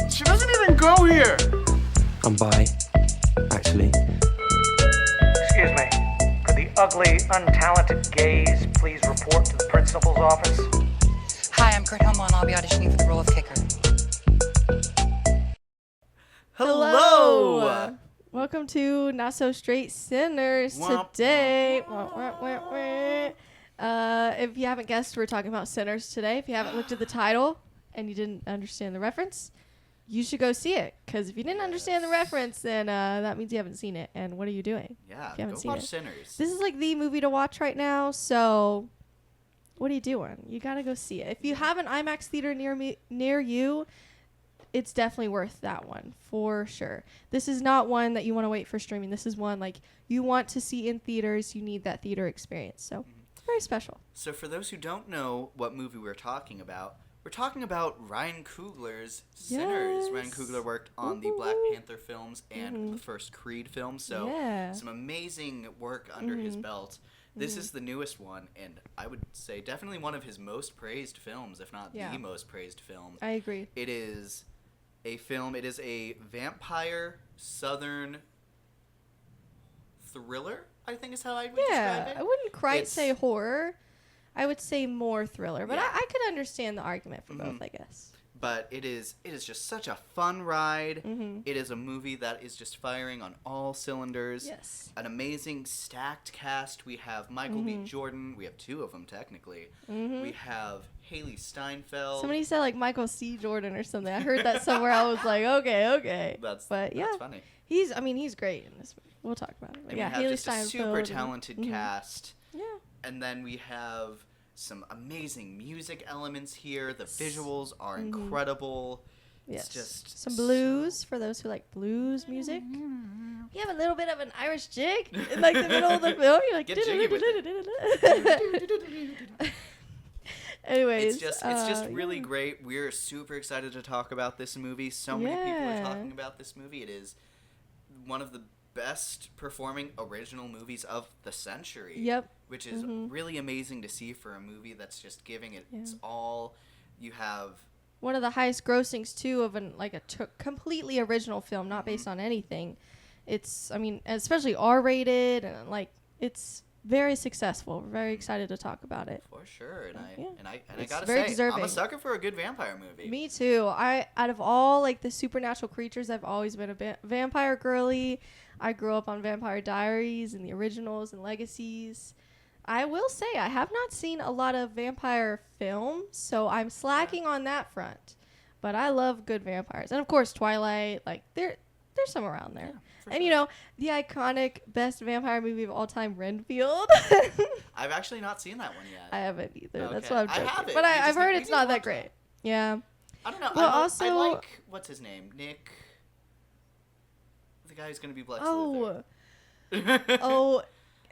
She doesn't even go here. I'm bi, actually. Excuse me. Could the ugly, untalented gays please report to the principal's office? Hi, I'm Kurt Hummel, and I'll be auditioning for the role of kicker. Hello! Welcome to Not So Straight Sinners today. If you haven't guessed, we're talking about sinners today. If you haven't looked at the title and you didn't understand the reference, you should go see it. Because if you didn't understand the reference, then that means you haven't seen it. And what are you doing? Yeah, if you haven't go seen watch it? Sinners. This is like the movie to watch right now. So what are you doing? You got to go see it. If you have an IMAX theater near you, it's definitely worth that one for sure. This is not one that you want to wait for streaming. This is one like you want to see in theaters. You need that theater experience. So very special. So for those who don't know what movie we're talking about Ryan Coogler's Sinners. Yes. Ryan Coogler worked on the Black Panther films and the first Creed film, so Yeah. some amazing work under his belt. This is the newest one, and I would say definitely one of his most praised films, if not the most praised film. I agree. It is a vampire southern thriller, I think is how I would describe it. I wouldn't quite It's- say horror. I would say more thriller, but Yeah. I could understand the argument for both, I guess. But it is just such a fun ride. It is a movie that is just firing on all cylinders. Yes. An amazing stacked cast. We have Michael B. Jordan. We have two of them technically. We have Haley Steinfeld. Somebody said like Michael C. Jordan or something. I heard that somewhere. I was like, okay. That's yeah, funny. he's great in this movie. We'll talk about it. But And yeah, we have Haley just a super Steinfeld talented cast. Yeah. And then we have some amazing music elements here. The visuals are incredible. Yes. It's just some blues for those who like blues music. You have a little bit of an Irish jig in like the middle of the film. You're like, Get jiggy with anyways, it's just really great. We're super excited to talk about this movie. So many people are talking about this movie. It is one of the best performing original movies of the century. Yep. Which is really amazing to see for a movie that's just giving it its all. You have one of the highest grossings too of completely original film, not based on anything. It's, especially R-rated and like it's very successful. We're very excited to talk about it. for sure, and I It's gotta very say, deserving. I'm a sucker for a good vampire movie. Me too. Out of all like the supernatural creatures, I've always been a vampire girly. I grew up on Vampire Diaries and the originals and legacies. I will say I have not seen a lot of vampire films, so I'm slacking on that front. But I love good vampires, and of course Twilight. Like there's some around there. For And sure. you know the iconic best vampire movie of all time, Renfield. I've actually not seen that one yet. I haven't either. That's Okay. what I'm I joking. haven't. But We I've just heard need- it's we need to not that watch great. that. Yeah. I don't know. Well, I also- like what's his name, Nick. The guy who's gonna be Lex Luthor. Oh,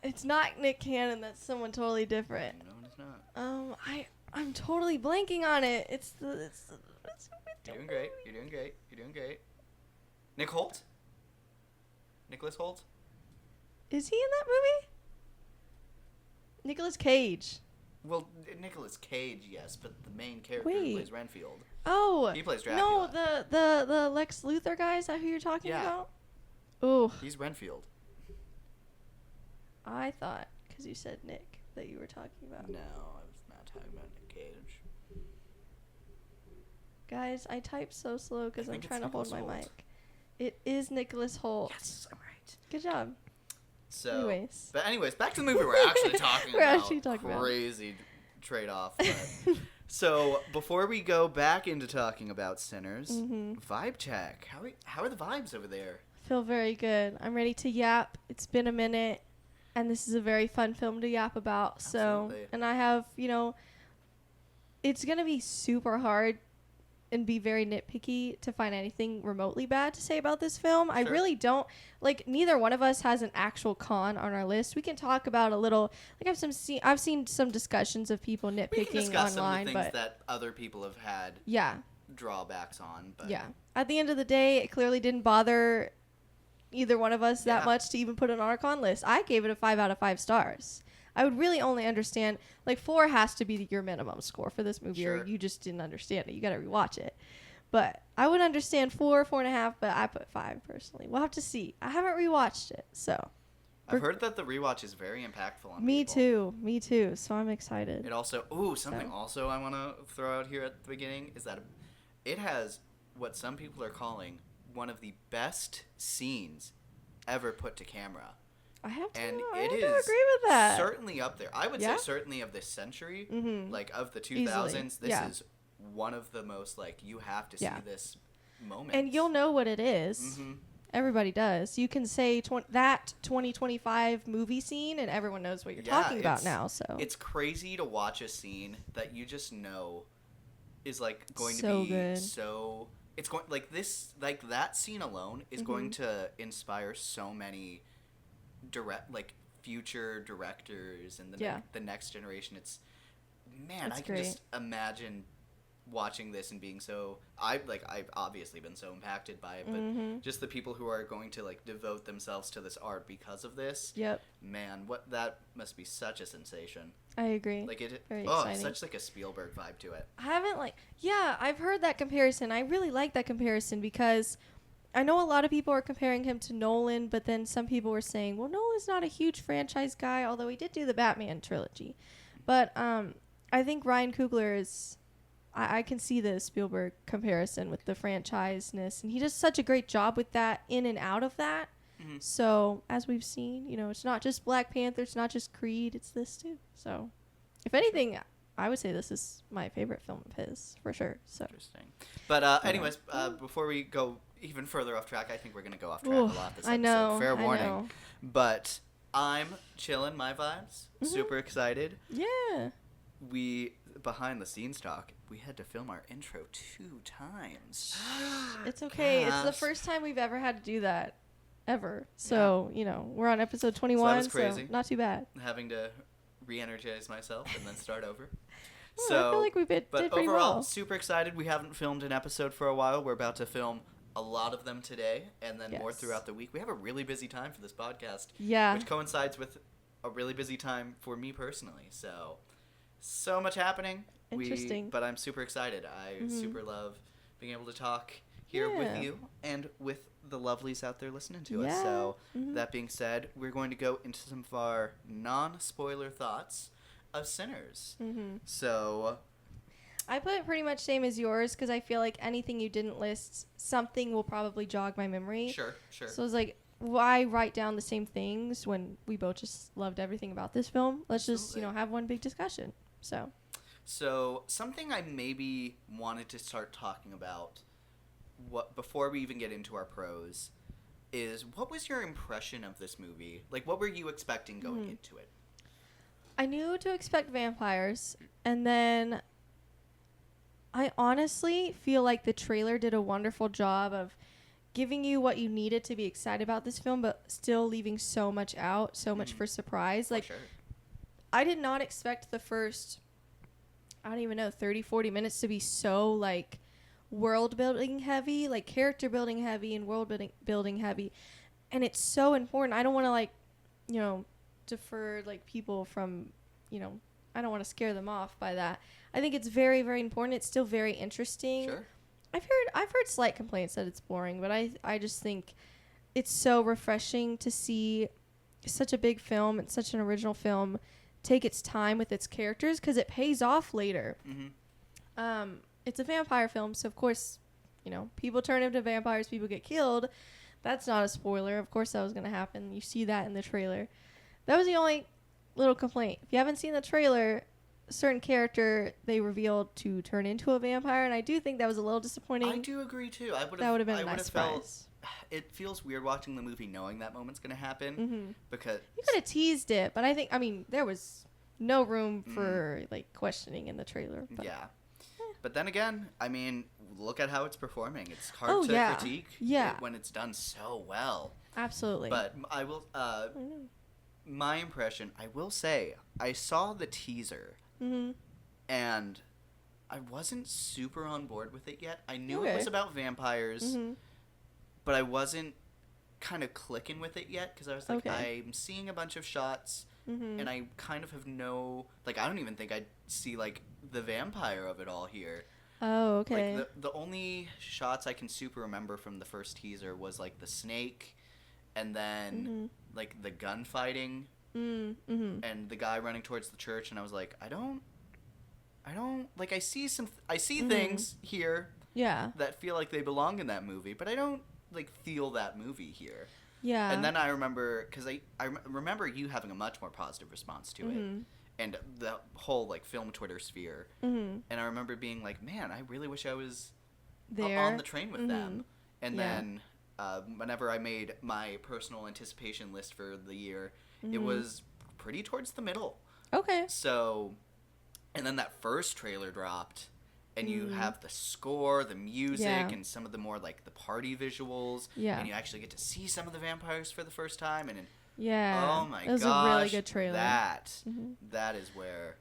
it's not Nick Cannon. That's someone totally different. No, it's not. I'm totally blanking on it. You're doing great. You're doing great. You're doing great. Nick Holt. Nicholas Holt. Is he in that movie? Nicolas Cage. Well, Nicolas Cage, yes, but the main character Wait. who plays Renfield. Oh, He plays no, Dracula. the Lex Luthor guy. Is that who you're talking Yeah. about? Ooh, He's Renfield. I thought because you said Nick that you were talking about. No, I was not talking about Nick Cage. Guys, I type so slow because I I'm think it's trying to hold my Nicholas Hoult. mic. It is Nicholas Holt. Yes, I'm right. Good job. So, Anyways. Anyways, back to the movie we're actually talking We're about. actually talking about. Crazy trade-off. But. So, before we go back into talking about Sinners, vibe check. How are the vibes over there? Feel very good. I'm ready to yap. It's been a minute, and this is a very fun film to yap about. Absolutely. So, and I have, it's gonna be super hard and be very nitpicky to find anything remotely bad to say about this film. I Sure. really don't like. Neither one of us has an actual con on our list. We can talk about a little. Like I've seen some discussions of people We can nitpicking discuss online, some of the but things that other people have had yeah. drawbacks on. But Yeah. At the end of the day, it clearly didn't bother either one of us that Yeah. much to even put it on our con list. I gave it a 5 out of 5 stars. I would really only understand, like 4 has to be your minimum score for this movie, Sure. or you just didn't understand it. You got to rewatch it. But I would understand 4.5, but I put 5 personally. We'll have to see. I haven't rewatched it, so. I've heard that the rewatch is very impactful on Me people. too. Me too. So I'm excited. It also, something also I want to throw out here at the beginning is that it has what some people are calling one of the best scenes ever put to camera. I have to. And I it have is to agree with that. certainly up there. I would Yeah? say certainly of this century, Mhm. like of the Easily. 2000s, this Yeah. is one of the most like you have to see Yeah. this moment. And you'll know what it is. Hmm. Everybody does. You can say that 2025 movie scene, and everyone knows what you're talking about now. So it's crazy to watch a scene that you just know is like going So to be good. so. It's going like this, like that scene alone is going to inspire so many future directors and the next generation. It's man, That's I can great. just imagine watching this and being so I've obviously been so impacted by it, but just the people who are going to like devote themselves to this art because of this. Yep. Man, what that must be such a sensation. I agree. Like it Very exciting. such like a Spielberg vibe to it. I haven't I've heard that comparison. I really like that comparison because I know a lot of people are comparing him to Nolan, but then some people were saying, well, Nolan's not a huge franchise guy, although he did do the Batman trilogy. But I think Ryan Coogler is, I can see the Spielberg comparison with the franchise-ness, and he does such a great job with that, in and out of that. Mhm. So, as we've seen, it's not just Black Panther, it's not just Creed, it's this too. So, if anything, I would say this is my favorite film of his, for sure. So, Interesting. But anyways, before we go even further off track, I think we're gonna go off track a Ooh, lot this episode. I know. Fair I warning. know. But I'm chilling my vibes. Super excited. Yeah. We behind the scenes talk. We had to film our intro 2 times. It's okay. It's the Gosh. first time we've ever had to do that. Ever. So, we're on episode 21, so crazy. not too bad. Having to re-energize myself and then start over. Well, So I feel like we did But pretty overall, well. super excited. We haven't filmed an episode for a while. We're about to film a lot of them today, and then more Yes. throughout the week. We have a really busy time for this podcast, Yeah. which coincides with a really busy time for me personally. So much happening. Interesting. But I'm super excited. I super love being able to talk here Yeah. with you and with the lovelies out there listening to us. Yeah. So Mhm. that being said, we're going to go into some of our non-spoiler thoughts of Sinners. Mm-hmm. So I put pretty much same as yours because I feel like anything you didn't list, something will probably jog my memory. sure. So it's like, why write down the same things when we both just loved everything about this film? Let's just, Absolutely. have one big discussion. So something I maybe wanted to start talking about before we even get into our pros is what was your impression of this movie? Like what were you expecting going into it? I knew to expect vampires, and then I honestly feel like the trailer did a wonderful job of giving you what you needed to be excited about this film, but still leaving so much out, so much for surprise. Like, For sure. I did not expect the first, I don't even know, 30, 40 minutes to be so, like, world building heavy, like, character building heavy and world building heavy. And it's so important. I don't want to, like, defer, like, people from, I don't want to scare them off by that. I think it's very, very important. It's still very interesting. Sure. I've heard slight complaints that it's boring, but I just think it's so refreshing to see such a big film and such an original film take its time with its characters because it pays off later. Mm-hmm. It's a vampire film, so of course, people turn into vampires, people get killed. That's not a spoiler. Of course that was going to happen. You see that in the trailer. That was the only little complaint. If you haven't seen the trailer, a certain character they revealed to turn into a vampire, and I do think that was a little disappointing. I do agree too. That would have been a nice felt surprise. it feels weird watching the movie knowing that moment's going to happen Mm-hmm. because You could have teased it, but I mean, there was no room for like questioning in the trailer. But. yeah. But then again, I mean, look at how it's performing. It's hard Oh, to yeah. critique Yeah. when it's done so well. Absolutely. But I will my impression, I will say, I saw the teaser Mm-hmm. and I wasn't super on board with it yet. I knew it Okay. was about vampires, Mm-hmm. but I wasn't kind of clicking with it yet because I was like, Okay. I'm seeing a bunch of shots Mm-hmm. and I kind of have I don't even think I'd see like the vampire of it all here. Oh, okay. Like the only shots I can super remember from the first teaser was like the snake, and then like the gunfighting, and the guy running towards the church, and I was like, I don't like I see things here Yeah. that feel like they belong in that movie, but I don't like feel that movie here. Yeah. And then I remember, because I remember you having a much more positive response to it, and the whole like film Twitter sphere. And I remember being like, man, I really wish I was there on the train with them. And Yeah. then whenever I made my personal anticipation list for the year, it was pretty towards the middle. Okay. So, and then that first trailer dropped, and you have the score, the music, Yeah. and some of the more like the party visuals. Yeah. And you actually get to see some of the vampires for the first time, and Yeah. oh my it was gosh, a really good trailer. that is where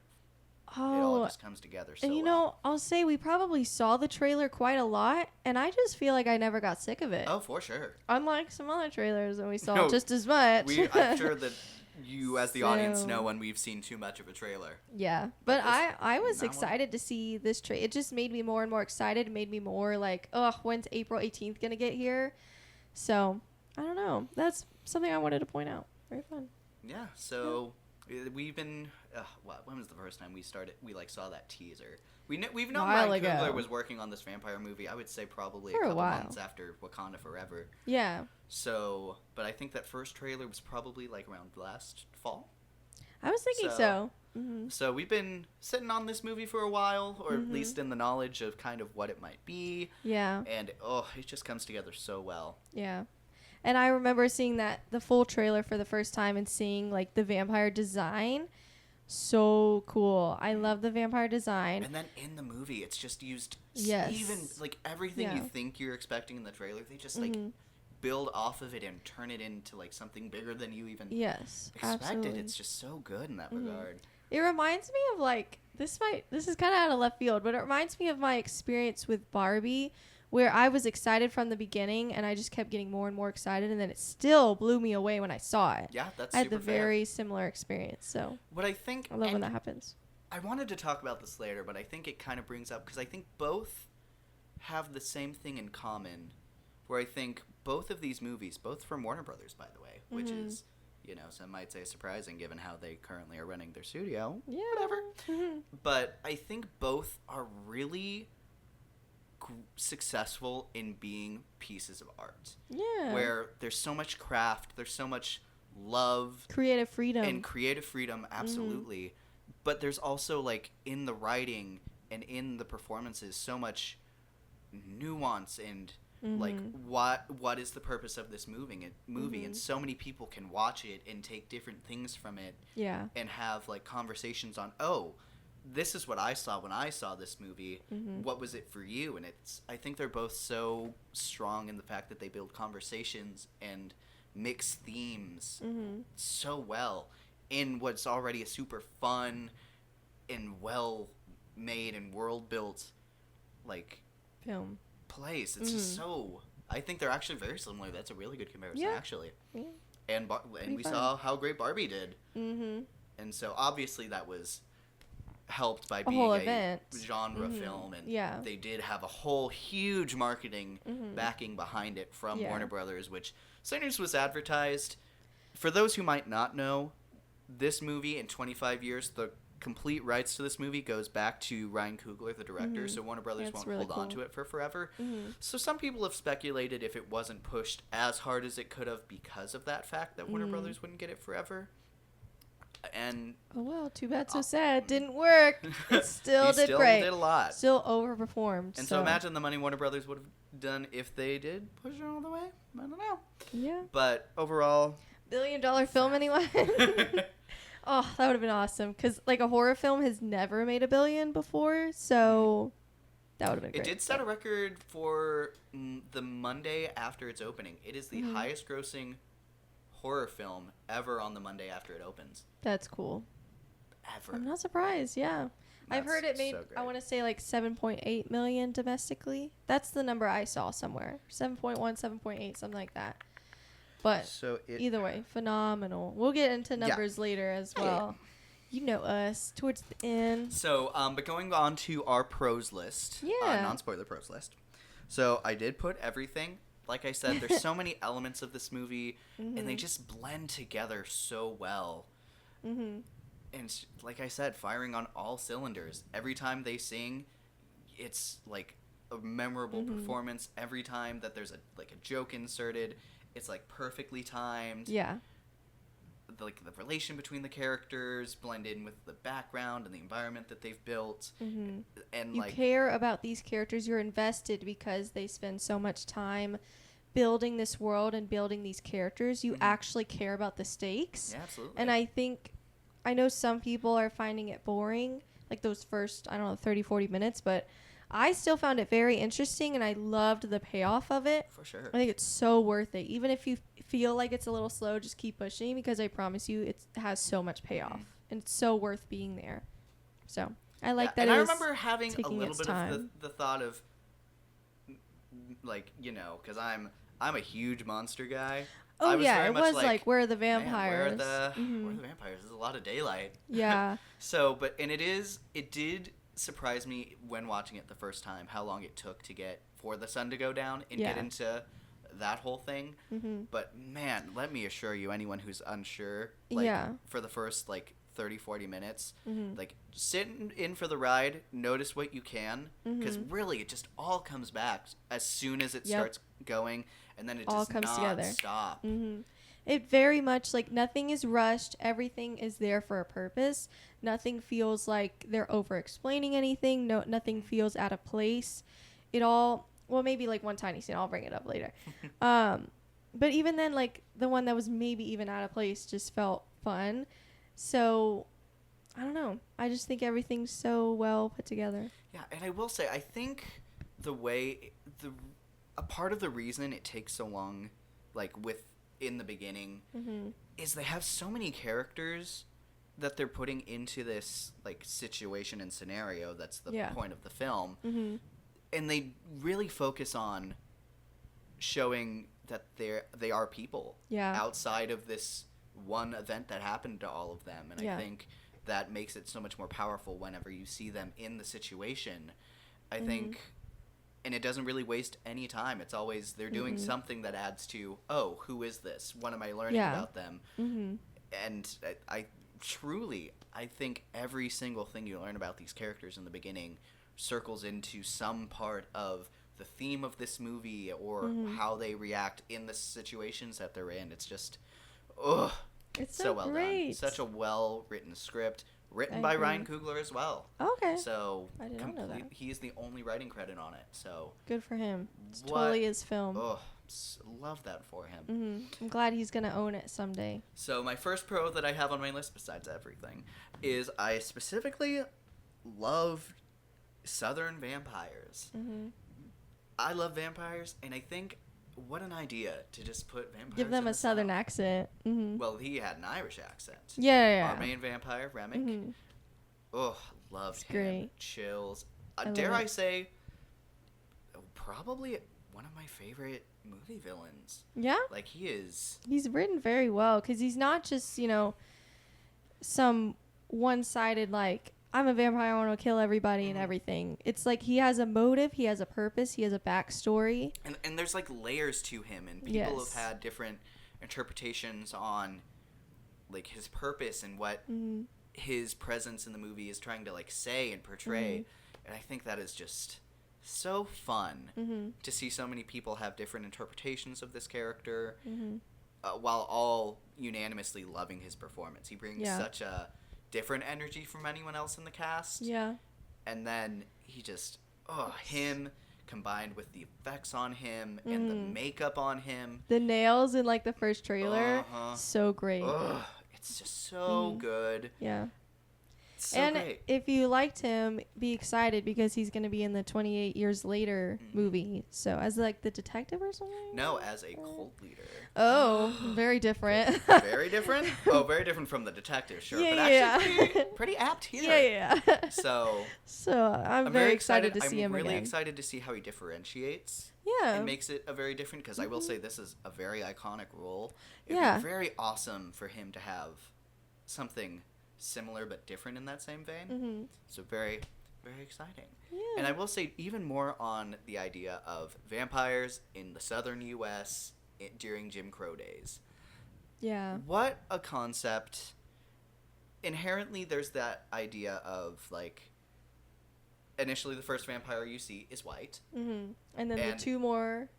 it all Oh, just comes together so and you well. know, I'll say we probably saw the trailer quite a lot, and I just feel like I never got sick of it. Oh, for sure. Unlike some other trailers that we saw No, just as much. I'm sure that you, as the audience, So- know when we've seen too much of a trailer. Yeah, but this- I was that one? excited to see this trailer. It just made me more and more excited. It made me more like, ugh, when's April 18th gonna get here? So I don't know. That's something I wanted to point out. Very fun. Yeah, so we've been. When was the first time we saw that teaser? We've known While Ryan Coogler ago. was working on this vampire movie. I would say probably For a a couple while. months after Wakanda Forever. Yeah, So, but I think that first trailer was probably like around last fall. I was thinking so. Mm-hmm. So we've been sitting on this movie for a while, or at least in the knowledge of kind of what it might be. Yeah, And it just comes together so well. yeah. And I remember seeing the full trailer for the first time and seeing like the vampire design. So cool. I love the vampire design. And then in the movie, it's just used Yes. even like everything you Yeah. think you're expecting in the trailer. They just like build off of it and turn it into like something bigger than you even Yes, expected. absolutely. It's just so good in that regard. It reminds me of like this is kind of out of left field, but it reminds me of my experience with Barbie, where I was excited from the beginning and I just kept getting more and more excited, and then it still blew me away when I saw it. Yeah, that's I had super the fair. very similar experience, so What I think, I love when and that happens. I wanted to talk about this later, but I think it kind of brings up because I think both have the same thing in common, where I think both of these movies, both from Warner Brothers, by the way, which is, some might say surprising given how they currently are running their studio. Yeah, Whatever. Mhm. But I think both are really successful in being pieces of art, Yeah, where there's so much craft, there's so much love creative freedom. and creative freedom, absolutely. But there's also like in the writing and in the performances so much nuance and like what is the purpose of this movie and so many people can watch it and take different things from it Yeah, and have like conversations on this is what I saw when I saw this movie. What was it for you? And I think they're both so strong in the fact that they build conversations and mix themes so well in what's already a super fun and well made and world built like film. place. It's just so. I think they're actually very similar. That's a really good comparison, Yeah. actually. Yeah. And we fun. saw how great Barbie did. Mm-hmm. And so obviously that was helped by A being whole a event. genre film, and Yeah. they did have a whole huge marketing backing behind it from Yeah. Warner Brothers, which Sinners was advertised. For those who might not know, this movie in 25 years, the complete rights to this movie goes back to Ryan Coogler, the director, so Warner Brothers That's won't really hold on cool. to it for forever. So some people have speculated if it wasn't pushed as hard as it could have because of that fact that Warner Brothers wouldn't get it forever. And Oh well, too bad, so sad. Didn't work. It still he did still great. did a lot. Still overperformed. And so imagine the money Warner Brothers would have done if they did push it all the way. I don't know. Yeah. But overall, $1 billion film anyway. Oh, that would have been awesome. Because, like, a horror film has never made $1 billion before. So that would have been great. it did set a record for the Monday after its opening. It is the highest grossing horror film ever on the Monday after it opens. That's cool. Ever. I'm not surprised. Yeah. I've That's heard it made, so great. I want to say, like, 7.8 million domestically. That's the number I saw somewhere. 7.1, 7.8, something like that. But So it either way, phenomenal. We'll get into numbers later as Yeah. well. You know us towards the end. So, but going on to our pros list. Yeah. Non-spoiler pros list. So, I did put everything. Like I said, there's so many elements of this movie, and they just blend together so well. Mm-hmm. And like I said, firing on all cylinders. Every time they sing, it's like a memorable performance. Every time that there's a joke inserted, it's like perfectly timed. Yeah. The relation between the characters blend in with the background and the environment that they've built. Mm-hmm. And You like care about these characters. You're invested because they spend so much time building this world and building these characters. You actually care about the stakes. yeah, absolutely. And I know some people are finding it boring, like those first, 30, 40 minutes, but I still found it very interesting, and I loved the payoff of it. For sure. I think it's so worth it. Even if you feel like it's a little slow, just keep pushing, because I promise you it has so much payoff, and it's so worth being there. So I like that. And I it's remember having a taking little its bit time. of the thought of, like, because I'm a huge monster guy. Oh I was yeah, very it much was like where are the Man, vampires? where are Mhm. the vampires? There's a lot of daylight. Yeah. So, it did surprise me when watching it the first time how long it took to get for the sun to go down and get Yeah. into that whole thing. Mm-hmm. But man, let me assure you, anyone who's unsure, Yeah. for the first 30, 40 minutes, Mm-hmm. sit in for the ride, notice what you can, because Mhm. really it just all comes back as soon as it Yep. starts going, and then it All does comes not together. stop. Mm-hmm. It very much, nothing is rushed. Everything is there for a purpose. Nothing feels like they're over explaining anything. Nothing feels out of place. It all, well, maybe one tiny scene, I'll bring it up later. But even then, the one that was maybe even out of place just felt fun. So I don't know, I just think everything's so well put together. Yeah, and I will say, I think a part of the reason it takes so long, in the beginning, Mm-hmm. is they have so many characters that they're putting into this situation and scenario that's the Yeah. point of the film, Mm-hmm. and they really focus on showing that they are people Yeah. outside of this one event that happened to all of them, and Yeah. I think that makes it so much more powerful whenever you see them in the situation. I think, and it doesn't really waste any time. It's always they're doing something that adds to, oh, who is this? What am I learning Yeah. about them? Mm-hmm. And I truly, I think every single thing you learn about these characters in the beginning circles into some part of the theme of this movie or how they react in the situations that they're in. It's just, It's so well great. done. Such a well-written script, written I by agree. Ryan Coogler as well. Okay. So I did not know that. he is the only writing credit on it. So Good for him. It's What- totally his film. love that for him. I'm glad he's gonna own it someday. So my first pro that I have on my list, besides everything, is I specifically love Southern vampires. Mm-hmm. I love vampires, and I think what an idea to just put vampires. Give them in a the southern South. accent. Mm-hmm. Well, he had an Irish accent. Yeah. Our main vampire, Remick. Mhm. Loved It's him. great. Chills. I Dare love I it. say, probably one of my favorite movie villains. Yeah. He is. He's written very well because he's not just some one-sided I'm a vampire, I want to kill everybody and everything. It's he has a motive, he has a purpose, he has a backstory. And there's layers to him, and people Yes. have had different interpretations on his purpose and what his presence in the movie is trying to say and portray. And I think that is just so fun to see so many people have different interpretations of this character, while all unanimously loving his performance. He brings Yeah. such a different energy from anyone else in the cast. Yeah. And then he just, him combined with the effects on him and the makeup on him. The nails in the first trailer, Uh-huh. so great. It's just so good. Yeah. It's so And great. if you liked him, be excited because he's going to be in the 28 Years Later movie. So as the detective or something? No, as a cult leader. Oh, very different. Very different? Very different from the detective, sure. Yeah, but yeah. actually pretty apt here. yeah. So So I'm very excited to see I'm him really again. excited to see how he differentiates. Yeah. And makes it a very different, because I will say this is a very iconic role. It'd Yeah. be very awesome for him to have something similar but different in that same vein. Mm-hmm. So very, very exciting. Yeah. And I will say even more on the idea of vampires in the southern U.S. During Jim Crow days. Yeah. What a concept. Inherently, there's that idea of, like, initially the first vampire you see is white. Mm-hmm. And then And- the two more.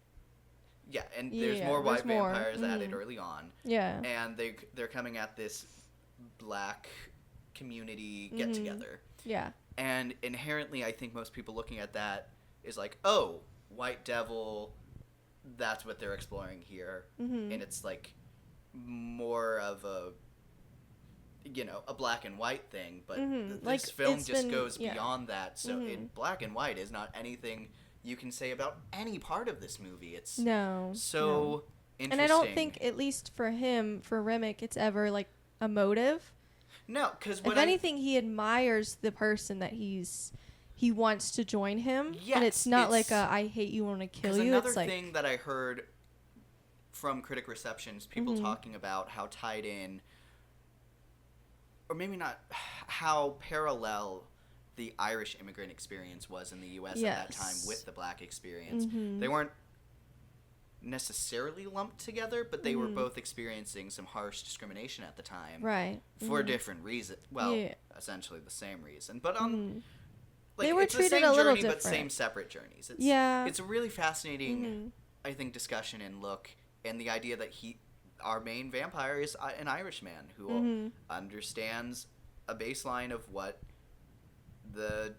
Yeah, and there's Yeah, more there's white more. vampires added Mhm. early on. Yeah. And they're coming at this black community Mhm. get-together. Yeah. And inherently, I think most people looking at that is like, oh, White Devil, that's what they're exploring here. Mm-hmm. And it's, like, more of a, you know, a black and white thing. But Mhm. this Like, film it's just been- goes yeah. beyond that. So in Mhm. black and white is not anything you can say about any part of this movie. It's No. so no. interesting. And I don't think, at least for him, for Remick, it's ever like a motive. No, because If anything, he admires the person that he wants to join him, and Yes, it's not like it's- I hate you, want to kill Because you. another It's like thing that I heard from critic receptions, people Mhm. talking about how tied in, or maybe not, how parallel the Irish immigrant experience was in the U.S. at that time Yes. with the black experience. Mhm. They weren't necessarily lumped together, but they were Mhm. both experiencing some harsh discrimination at the time right for Mhm. different reasons. Well, Yeah. essentially the same reason, but Mhm. like They were it's the treated same a little journey, but different. same separate journeys. It's, Yeah. it's a really fascinating, Mhm. I think, discussion and look, and the idea that our main vampire is an Irishman who Mhm. understands a baseline of what the,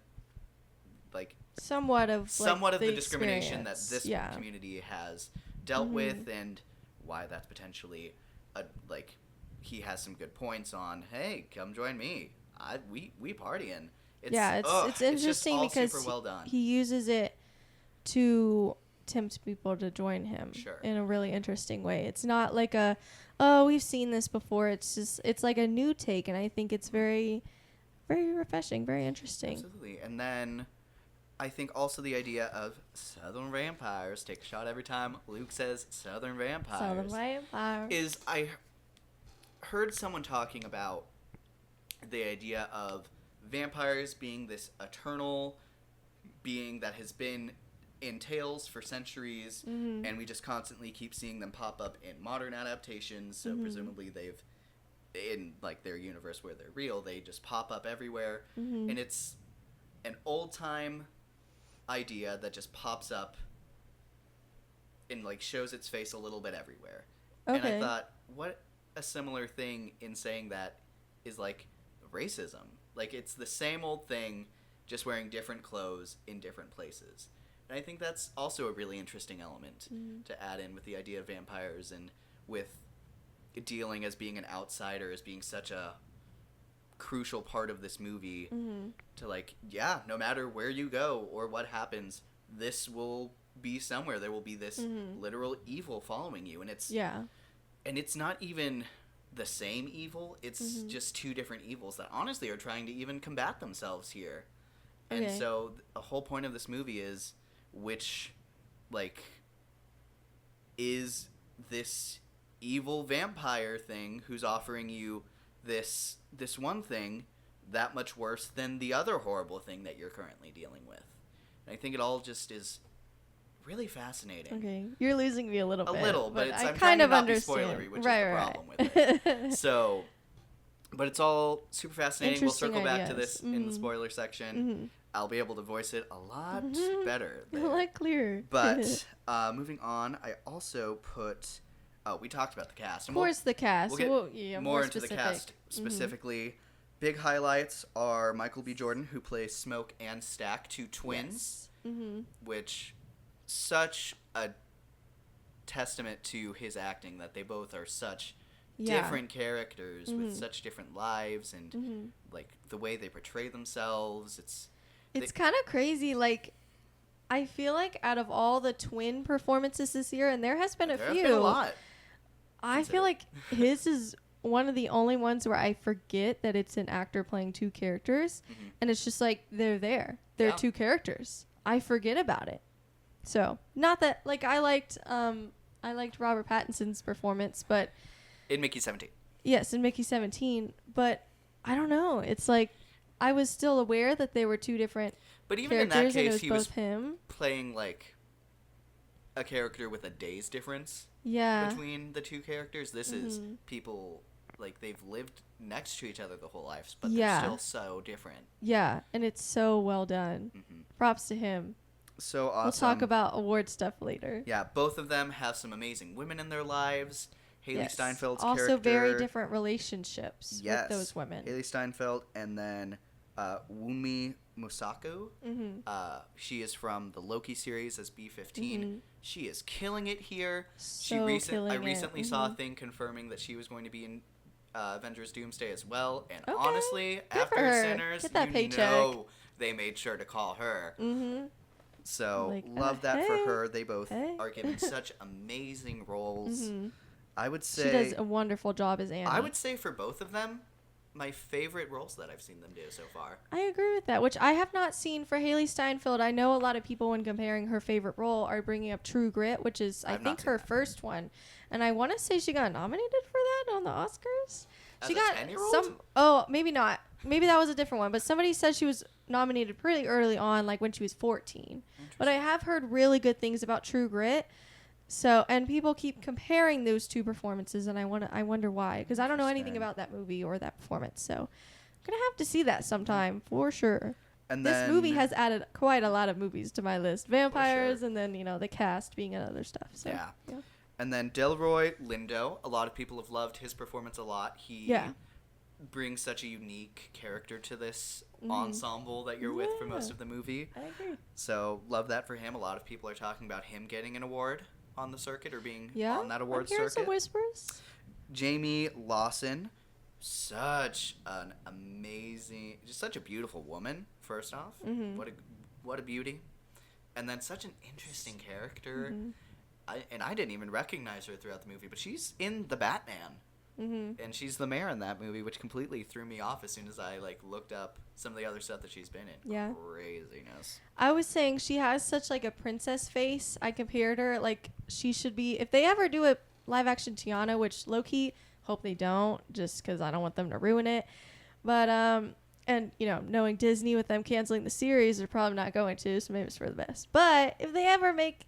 like, somewhat of somewhat of the the discrimination that experience. this Yeah. community has dealt Mhm. with, and why that's potentially like he has some good points on. Hey, come join me. We partying. It's It's just interesting all because super well done. he uses it to tempt people to join him Sure. in a really interesting way. It's not like oh, we've seen this before. It's like a new take, and I think it's very, very refreshing, very interesting. Absolutely. And then I think also the idea of Southern vampires, take a shot every time Luke says Southern vampires, Southern Vampire. is I heard someone talking about the idea of vampires being this eternal being that has been in tales for centuries, Mhm. and we just constantly keep seeing them pop up in modern adaptations, so Mhm. presumably they've, in like their universe where they're real, they just pop up everywhere, Mhm. and it's an old time idea that just pops up and like shows its face a little bit everywhere. And I Okay. thought, what a similar thing in saying that is like racism. Like it's the same old thing, just wearing different clothes in different places. And I think that's also a really interesting element Mhm. to add in with the idea of vampires and with dealing as being an outsider as being such a crucial part of this movie Mhm. to like, yeah, no matter where you go or what happens, this will be somewhere. There will be this Mhm. literal evil following you, and it's Yeah. not even the same evil. It's Mhm. just two different evils that honestly are trying to even combat themselves here. And Okay. so the whole point of this movie is which, like, is this evil vampire thing who's offering you this one thing that much worse than the other horrible thing that you're currently dealing with. And I think it all just is really fascinating. Okay, you're losing me a little A bit. little, but it's, I I'm kind trying to of not be understand. spoilery, which right, is the right. problem with it. So, but it's all super fascinating. We'll Interesting circle back to ideas. this in the Mhm. spoiler section. Mhm. I'll be able to voice it a lot Mhm. better A there. lot clearer. But moving on, I also put. We talked about the cast. Of course, the cast. We'll get Well, yeah, more into specific. the cast specifically. Big highlights are Michael B. Jordan, who plays Smoke and Stack, two twins, Mm-hmm. which such a testament to his acting that they both are such Yeah. different characters with Mhm. such different lives and Mhm. like the way they portray themselves. It's kind of crazy. Like, I feel like out of all the twin performances this year, and there has been a there few, have been a lot. I feel like his is one of the only ones where I forget that it's an actor playing two characters, Mhm. and it's just like they're there. They're Yeah. two characters. I forget about it. So, not that like I liked Robert Pattinson's performance, but In Mickey 17. yes, in Mickey 17, but I don't know. It's like I was still aware that they were two different But even in characters, that and it case, was he both was him. playing like a character with a day's difference Yeah. between the two characters. This is people like they've lived next to each other the whole lives, but Yeah. they're still so different. Yeah, and it's so well done. Mhm. Props to him. So awesome. We'll talk about award stuff later. Yeah, both of them have some amazing women in their lives. Haley Yes. Steinfeld's also character. very different relationships Yes. with those women. Haley Steinfeld, and then Wunmi Mosaku. She is from the Loki series as B-15. She is killing it here. So killing I it. recently saw a thing confirming that she was going to be in Avengers Doomsday as well. And Okay. honestly, Good for after her. Sinners, Get that you paycheck. know they made sure to call her. So Like, love that hey, for her. They both hey. are given such amazing roles. I would She say does a wonderful job as Annie. I would say for both of them, my favorite roles that I've seen them do so far. I agree with that, which I have not seen for Haley Steinfeld. I know a lot of people, when comparing her favorite role, are bringing up True Grit, which is, I I've not think, seen her that. first one. And I want to say she got nominated for that on the Oscars. As She a got 10-year-old? some. Oh, maybe not. Maybe that was a different one. But somebody said she was nominated pretty early on, like when she was 14. But I have heard really good things about True Grit. So, and people keep comparing those two performances, and I wonder why, because I don't know anything Interesting. about that movie or that performance. So, I'm gonna have to see that sometime for sure. And This then movie has added quite a lot of movies to my list. Vampires, and then the cast being in other stuff. So, Yeah. And then Delroy Lindo, a lot of people have loved his performance a lot. He Yeah. brings such a unique character to this ensemble that you're with for most of the movie. I agree. So love that for him. A lot of people are talking about him getting an award on the circuit or being Yeah, on that award I'm hearing circuit. some whispers. Jamie Lawson, such an amazing, just such a beautiful woman. First off, what a beauty, and then such an interesting character. I didn't even recognize her throughout the movie, but she's in the Batman, and she's the mayor in that movie, which completely threw me off as soon as I looked up some of the other stuff that she's been in. Yeah. Craziness. I was saying she has such a princess face. I compared her she should be, if they ever do a live action Tiana, which low-key hope they don't, just because I don't want them to ruin it. But and knowing Disney with them canceling the series, they're probably not going to, so maybe it's for the best. But if they ever make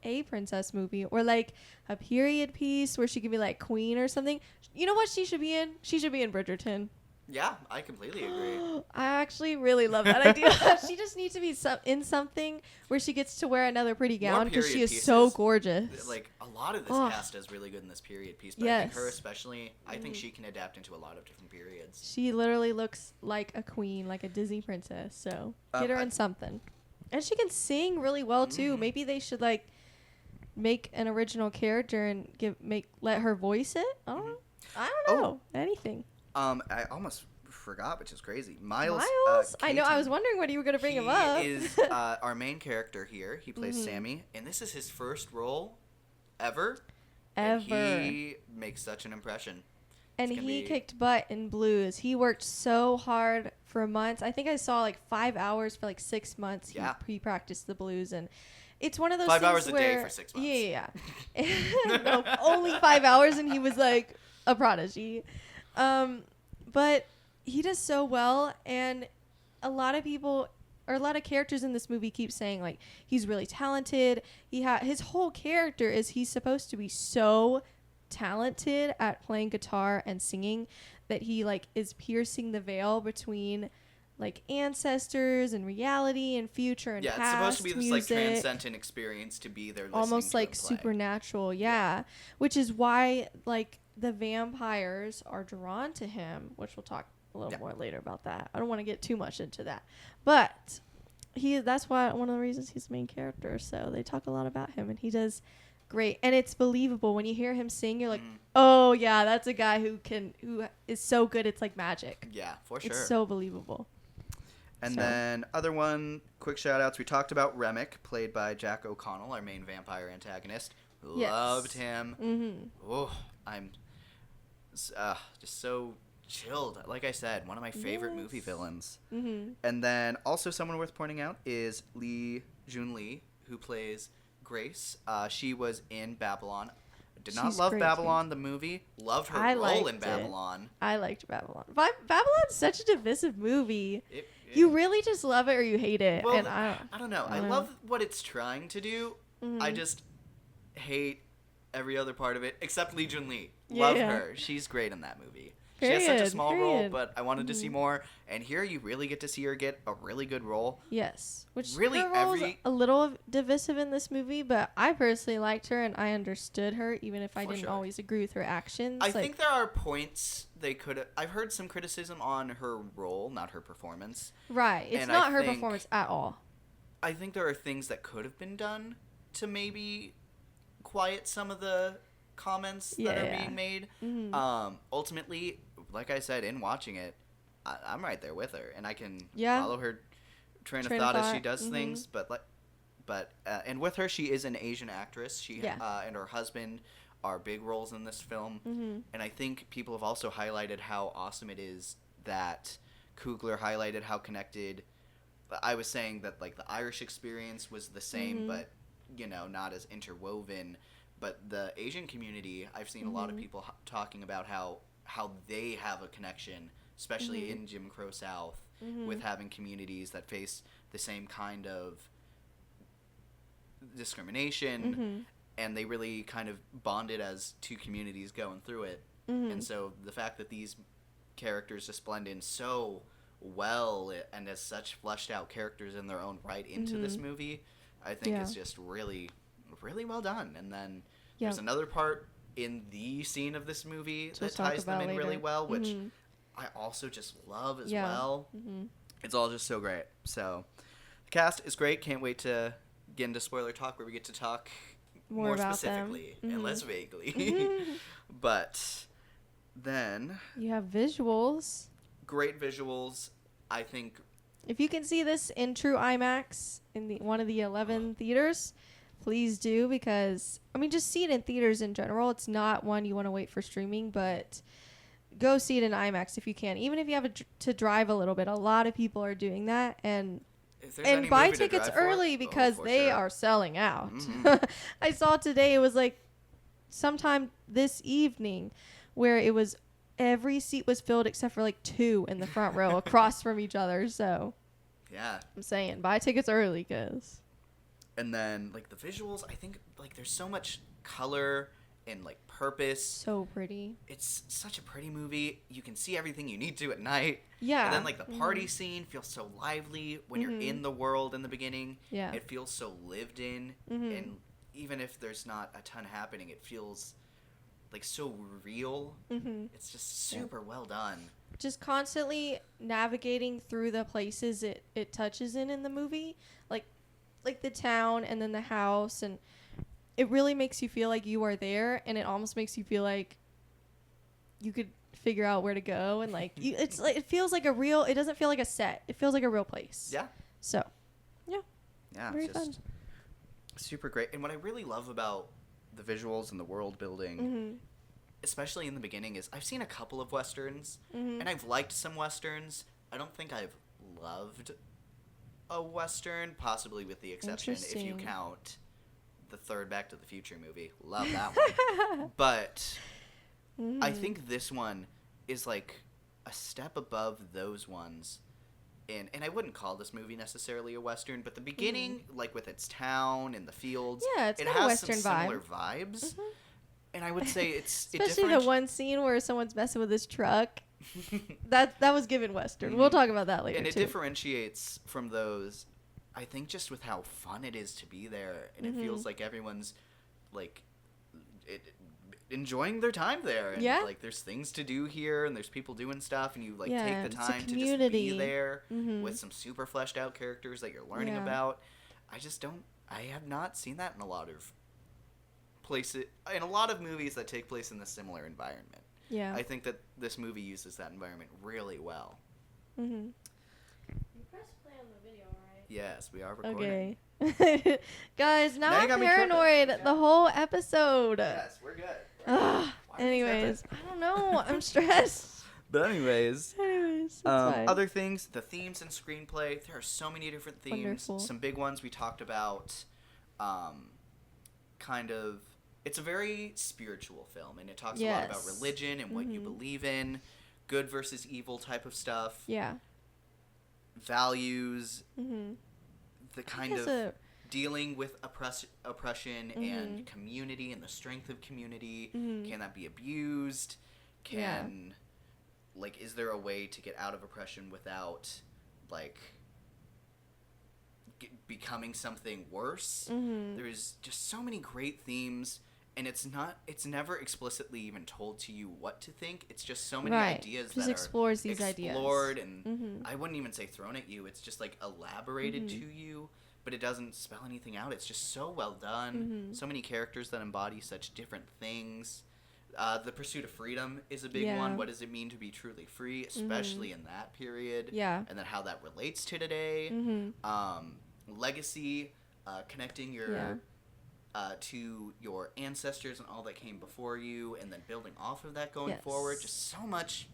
a princess movie or a period piece where she could be queen or something, you know what she should be in? She should be in Bridgerton. Yeah, I completely agree. I actually really love that idea. She just needs to be in something where she gets to wear another pretty gown because she period is so pieces. gorgeous. A lot of this Ugh. cast is really good in this period piece, but I think her Yes. especially, I think she can adapt into a lot of different periods. She literally looks like a queen, like a Disney princess. So get her in something, and she can sing really well too. Maybe they should make an original character and let her voice it. I don't know. I don't know anything. I almost forgot, which is crazy. Miles. I know. I was Caton. wondering when you were gonna bring him He up. is our main character here. He plays Sammy, and this is his first role ever. And he makes such an impression. And It's gonna he be- kicked butt in Blues. He worked so hard for months. I think I saw 5 hours for 6 months. Yeah. He practiced the Blues, and it's one of those 5 things hours a day where- for 6 months. Yeah. No, only 5 hours, and he was a prodigy. But he does so well, and a lot of people or a lot of characters in this movie keep saying he's really talented. His whole character is he's supposed to be so talented at playing guitar and singing that he is piercing the veil between ancestors and reality and future and Yeah, past it's supposed to be this music. transcendent experience to be there, listening Almost to him play. supernatural, yeah. Which is why the vampires are drawn to him, which we'll talk a little more later about that. I don't want to get too much into that, but that's why one of the reasons he's the main character. So they talk a lot about him, and he does great, and it's believable when you hear him sing. You're like, oh yeah, that's a guy who is so good. It's like magic. Yeah, for sure. It's so believable. And So- then other quick shout outs. We talked about Remick, played by Jack O'Connell, our main vampire antagonist. Yes. Loved him. Mm-hmm. Oh, I'm just so chilled. Like I said, one of my favorite movie villains. Mm-hmm. And then also someone worth pointing out is Lee Jun Lee, who plays Grace. She was in Babylon. Did not She's love great, Babylon the movie. Loved her I role liked in it. Babylon. I liked Babylon. Babylon's such a divisive movie. It- You really just love it or you hate it. Well, and I don't know. I don't know. love what it's trying to do. I just hate every other part of it except Lee Jun Lee. Love Yeah. her. She's great in that movie. She has such a Period, small role, period. but I wanted to see more. And here you really get to see her get a really good role. Yes, which Really, her role's every- a little divisive in this movie, but I personally liked her and I understood her, even if I For didn't sure. always agree with her actions. I think there are points they could. I've heard some criticism on her role, not her performance. right, it's and not I her think- performance at all. I think there are things that could have been done to maybe quiet some of the comments that are Yeah. being made. Mhm. Ultimately, like I said, in watching it, I'm right there with her, and I can Yeah. follow her train of Train of thought as she thought, does mhm. things. But and with her, she is an Asian actress. She Yeah. and her husband are big roles in this film, Mhm. and I think people have also highlighted how awesome it is that Coogler highlighted how connected. I was saying that like the Irish experience was the same, Mhm. but not as interwoven. But the Asian community, I've seen a lot of Mhm. people talking about how they have a connection, especially Mhm. in Jim Crow South, Mhm. with having communities that face the same kind of discrimination, Mhm. and they really kind of bonded as two communities going through it. Mhm. And so the fact that these characters just blend in so well and as such fleshed out characters in their own right into this Mhm. movie, I think Yeah. is just really, really well done. And then Yeah. there's another part in the scene of this movie Which that we'll talk ties them about in really later. well, which Mhm. I also just love as Yeah. well. Mhm. It's all just so great. So the cast is great. Can't wait to get into spoiler talk where we get to talk more about them. specifically and Mhm. less vaguely. Mhm. But then You have visuals. great visuals. I think If you can see this in true IMAX in one of the 11 theaters, please do, because just see it in theaters in general. It's not one you want to wait for streaming, but go see it in IMAX if you can. Even if you have to drive a little bit, a lot of people are doing that, and if there's any buy movie to tickets drive for, early because for they sure. are selling out. Mhm. I saw today, it was like sometime this evening where it was every seat was filled except for like 2 in the front row across from each other. So Yeah. I'm saying buy tickets early, cause And then like the visuals, I think like there's so much color and like purpose. so pretty. It's such a pretty movie. You can see everything you need to at night. Yeah. And then like the party scene feels so lively when you're in the world in the beginning. Yeah. It feels so lived in, Mhm. and even if there's not a ton happening, it feels like so real. Mm-hmm. It's just super well done. Just constantly navigating through the places it touches in the movie, like the town and then the house, and it really makes you feel like you are there, and it almost makes you feel like you could figure out where to go, and like it's like it feels like a real. It doesn't feel like a set. It feels like a real place. Yeah. So, Yeah, very it's just fun. super great. And what I really love about the visuals and the world building, Mm-hmm. especially in the beginning, is I've seen a couple of westerns, Mm-hmm. and I've liked some westerns. I don't think I've loved a western, possibly with the exception if you Interesting. count the third Back to the Future movie. Love that one. But Mm-hmm. I think this one is like a step above those ones. And I wouldn't call this movie necessarily a western, but the beginning, like with its town and the fields, Yeah, it's it got a has western some similar vibe. vibes. And I would say it's Especially the one scene where someone's messing with his truck. That was given western. We'll talk about that later and it too. differentiates from those, I think, just with how fun it is to be there, and it feels like everyone's like enjoying their time there, and Yeah. like there's things to do here, and there's people doing stuff, and you like Yeah, take it's the a time to just be community. there Mhm. with some super fleshed out characters that you're learning Yeah. about. I have not seen that in a lot of places, in a lot of movies that take place in a similar environment. Yeah. I think that this movie uses that environment really well. Mm-hmm. You press play on the video, right? Yes, we are recording. Okay. Guys, now Now you I'm got me tripping. paranoid the whole episode. Yes, we're good. Ugh. Why does Anyways, that I don't know. I'm stressed. But anyways, Anyways, it's fine. other things, the themes and screenplay, there are so many different themes. Wonderful. Some big ones we talked about, kind of it's a very spiritual film, and it talks a lot about Yes. religion and what you believe in, good versus evil type of stuff, Yeah. values, Mm-hmm. the kind of dealing with oppression and community and the strength of community. Can that be abused? Is there a way to get out of oppression without, like, becoming something worse? There's just so many great themes, and it's never explicitly even told to you what to think. It's just so many ideas Just that explores are these explored ideas. and I wouldn't even say thrown at you. It's just like elaborated to you, but it doesn't spell anything out. It's just so well done. So many characters that embody such different things. The pursuit of freedom is a big one. What does it mean to be truly free, especially in that period? Yeah. And then how that relates to today. Legacy, connecting your to your ancestors and all that came before you, and then building off of that going forward. Just so much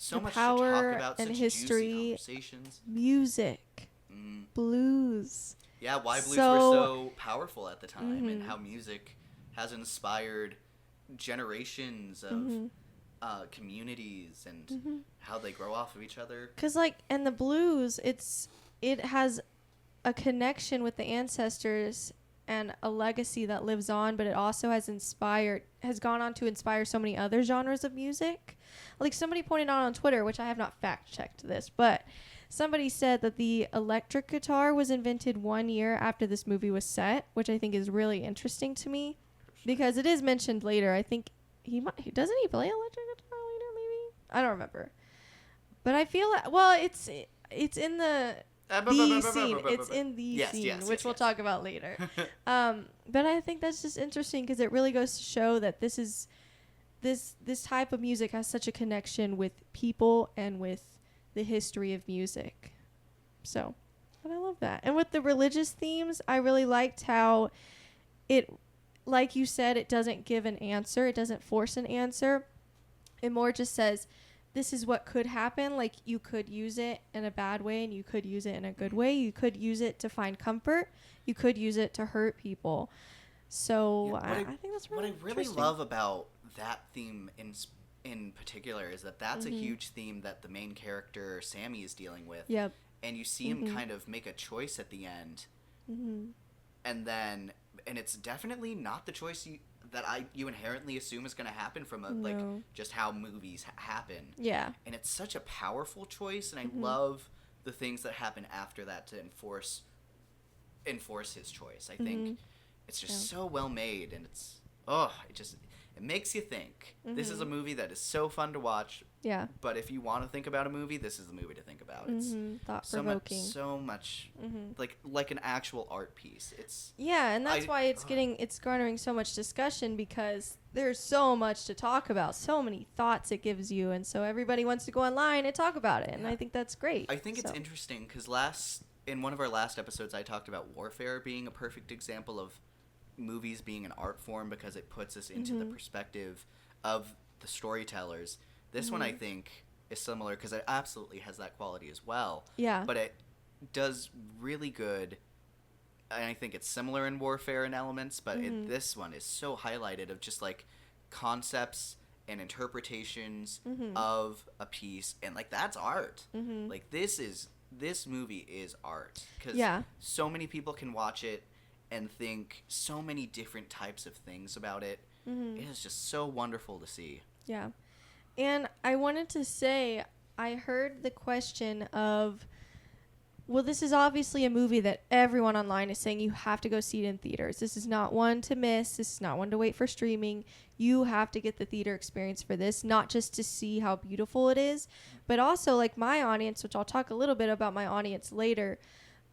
The to power talk about. and Such history, juicy conversations. music, blues. Yeah, why blues So- were so powerful at the time, and how music has inspired generations of communities, and how they grow off of each other. Cause and the blues, it has a connection with the ancestors and a legacy that lives on, but it also has gone on to inspire so many other genres of music. Like somebody pointed out on Twitter, which I have not fact checked this, but somebody said that the electric guitar was invented 1 year after this movie was set, which I think is really interesting to me, because it is mentioned later. I think doesn't he play electric guitar later? Maybe I don't remember, but I feel it's in the scene. It's in the scene, which we'll talk about later. But I think that's just interesting because it really goes to show that this type of music has such a connection with people and with the history of music. So, but I love that. And with the religious themes, I really liked how it, like you said, it doesn't give an answer. It doesn't force an answer. It more just says, this is what could happen. Like, you could use it in a bad way and you could use it in a good way. You could use it to find comfort. You could use it to hurt people. So I think that's really what I really interesting. love about that theme in particular is that that's a huge theme that the main character Sammy is dealing with. Yep. And you see him kind of make a choice at the end, and it's definitely not the choice you inherently assume is going to happen from like just how movies happen. Yeah. And it's such a powerful choice, and I love the things that happen after that to enforce his choice. I think it's just so well made, and it makes you think. This is a movie that is so fun to watch. Yeah. But if you want to think about a movie, this is the movie to think about. It's thought-provoking. so much like an actual art piece. And that's why it's garnering so much discussion, because there's so much to talk about, so many thoughts it gives you, and so everybody wants to go online and talk about it, and I think that's great. I think it's interesting because in one of our last episodes, I talked about Warfare being a perfect example of movies being an art form because it puts us into the perspective of the storytellers. This one, I think, is similar because it absolutely has that quality as well. Yeah. But it does really good, and I think it's similar in Warfare in elements, but this one is so highlighted of just, like, concepts and interpretations of a piece, and, like, that's art. Like, this movie is art. Because so many people can watch it and think so many different types of things about it. It is just so wonderful to see. Yeah. And I wanted to say, I heard the question of, well, this is obviously a movie that everyone online is saying you have to go see it in theaters. This is not one to miss. This is not one to wait for streaming. You have to get the theater experience for this, not just to see how beautiful it is, but also, like, my audience, which I'll talk a little bit about my audience later,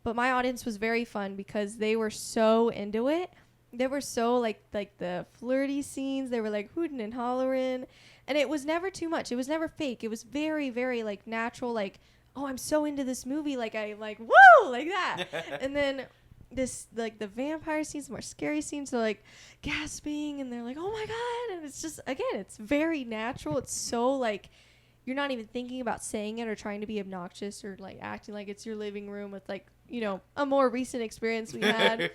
but my audience was very fun because they were so into it. They were so, like the flirty scenes. They were, like, hooting and hollering. And it was never too much. It was never fake. It was very, very, like, natural, like, oh, I'm so into this movie. Like, I, like, woo, like that. And then this, like, the vampire scenes, more scary scenes, they're, like, gasping. And they're like, oh, my God. And it's just, again, it's very natural. It's so, like, you're not even thinking about saying it or trying to be obnoxious or, like, acting like it's your living room with, like, a more recent experience we had.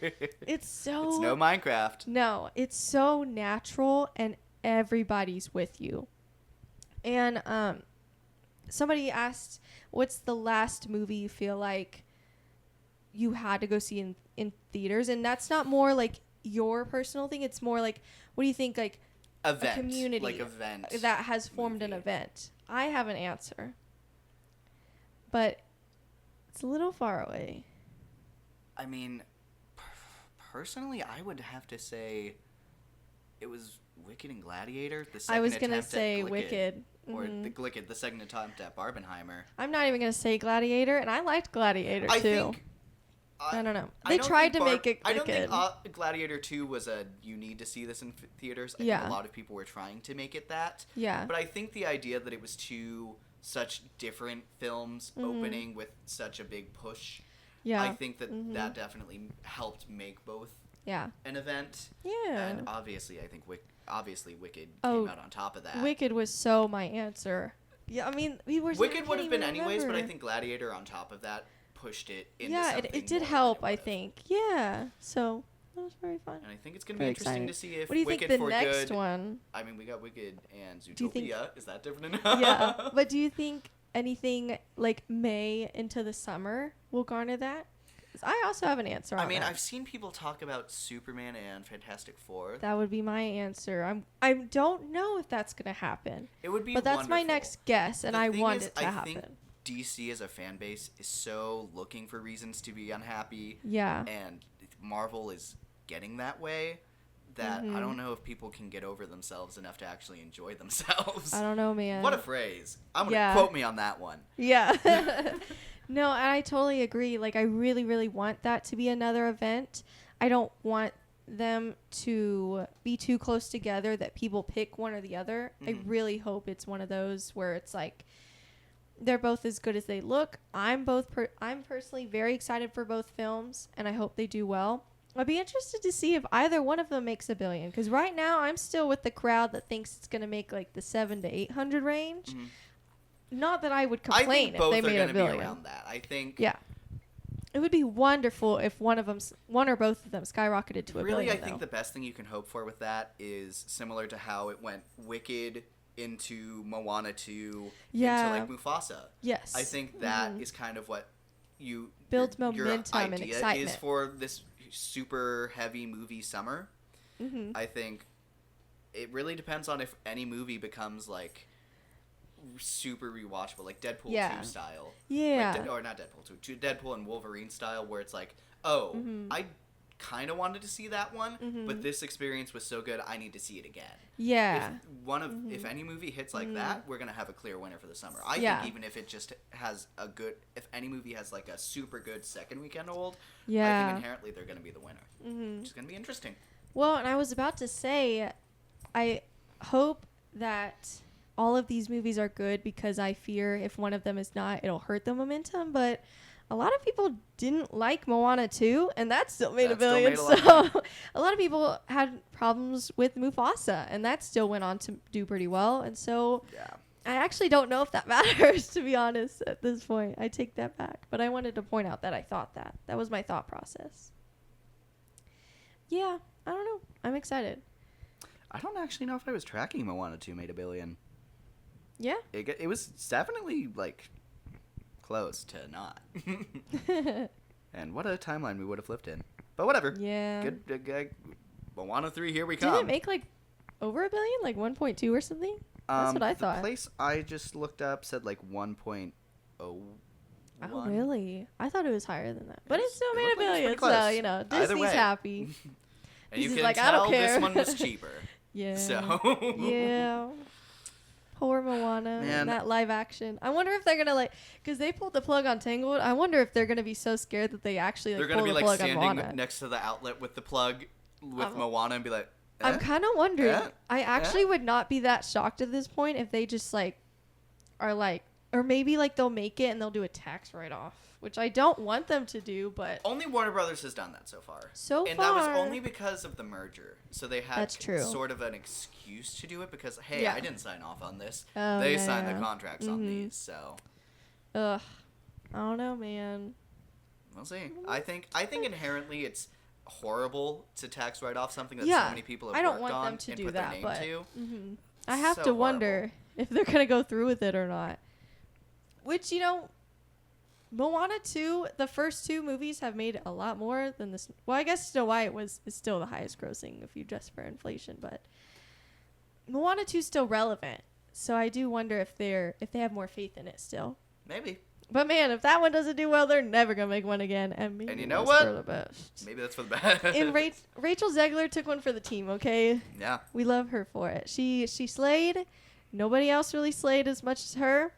It's no Minecraft. No, it's so natural and everybody's with you. And somebody asked, what's the last movie you feel like you had to go see in theaters? And that's not more like your personal thing. It's more like, what do you think, like Event. a community Like event. that has formed an movie. event? I have an answer, but it's a little far away. I mean, personally, I would have to say it was Wicked and Gladiator. The second I was gonna attempt at say Glicked, Wicked. or Mhm. the second attempt at Barbenheimer. I'm not even gonna say Gladiator, and I liked Gladiator I too. think. I don't know. I They don't tried think to make it I don't think Wicked. Gladiator 2 was a you need to see this in theaters. I Yeah. think a lot of people were trying to make it that. Yeah. But I think the idea that it was two such different films opening with such a big push, Yeah. I think that that definitely helped make both Yeah. an event. Yeah. And obviously, I think Wicked Oh, came out on top of that. Wicked was so my answer. Yeah, I mean, we were. Wicked would have been anyways, anyways, but I think Gladiator on top of that pushed it into yeah, something it did more help. than it I would've. think. Yeah. So that was very fun. And I think it's going to be Very interesting exciting. to see if What do you Wicked think the for next Good. one? I mean, we got Wicked and Do you think- Zootopia. Is that different enough? Yeah, but do you think anything like May into the summer will garner that? 'Cause I also have an answer. I on mean, that. I've seen people talk about Superman and Fantastic Four. That would be my answer. I don't know if that's gonna happen, It would be but that's my wonderful. next guess, and The I thing want is, it to I happen. think DC as a fan base is so looking for reasons to be unhappy, Yeah. and Marvel is getting that way. That I don't know if people can get over themselves enough to actually enjoy themselves. I don't know, man. What a phrase! I'm gonna Yeah. quote me on that one. Yeah. No, and I totally agree. Like, I really, really want that to be another event. I don't want them to be too close together that people pick one or the other. I really hope it's one of those where it's like they're both as good as they look. I'm personally very excited for both films, and I hope they do well. I'd be interested to see if either one of them makes $1 billion, because right now I'm still with the crowd that thinks it's going to make like the 700 to 800 range. Not that I would I complain think if both they are made going $1 to be billion. around that. I think. Yeah. It would be wonderful if one or both of them skyrocketed to $1 Really, billion. I think the best thing you can hope for with that is similar to how it went Wicked into Moana 2 Yeah. into like Mufasa. Yes. I think that is kind of what you Builds your momentum and idea excitement. is for this super heavy movie summer. I think it really depends on if any movie becomes like super rewatchable, like Deadpool Yeah. 2 style. Yeah. Like, or not Deadpool 2, Deadpool and Wolverine style, where it's like, oh, I kind of wanted to see that one, but this experience was so good, I need to see it again. Yeah. If any movie hits like that, we're gonna have a clear winner for the summer. I Yeah. think even if it just has if any movie has like a super good second weekend hold, I Yeah. think inherently they're gonna be the winner. Which is gonna be interesting. Well, and I was about to say, I hope that all of these movies are good, because I fear if one of them is not, it'll hurt the momentum. But a lot of people didn't like Moana 2, and that still made That $1 still billion. made a lot of So a lot of people had problems with Mufasa, and that still went on to do pretty well. And so Yeah. I actually don't know if that matters, to be honest, at this point. I take that back. But I wanted to point out that I thought that. That was my thought process. Yeah, I don't know. I'm excited. I don't actually know if I was tracking Moana 2 made $1 billion. Yeah. It was definitely like close to not. And what a timeline we would have lived in. But whatever. Yeah. Good. Moana 3, here we Did come. it make like over $1 billion? Like 1.2 or something? That's what I thought. The place I just looked up said like 1.01. Oh, really? I thought it was higher than that. But it still It made looked $1 like billion, it's pretty so, close. you know, Either Disney's way. happy. And you Disney's can like, I tell don't this care. one was cheaper. Yeah. So. Yeah. Poor Moana Man. and that live action. I wonder if they're going to like, because they pulled the plug on Tangled. I wonder if they're going to be so scared that they actually like They're going pull to be the like plug on standing Moana. next to the outlet with the plug with I'm- Moana and be like, I'm kind of wondering. Eh? I actually would not be that shocked at this point if they just like are like, or maybe like they'll make it and they'll do a tax write-off, which I don't want them to do, but Only Warner Brothers has done that so far. and that was far- only because of the merger. So they had That's true. sort of an excuse to do it because, hey, Yeah. I didn't sign off on this. Oh, They yeah, signed yeah. the contracts on these, so. Ugh, I don't know, man. We'll see. I think inherently it's horrible to tax write off something that Yeah, so many people have I don't worked want on them to and do put that, their but name to. I have So to wonder if they're gonna go through with it or not. Which, you know, Moana 2, the first two movies have made a lot more than this. Well, I guess Snow White is still the highest grossing if you adjust for inflation, but Moana 2 is still relevant. So I do wonder if they have more faith in it still. Maybe. But man, if that one doesn't do well, they're never gonna make one again. And maybe And you know that's what? for the best. Maybe that's for the best. And Rachel Zegler took one for the team. Okay, Yeah. we love her for it. She slayed. Nobody else really slayed as much as her.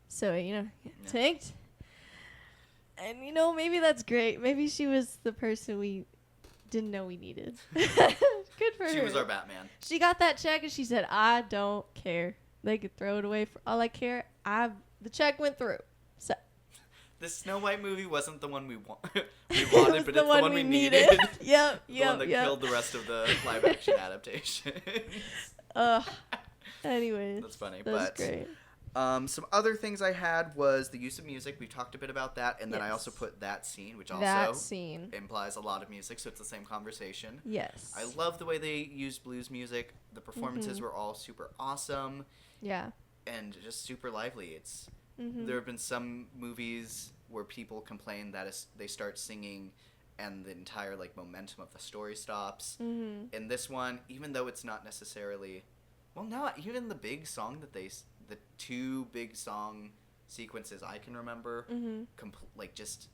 So, you know, tanked. And, you know, maybe that's great. Maybe she was the person we didn't know we needed. Good for her. She was our Batman. She got that check and she said, I don't care. They could throw it away for all I care. The check went through. So The Snow White movie wasn't the one we wanted, it but was it's the one we needed. Yep, The one that yep. killed the rest of the live action adaptation. Anyways. That's funny, That's but great. some other things I had was the use of music. We talked a bit about that, and then I Yes. also put that scene, which That also scene. implies a lot of music, so it's the same conversation. Yes. I love the way they used blues music. The performances were all super awesome Yeah. and just super lively. It's Mm-hmm. there have been some movies where people complain that they start singing and the entire like momentum of the story stops. Mm-hmm. In this one, even though it's not necessarily, well, no, even the big song the two big song sequences I can remember, Mm-hmm. like just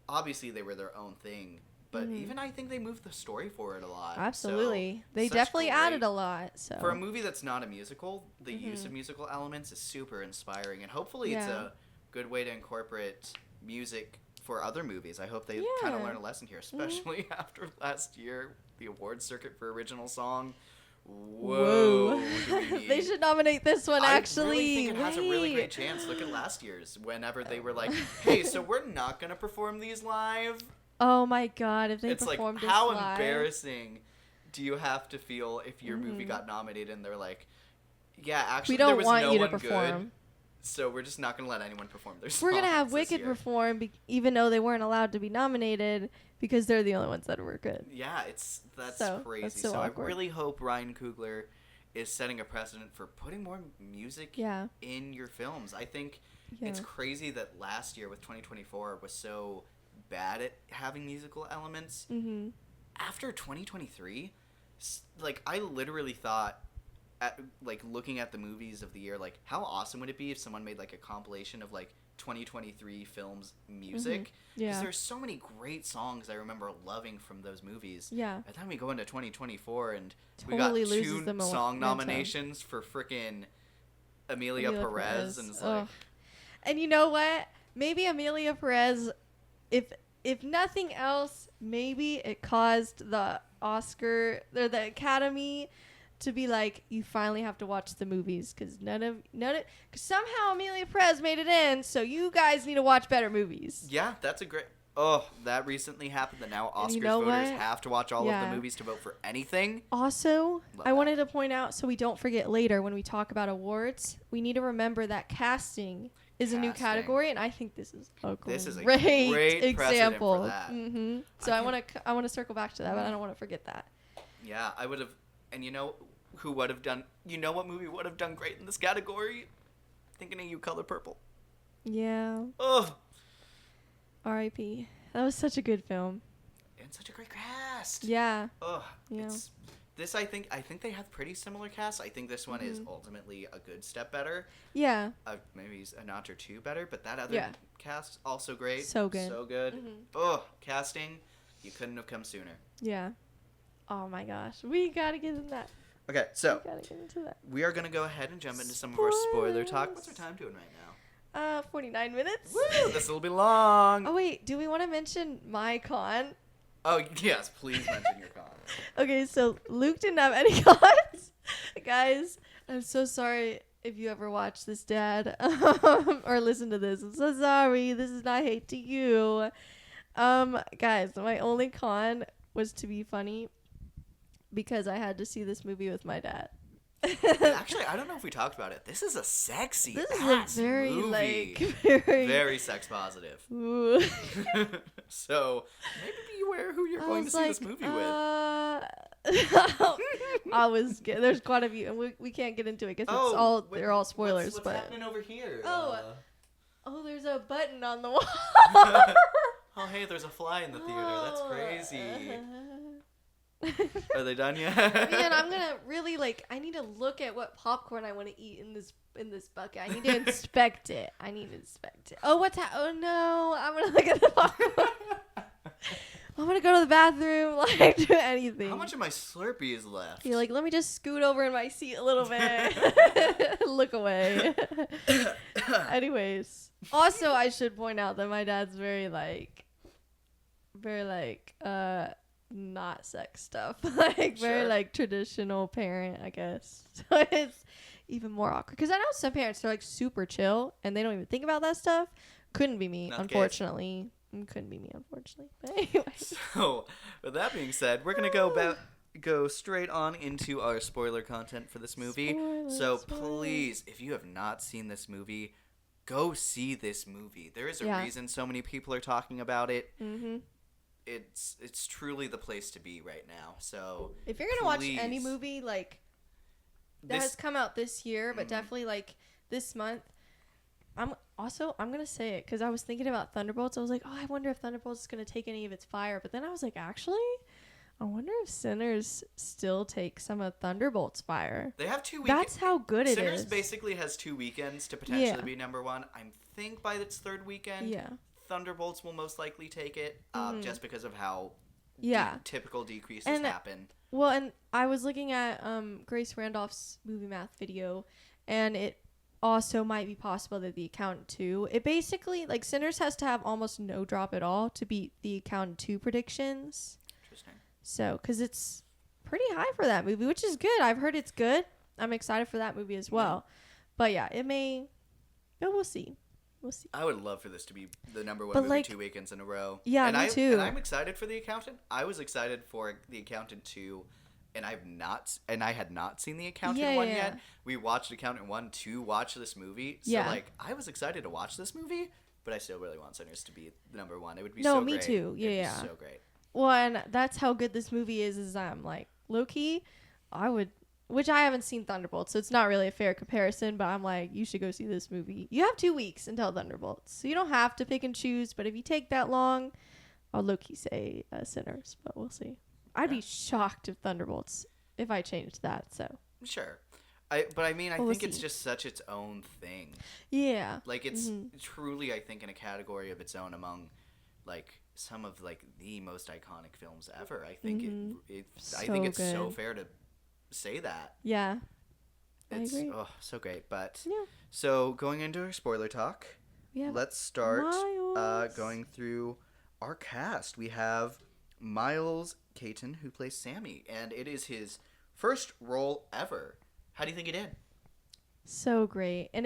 obviously they were their own thing, but Mhm. even I think they moved the story forward a lot. Absolutely. So, They such definitely added great- a lot. So for a movie that's not a musical, the use Mhm. of musical elements is super inspiring, and hopefully it's Yeah. a good way to incorporate music for other movies. I hope they kind of Yeah. learn a lesson here, especially after last year, the awards circuit for original song. Whoa. do we need- they should nominate this one, actually. I really think it has a really Wait. great chance. Look at last year's, whenever they were like, hey, so we're not going to perform these live. Oh my god, if they It's like, performed this how live. embarrassing do you have to feel if your movie got nominated and they're like, yeah, actually We don't there was want no you to one perform. good, so we're just not going to let anyone perform their songs. We're gonna have this Wicked year. perform, even though they weren't allowed to be nominated because they're the only ones that were good. Yeah, that's So, crazy. that's so So I awkward. really hope Ryan Coogler is setting a precedent for putting more music Yeah. in your films. I think Yeah. it's crazy that last year with 2024 was so bad at having musical elements. Mm-hmm. After 2023, like I literally thought, like looking at the movies of the year, like how awesome would it be if someone made like a compilation of like 2023 films music? Yeah. There's so many great songs I remember loving from those movies. Yeah. And then we go into 2024 and Totally we got loses two the song momentum. nominations for frickin' Amelia Perez, and it's like, Ugh. And you know what? Maybe Amelia Perez, if nothing else, maybe it caused the Oscar or the Academy to be like, you finally have to watch the movies because cause somehow Amelia Perez made it in, so you guys need to watch better movies. yeah, that's a great. Oh, that recently happened. That now And Oscars you know voters what? have to watch all of Yeah. the movies to vote for anything. Also, Love I that. wanted to point out so we don't forget later when we talk about awards, we need to remember that casting is a new Casting. category, and I think this is a This is a great, great precedent for example. that. Mm-hmm. So I I want to circle back to that, but I don't want to forget that. Yeah, I would have. And you know who would have done? You know what movie would have done great in this category? Thinking of You, Color Purple. Yeah. Oh, R.I.P. That was such a good film. and such a great cast. Yeah. Oh, Yeah. it's this. I think they have pretty similar casts. I think this one is Mm-hmm. ultimately a good step better. Yeah. Maybe a notch or two better, but that other Yeah. cast also great. So good. So good. Mhm. Oh, casting, you couldn't have come sooner. Yeah. Oh my gosh. We gotta get into that. Okay, so We gotta get into that. we are gonna go ahead and jump into some of our spoiler talk. What's our time doing right now? 49 minutes. Woo, this will be long. Oh wait, do we want to mention my con? Oh yes, please mention your con. Okay, so Luke didn't have any cons. Guys, I'm so sorry if you ever watch this, Dad, or listen to this. I'm so sorry. This is not hate to you. Guys, my only con was to be funny because I had to see this movie with my dad. Actually, I don't know if we talked about it. This is a sexy This is ass a very movie. very Very sex positive. Ooh. So maybe be aware who you're going to see this movie with. I was scared. There's quite a few, and we can't get into it because it's all they're all spoilers. What's but happening over here? oh, there's a button on the wall. Oh, hey, there's a fly in the theater. That's Oh. crazy. Are they done yet? Man, I'm gonna really I need to look at what popcorn I want to eat in this bucket. I need to inspect it. Oh, oh no, I'm gonna look at the popcorn. I'm gonna go to the bathroom, do anything. How much of my Slurpee is left? You're let me just scoot over in my seat a little bit. Look away. Anyways, also I should point out that my dad's very not sex stuff. Very Sure. traditional parent, I guess. So it's even more awkward. Because I know some parents are super chill and they don't even think about that stuff. Couldn't be me, Not the case. unfortunately. Couldn't be me, unfortunately. But anyway. So, with that being said, we're gonna go straight on into our spoiler content for this movie. Spoilers. Please, if you have not seen this movie, go see this movie. There is a Yeah. reason so many people are talking about it. Mm-hmm. It's truly the place to be right now. So If you're gonna watch any please. movie that This- has come out this year, but Mhm. definitely this month, I'm gonna say it because I was thinking about Thunderbolts. I was like, oh, I wonder if Thunderbolts is gonna take any of its fire. But then I was like, actually, I wonder if Sinners still take some of Thunderbolts' fire. they have 2 weekends. That's how good it Sinners is. basically has 2 weekends to potentially Yeah. be number one. I think by its third weekend, Yeah. Thunderbolts will most likely take it, just because of how Yeah. typical decreases And- happen. Well, and I was looking at Grace Randolph's movie math video, and it also might be possible that The Accountant 2, it basically, Sinners has to have almost no drop at all to beat The Accountant 2 predictions. Interesting. So, because it's pretty high for that movie, which is good. I've heard it's good. I'm excited for that movie as well. But yeah, it may, but we'll see. We'll see. I would love for this to be the number one But, movie 2 weekends in a row. Yeah, and me too. And I'm excited for The Accountant. I was excited for The Accountant 2, and I had not seen The Accountant 1 yet. We watched Accountant 1 to watch this movie. So Yeah. I was excited to watch this movie, but I still really want Sinners to be the number one. It would be No, so me great. too. It'd be Yeah. so great. Well, and that's how good this movie is I'm low key, which I haven't seen Thunderbolts, so it's not really a fair comparison, but I'm you should go see this movie. You have 2 weeks until Thunderbolts, so you don't have to pick and choose, but if you take that long, I'll low key say Sinners, but we'll see. I'd be shocked if Thunderbolts, if I changed that, so. Sure. But I mean, I Well, we'll think it's see. just such its own thing. Yeah. It's Mhm. truly, I think, in a category of its own among, some of the most iconic films ever. I think I think So it's so good. fair to say that. Yeah. I It's agree. so great. But Yeah. so going into our spoiler talk, Yeah. let's start Miles. going through our cast. We have Miles Caton, who plays Sammy, and it is his first role ever. How do you think he did? So great. And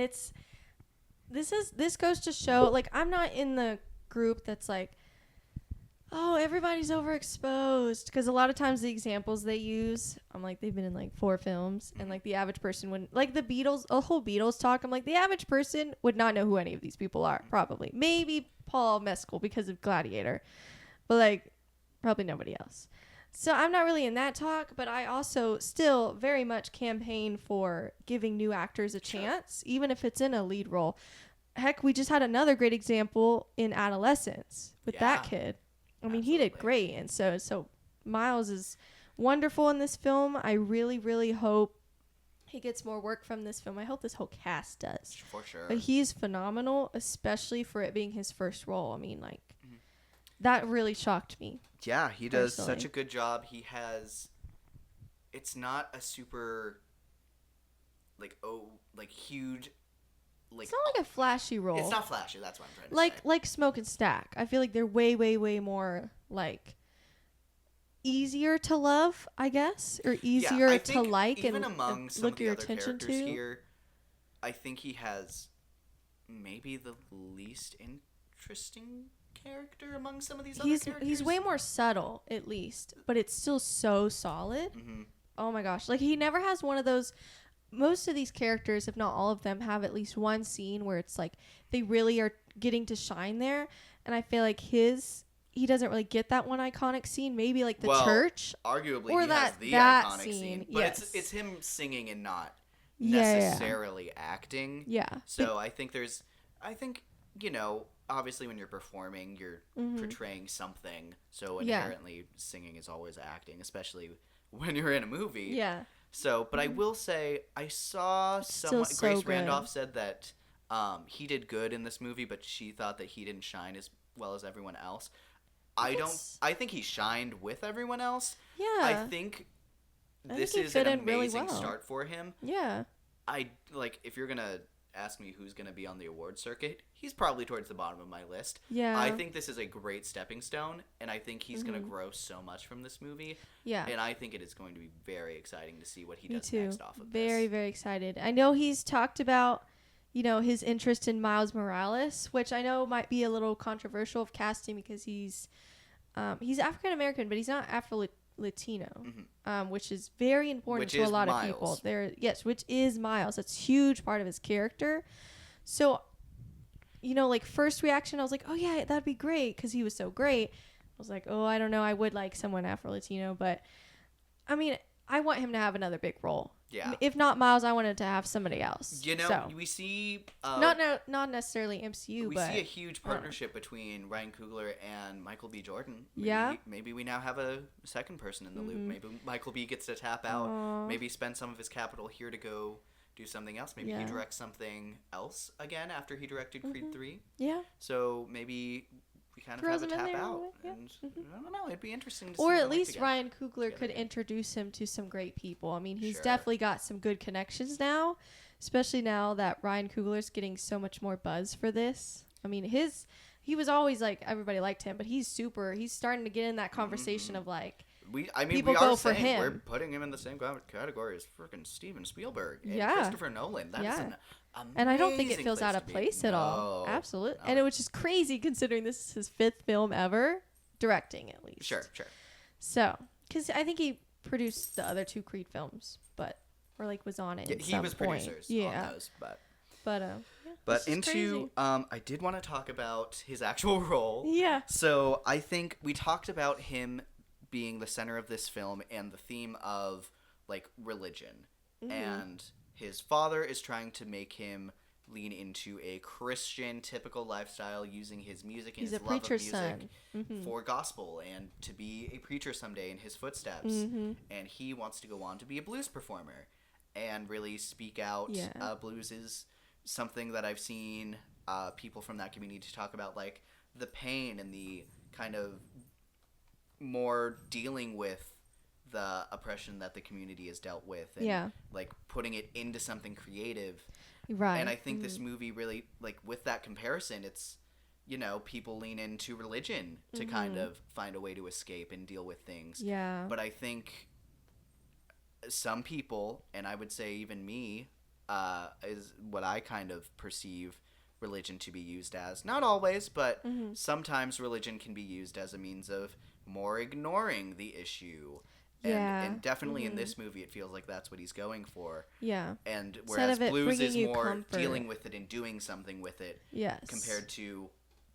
this goes to show I'm not in the group that's oh, everybody's overexposed, because a lot of times the examples they use, I'm they've been in 4 films, and the average person wouldn't, the Beatles, a whole Beatles talk, I'm the average person would not know who any of these people are, probably. Maybe Paul Mescal because of Gladiator, but probably nobody else. So I'm not really in that talk, but I also still very much campaign for giving new actors a chance, even if it's in a lead role. Heck, we just had another great example in Adolescence with that Yeah. kid. I mean, he did Absolutely. great, and so Miles is wonderful in this film. I really, really hope he gets more work from this film. I hope this whole cast does. For sure. But he's phenomenal, especially for it being his first role. I mean, that really shocked me. Yeah, he does such personally. a good job. He has. It's not a super, huge, It's not a flashy role. It's not flashy. That's what I'm trying to say. Like Smoke and Stack. I feel they're way, way, way more easier to love, I guess, or easier I to think like even and among some look of the your other attention characters to. here, I think he has maybe the least interesting character among some of these other characters. He's way more subtle, at least, but it's still so solid. Mhm. Oh my gosh, he never has one of those. most of these characters, if not all of them, have at least one scene where it's like they really are getting to shine there. And I feel like he doesn't really get that one iconic scene. Maybe like the church. Arguably, or he has that the iconic scene, scene. But yes. it's him singing and not Yeah. necessarily acting. Yeah. So I think you know, obviously when you're performing, you're portraying something. So Yeah. inherently, singing is always acting, especially when you're in a movie. Yeah. So, but I will say, I saw Still someone. so Grace good. Randolph said that he did good in this movie, but she thought that he didn't shine as well as everyone else. I think he shined with everyone else. Yeah. I think this he is fit an in really amazing well. start for him. Yeah. If you're gonna ask me who's gonna be on the award circuit, he's probably towards the bottom of my list. Yeah. I think this is a great stepping stone, and I think he's gonna grow so much from this movie. Yeah. And I think it is going to be very exciting to see what he Me does too. next off of Very, this. very excited. I know he's talked about, you know, his interest in Miles Morales, which I know might be a little controversial of casting because he's African American, but he's not Afro Latino, which is very important Which to a is lot of Miles. people. Which is Miles. That's a huge part of his character. So, you know, like first reaction, I was like, oh yeah, that'd be great because he was so great. I was like, oh, I don't know, I would like someone Afro Latino, but I mean, I want him to have another big role. Yeah. If not Miles, I wanted to have somebody else. You know, So, we see not necessarily MCU, we but see a huge partnership between Ryan Coogler and Michael B. Jordan. Yeah. Maybe we now have a second person in the loop. Maybe Michael B. gets to tap out. Aw. Maybe spend some of his capital here to go do something else. Maybe he Yeah. directs something else again after he directed Creed 3. yeah. So maybe we kind of Throws have a him in tap there a out. little bit, yeah. And I don't know. It'd be interesting to see Or them at work least together. Ryan Coogler Together could again. introduce him to some great people. I mean, he's Sure. definitely got some good connections now, especially now that Ryan Coogler's getting so much more buzz for this. I mean, he was always like everybody liked him, but he's starting to get in that conversation of like people we go are for saying we're him. putting him in the same category as freaking Steven Spielberg and Yeah. Christopher Nolan. That is Yeah. an amazing And I don't think it feels place out to of be. place at all. No. Absolutely. No. And it was just crazy considering this is his 5th film ever, directing at least. Sure. So, because I think he produced the other 2 Creed films, or like was on it. Yeah, at he some was point. producers Yeah. on those, but Yeah, but this is crazy. I did want to talk about his actual role. Yeah. So I think we talked about him being the center of this film and the theme of like religion, Mm-hmm. and his father is trying to make him lean into a Christian typical lifestyle using his music and He's his a love of preacher's music son. for gospel and to be a preacher someday in his footsteps. Mm-hmm. And he wants to go on to be a blues performer and really speak out. Yeah. Blues is something that I've seen people from that community talk about, like the pain and the kind of more dealing with the oppression that the community has dealt with, and Yeah. like putting it into something creative. Right. And I think this movie really, like, with that comparison, it's, you know, people lean into religion to kind of find a way to escape and deal with things. Yeah. But I think some people, and I would say even me, is what I kind of perceive religion to be used as. Not always, but sometimes religion can be used as a means of more ignoring the issue. Yeah. And definitely in this movie, it feels like that's what he's going for. Yeah. And whereas of it blues bringing is you more comfort. dealing with it and doing something with it, Yes. compared to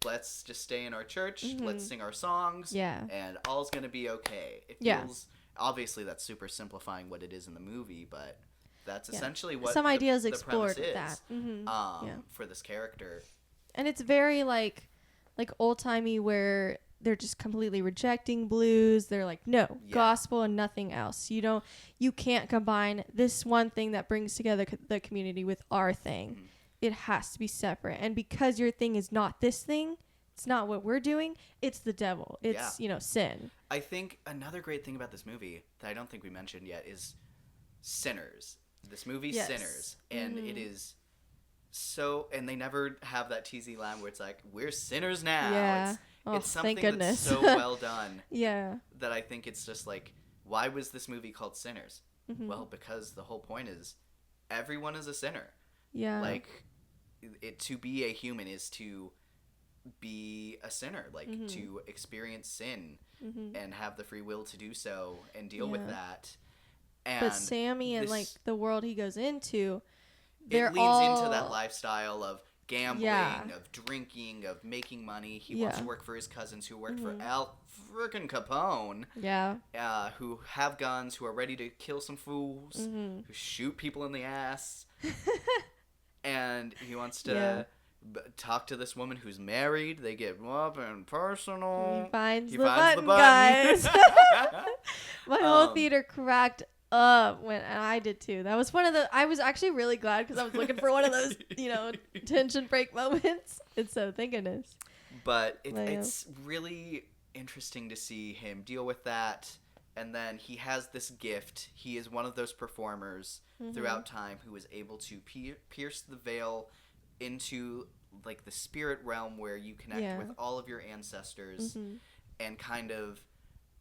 let's just stay in our church, let's sing our songs, Yeah. and all's gonna be okay. It Yeah. feels obviously that's super simplifying what it is in the movie, but that's Yeah. essentially what Some ideas the explored premise with is, that. Yeah. for this character. And it's very like old timey where they're just completely rejecting blues. They're like, no, Yeah. gospel and nothing else. You can't combine this one thing that brings together the community with our thing. It has to be separate. And because your thing is not this thing, it's not what we're doing. It's the devil. It's sin. I think another great thing about this movie that I don't think we mentioned yet is Sinners. This movie, Yes. Sinners, and it is so, and they never have that cheesy line where it's like, "We're sinners now." Yeah. It's something thank goodness. that's so well done Yeah. that I think it's just like, why was this movie called Sinners? Well, because the whole point is everyone is a sinner. Yeah. Like, to be a human is to be a sinner, like to experience sin and have the free will to do so and deal with Yeah. that. And but Sammy and this- like the world he goes into, it they're leads all into that lifestyle of gambling, Yeah. of drinking, of making money. He Yeah. wants to work for his cousins who work for Al frickin' Capone, Yeah. who have guns, who are ready to kill some fools, who shoot people in the ass. And he wants to Yeah. talk to this woman who's married. They get up and personal. He finds He the finds button, guys. button. My whole Um, theater cracked up and I did too. That was one of the. I was actually really glad because I was looking for one of those, tension break moments. And so, thank goodness. But Yeah. it's really interesting to see him deal with that. And then he has this gift. He is one of those performers throughout time who is able to pierce the veil into like the spirit realm where you connect Yeah. with all of your ancestors and kind of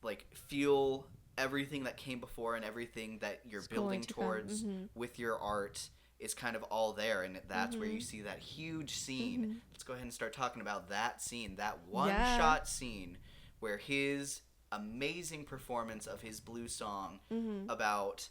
like feel everything that came before and everything that you're It's going building to come. towards with your art is kind of all there, and that's where you see that huge scene. Let's go ahead and start talking about that scene, that Yeah. one-shot scene where his amazing performance of his blues song about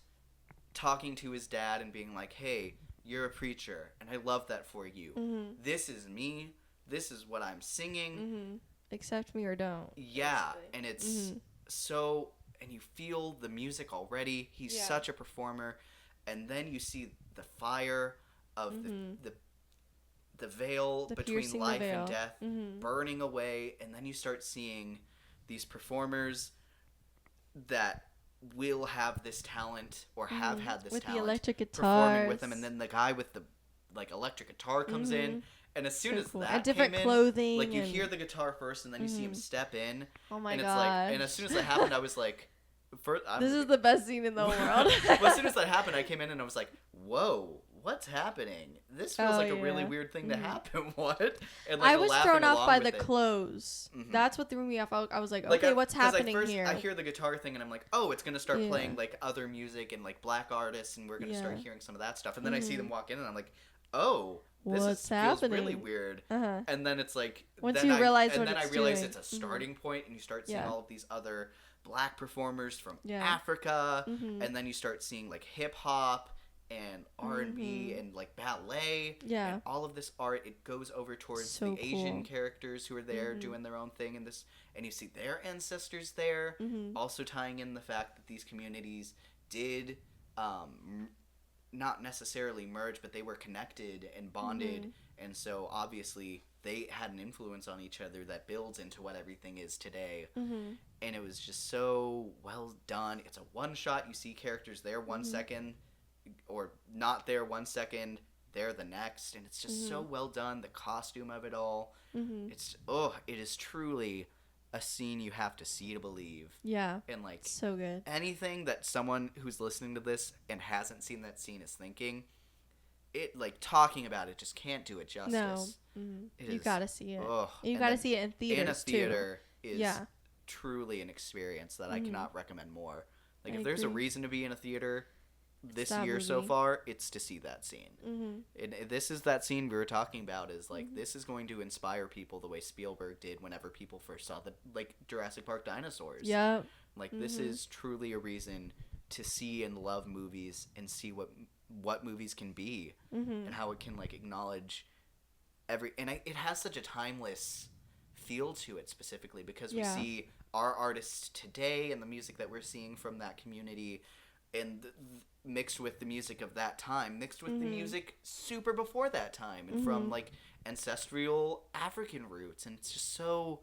talking to his dad and being like, hey, you're a preacher, and I love that for you. This is me. This is what I'm singing. Accept me or don't. Yeah, and it's so, and you feel the music already. He's Yeah. such a performer, and then you see the fire of the veil The between piercing the life veil. and death burning away, and then you start seeing these performers that will have this talent or have had this With the talent electric performing guitars. with them, and then the guy with the like electric guitar comes in, and as soon So as cool. that And different came in, clothing like you and- hear the guitar first, and then you see him step in, Oh my and it's god. like, and as soon as that happened, I was like, first, This is the best scene in the world. well, as soon as that happened, I came in and I was like, whoa. What's happening? This feels Oh, like a really yeah. weird thing to happen. What? And I was laughing thrown off along by with the it. clothes. That's what threw me off. I was like, Like, okay, what's 'cause at happening first here? I hear the guitar thing and I'm like, oh, it's gonna start Yeah. playing like other music and like black artists, and we're gonna start Yeah. hearing some of that stuff. And then I see them walk in and I'm like, oh, this What's feels really happening? weird. Uh-huh. And then it's like Once then you I, realize and what then it's I realize doing. it's a starting point, and you start seeing Yeah. all of these other black performers from Yeah. Africa, and then you start seeing like hip hop and R&B and like ballet, Yeah. and all of this art. It goes over towards So the Asian cool. characters who are there doing their own thing in this, and you see their ancestors there, also tying in the fact that these communities did not necessarily merge, but they were connected and bonded, and so obviously they had an influence on each other that builds into what everything is today. And it was just so well done. It's a one shot. You see characters there 1 second, or not there 1 second, there the next, and it's just so well done. The costume of it all, it's it is truly a scene you have to see to believe. Yeah. And like So good. anything that someone who's listening to this and hasn't seen that scene is thinking, it like talking about it just can't do it justice. No. It You is- gotta see it. ugh. And you And gotta then see it in theaters in a theater too. is Yeah. truly an experience that I cannot recommend more. Like I if there's a agree. reason to be in a theater this that year so movie. far, it's to see that scene. And this is that scene we were talking about. Is like this is going to inspire people the way Spielberg did whenever people first saw the like Jurassic Park dinosaurs. Yeah. Like this is truly a reason to see and love movies and see what movies can be and how it can like acknowledge it has such a timeless feel to it, specifically because we Yeah. see our artists today and the music that we're seeing from that community, and mixed with the music of that time, mixed with the music super before that time, and from like ancestral African roots, and it's just so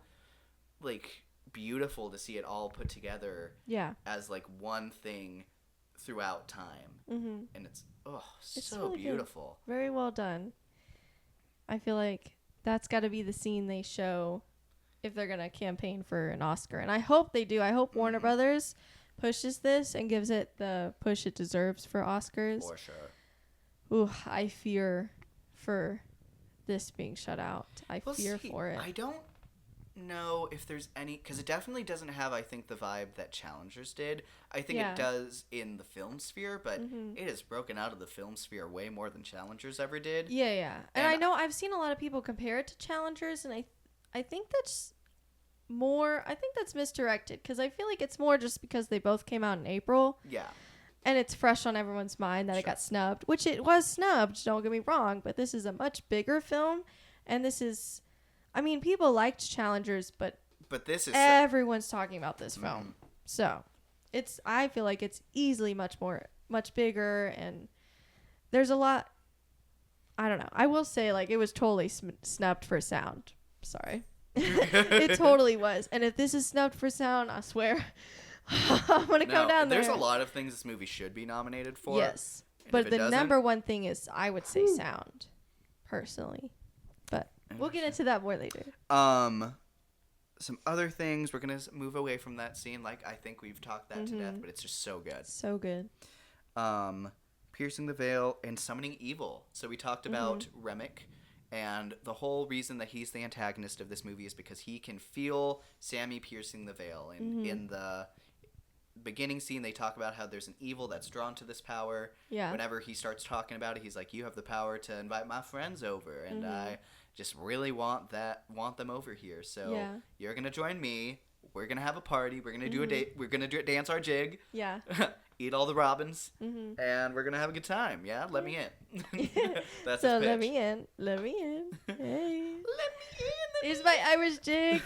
like beautiful to see it all put together Yeah. as like one thing throughout time, and it's so really good. beautiful. Very well done. I feel like that's got to be the scene they show if they're going to campaign for an Oscar. And I hope they do. I hope Warner Brothers pushes this and gives it the push it deserves for Oscars. For sure. Ooh, I fear for this being shut out. I Well, fear see, for it. I don't know if there's any, because it definitely doesn't have, I think, the vibe that Challengers did. I think Yeah. it does in the film sphere, but it has broken out of the film sphere way more than Challengers ever did. Yeah, yeah. And And I know I've seen a lot of people compare it to Challengers, and I think that's more, I think that's misdirected, because I feel like it's more just because they both came out in April. Yeah. and it's fresh on everyone's mind that it got snubbed, which it was snubbed, don't get me wrong, but this is a much bigger film, and this is, I mean, people liked Challengers, but this is everyone's talking about this film. So I feel like it's easily much bigger, and there's a lot. I don't know. I will say, like, it was totally snubbed for sound. Sorry. It totally was. And if this is snubbed for sound, I swear I'm going to come down there. There's a lot of things this movie should be nominated for. Yes. And But if it the doesn't- number one thing is, I would say sound, personally. But we'll get into that more later. Some other things, we're going to move away from that scene. Like, I think we've talked that to death, but it's just so good. So good. Piercing the veil and summoning evil. So we talked about Remick, and the whole reason that he's the antagonist of this movie is because he can feel Sammy piercing the veil. And in the beginning scene, they talk about how there's an evil that's drawn to this power. Yeah. Whenever he starts talking about it, he's like, "You have the power to invite my friends over, and I just really want them over here. So you're gonna join me. We're gonna have a party. We're gonna do a date. We're gonna dance our jig. Yeah. Eat all the robins, and we're gonna have a good time. Yeah, let me in." That's So his pitch. let me in. Hey. Let me in. Here's my Irish jig.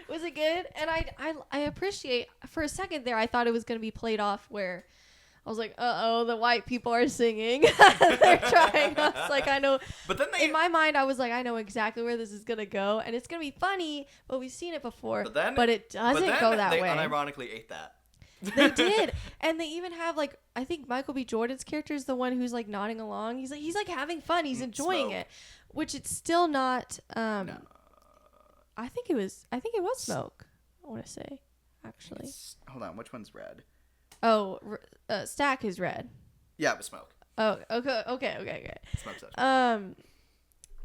Was it good? And I appreciate, for a second there, I thought it was going to be played off where I was like, uh-oh, the white people are singing. They're trying us. Like, I know. But then In my mind, I was like, I know exactly where this is going to go. And it's going to be funny, but we've seen it before. But it doesn't go that they way. unironically ate that. They did. And they even have, like, I think Michael B. Jordan's character is the one who's, like, nodding along. He's like having fun. He's enjoying Smoke. it. Which it's still not, No. I think it was Smoke, I want to say, actually. Hold on, which one's red? Oh, Stack is red. Yeah, it was Smoke. Oh, okay. Smoke's up.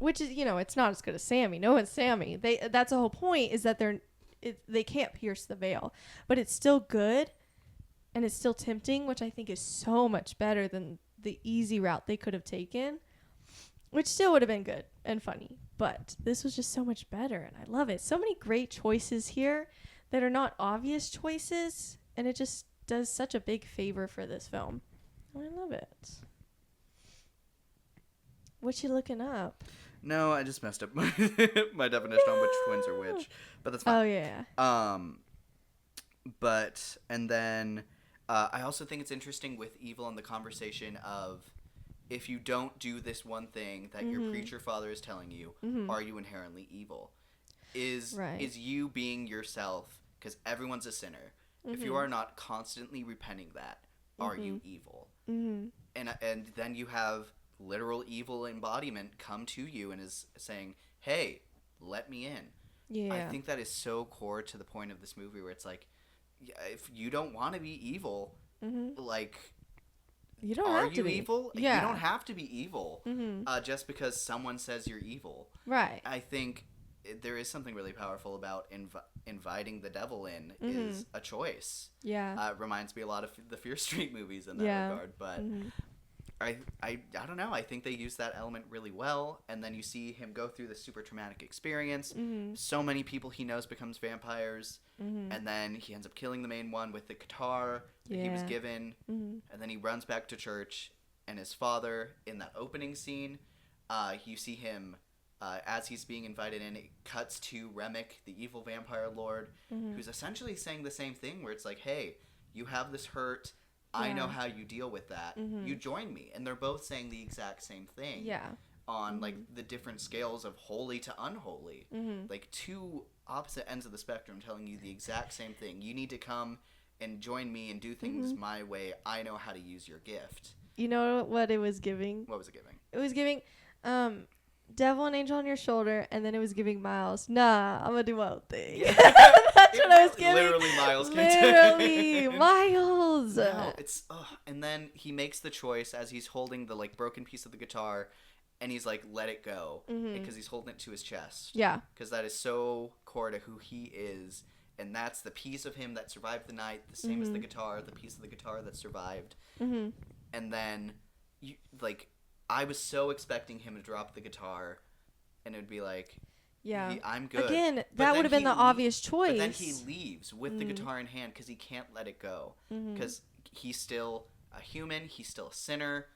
Which is, it's not as good as Sammy. No one's Sammy. That's the whole point, is that they can't pierce the veil, but it's still good, and it's still tempting, which I think is so much better than the easy route they could have taken, which still would have been good and funny. But this was just so much better, and I love it. So many great choices here that are not obvious choices, and it just does such a big favor for this film. I love it. What you looking up? No, I just messed up my definition on which twins are which, but that's fine. Oh, yeah. But, and then, I also think it's interesting with evil in the conversation of, if you don't do this one thing that your preacher father is telling you, are you inherently evil? Is you being yourself, because everyone's a sinner. If you are not constantly repenting that, are you evil? And then you have literal evil embodiment come to you and is saying, "Hey, let me in." Yeah. I think that is so core to the point of this movie, where it's like, if you don't want to be evil, like, you don't are have to you be evil? Yeah. You don't have to be evil just because someone says you're evil. Right. I think there is something really powerful about inviting the devil in is a choice. Yeah. It reminds me a lot of the Fear Street movies in that regard. But I don't know. I think they use that element really well. And then you see him go through this super traumatic experience. So many people he knows becomes vampires. And then he ends up killing the main one with the guitar that he was given. And then he runs back to church. And his father, in that opening scene, you see him... as he's being invited in, it cuts to Remick, the evil vampire lord, who's essentially saying the same thing, where it's like, "Hey, you have this hurt. I know how you deal with that. You join me." And they're both saying the exact same thing. Yeah. On, like, the different scales of holy to unholy. Like, two opposite ends of the spectrum telling you the exact same thing. You need to come and join me and do things my way. I know how to use your gift. You know what it was giving? What was it giving? It was giving, devil and angel on your shoulder, and then it was giving Miles, "Nah, I'm gonna do my own thing." That's what I was giving. Literally, Miles. Literally, Miles. No, it's and then he makes the choice as he's holding the, like, broken piece of the guitar, and he's like, "Let it go," because he's holding it to his chest. Yeah. Because that is so core to who he is, and that's the piece of him that survived the night, the same as the guitar, the piece of the guitar that survived. And then, I was so expecting him to drop the guitar, and it would be like, Yeah. I'm good. Again, But that then would have been he the obvious choice. But then he leaves with the guitar in hand because he can't let it go. Because he's still a human, he's still a sinner,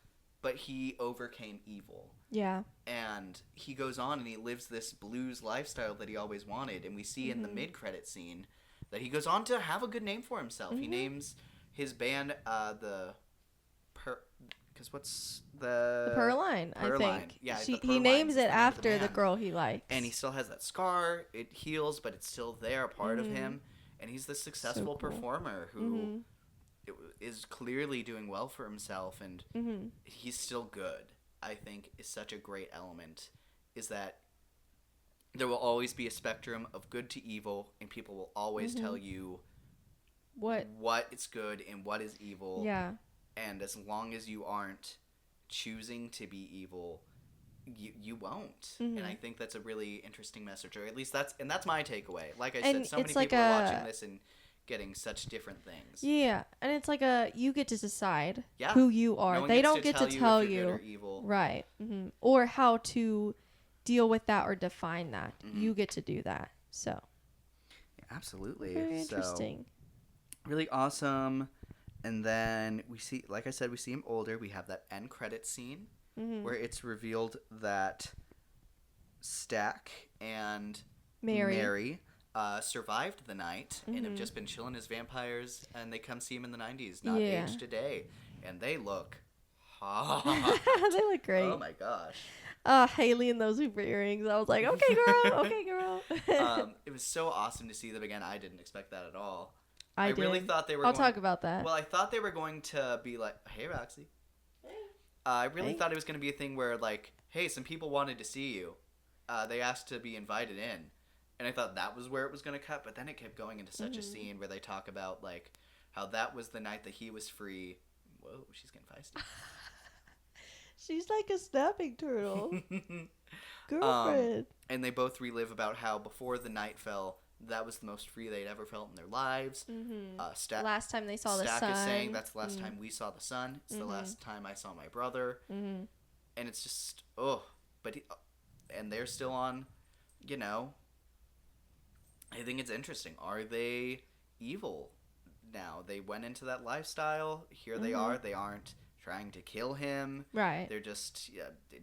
but he overcame evil. Yeah. And he goes on and he lives this blues lifestyle that he always wanted. And we see in the mid-credit scene that he goes on to have a good name for himself. He names his band because what's the Pearline, I Pearline. think. Yeah, he Pearline's names the it name of the after the band. girl he likes. And he still has that scar. It heals, but it's still there, a part of him. And he's this successful cool. performer who is clearly doing well for himself, and he's still good. I think is such a great element, is that there will always be a spectrum of good to evil, and people will always tell you what is good and what is evil. Yeah. And as long as you aren't choosing to be evil, you won't. And I think that's a really interesting message, or at least that's my takeaway. Like I said, so many people are watching this and getting such different things. Yeah, and it's like you get to decide Yeah. who you are. No one They gets don't get to if tell you're you, good or evil. right? Or how to deal with that or define that. You get to do that. So Absolutely. very So, interesting. really awesome. And then we see, like I said, we see him older. We have that end credit scene where it's revealed that Stack and Mary survived the night and have just been chilling as vampires, and they come see him in the 90s, not Yeah. aged a day, and they look hot. They look great. Oh my gosh. Haley in those super earrings. I was like, okay, girl, okay, girl. It was so awesome to see them again. I didn't expect that at all. I really did. thought they were I'll going, talk about that. Well, I thought they were going to be like, hey, Roxy. I really thought it was going to be a thing where, like, hey, some people wanted to see you. They asked to be invited in. And I thought that was where it was going to cut, but then it kept going into such a scene where they talk about, like, how that was the night that he was free. Whoa, she's getting feisty. She's like a snapping turtle. Girlfriend. And they both relive about how before the night fell, that was the most free they'd ever felt in their lives. Last time they saw the Stack sun. is saying that's the last time we saw the sun. It's the last time I saw my brother. And it's just, and they're still on, I think it's interesting. Are they evil now? They went into that lifestyle. Here they are. They aren't trying to kill him. Right. They're just,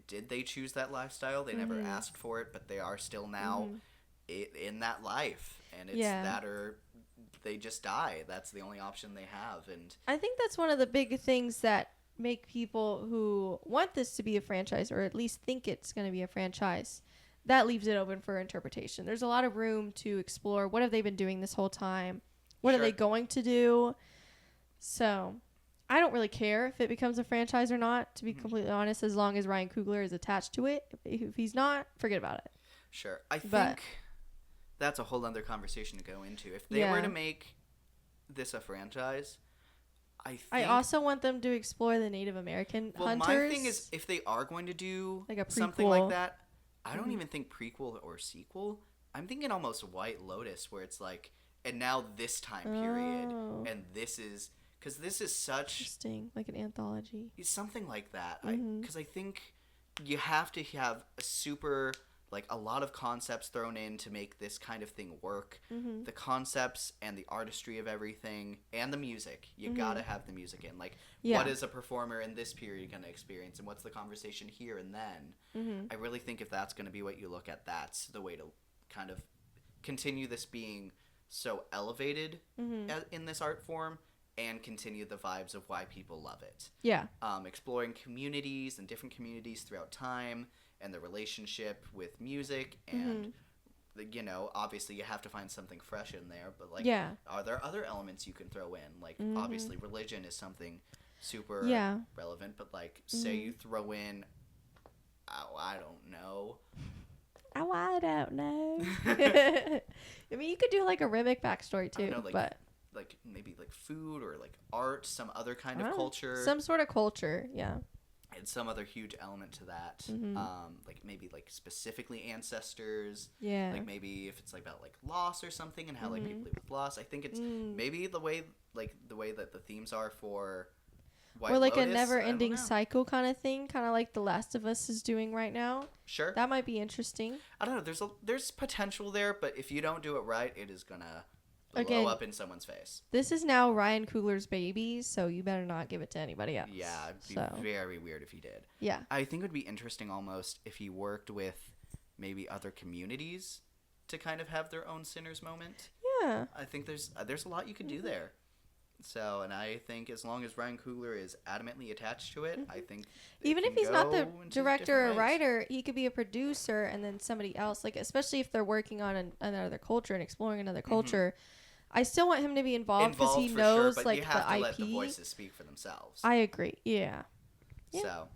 did they choose that lifestyle? They never asked for it, but they are still now in that life. And it's that or they just die. That's the only option they have. And I think that's one of the big things that make people who want this to be a franchise, or at least think it's going to be a franchise, that leaves it open for interpretation. There's a lot of room to explore. What have they been doing this whole time? What are they going to do? So I don't really care if it becomes a franchise or not, to be completely honest, as long as Ryan Coogler is attached to it. If he's not, forget about it. Sure. I think that's a whole other conversation to go into. If they were to make this a franchise, I also want them to explore the Native American hunters. My thing is, if they are going to do like a something prequel. like that, I don't even think prequel or sequel. I'm thinking almost White Lotus, where it's like, and now this time period, and this is, because this is such Interesting, like an anthology. something like that. Because I think you have to have a super, like, a lot of concepts thrown in to make this kind of thing work. The concepts and the artistry of everything and the music. You gotta have the music in. Like, what is a performer in this period gonna experience, and what's the conversation here and then? I really think if that's gonna be what you look at, that's the way to kind of continue this being so elevated in this art form, and continue the vibes of why people love it. Yeah. Exploring communities and different communities throughout time, and the relationship with music, and obviously you have to find something fresh in there, but like, are there other elements you can throw in? Like, obviously religion is something super relevant, but like, say you throw in, I don't know. Oh, I don't know. I mean, you could do like a Remick backstory too, but like maybe like food or like art, some other kind of culture, some sort of culture, and some other huge element to that. Like maybe like specifically ancestors. Yeah. Like maybe if it's like about like loss or something, and how like people live with loss. I think it's maybe the way that the themes are for White or like Lotus, a never-ending cycle kind of thing, kind of like The Last of Us is doing right now. Sure. That might be interesting. I don't know. There's potential there, but if you don't do it right, it is gonna blow Again, up in someone's face. This is now Ryan Coogler's baby, so you better not give it to anybody else. Yeah, it'd be So, very weird if he did. yeah. I think it would be interesting almost if he worked with maybe other communities to kind of have their own sinners moment. Yeah. I think there's a lot you could do there. So, and I think as long as Ryan Coogler is adamantly attached to it, I think it Even if can he's not the go into director or different ways. writer, he could be a producer and then somebody else. Like, especially if they're working on another culture and exploring another culture. I still want him to be involved because he for knows sure, but like you have the to IP. let the voices speak for themselves. I agree. Yeah. Yeah. So,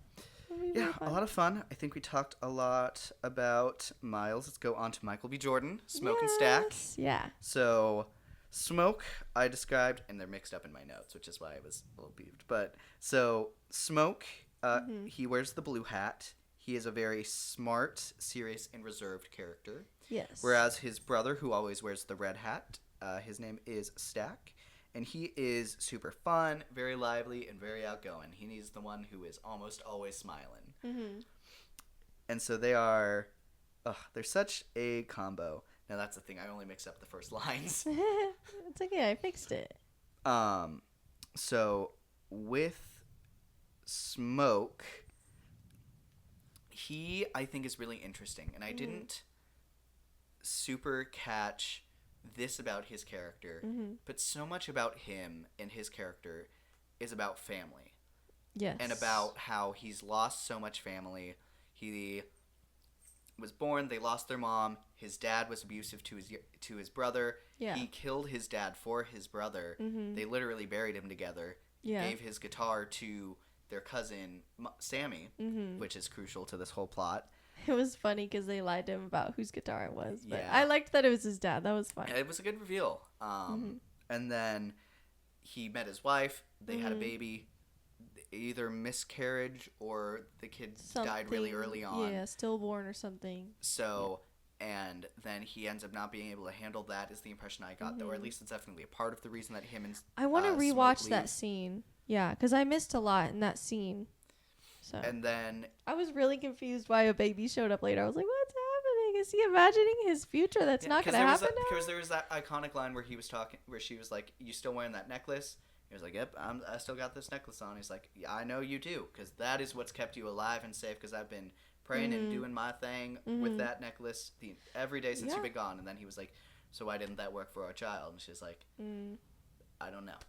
It'll be yeah, really a fun. lot of fun. I think we talked a lot about Miles. Let's go on to Michael B. Jordan, Smoke and Stack. Yes, yeah. So, Smoke, I described, and they're mixed up in my notes, which is why I was a little beefed. But, so, Smoke, he wears the blue hat. He is a very smart, serious, and reserved character. Yes. Whereas his brother, who always wears the red hat, his name is Stack. And he is super fun, very lively, and very outgoing. He's the one who is almost always smiling. Mm-hmm. And so they're such a combo. Now that's the thing, I only mix up the first lines. It's okay. I fixed it. So with Smoke, he I think is really interesting, and I didn't super catch this about his character, but so much about him and his character is about family. Yes. And about how he's lost so much family. He was born, they lost their mom, his dad was abusive to his brother. Yeah. He killed his dad for his brother. They literally buried him together. Yeah. Gave his guitar to their cousin Sammy, which is crucial to this whole plot. It was funny because they lied to him about whose guitar it was. But Yeah. I liked that it was his dad. That was fun. It was a good reveal. And then he met his wife. They had a baby. Either miscarriage or the kid died really early on. Yeah, stillborn or something. So, and then he ends up not being able to handle that is the impression I got, or at least it's definitely a part of the reason that him and I want to Smoke rewatch that leave. scene. Yeah, because I missed a lot in that scene. So And then, I was really confused why a baby showed up later. I was like, what's happening? Is he imagining his future that's not going to happen now? Because there was that iconic line where he was talking, where she was like, "You still wearing that necklace?" He was like, "Yep, I still got this necklace on." He's like, "Yeah, I know you do, because that is what's kept you alive and safe. Because I've been praying and doing my thing with that necklace every day since you've been gone." And then he was like, "So why didn't that work for our child?" And she's like, "I don't know."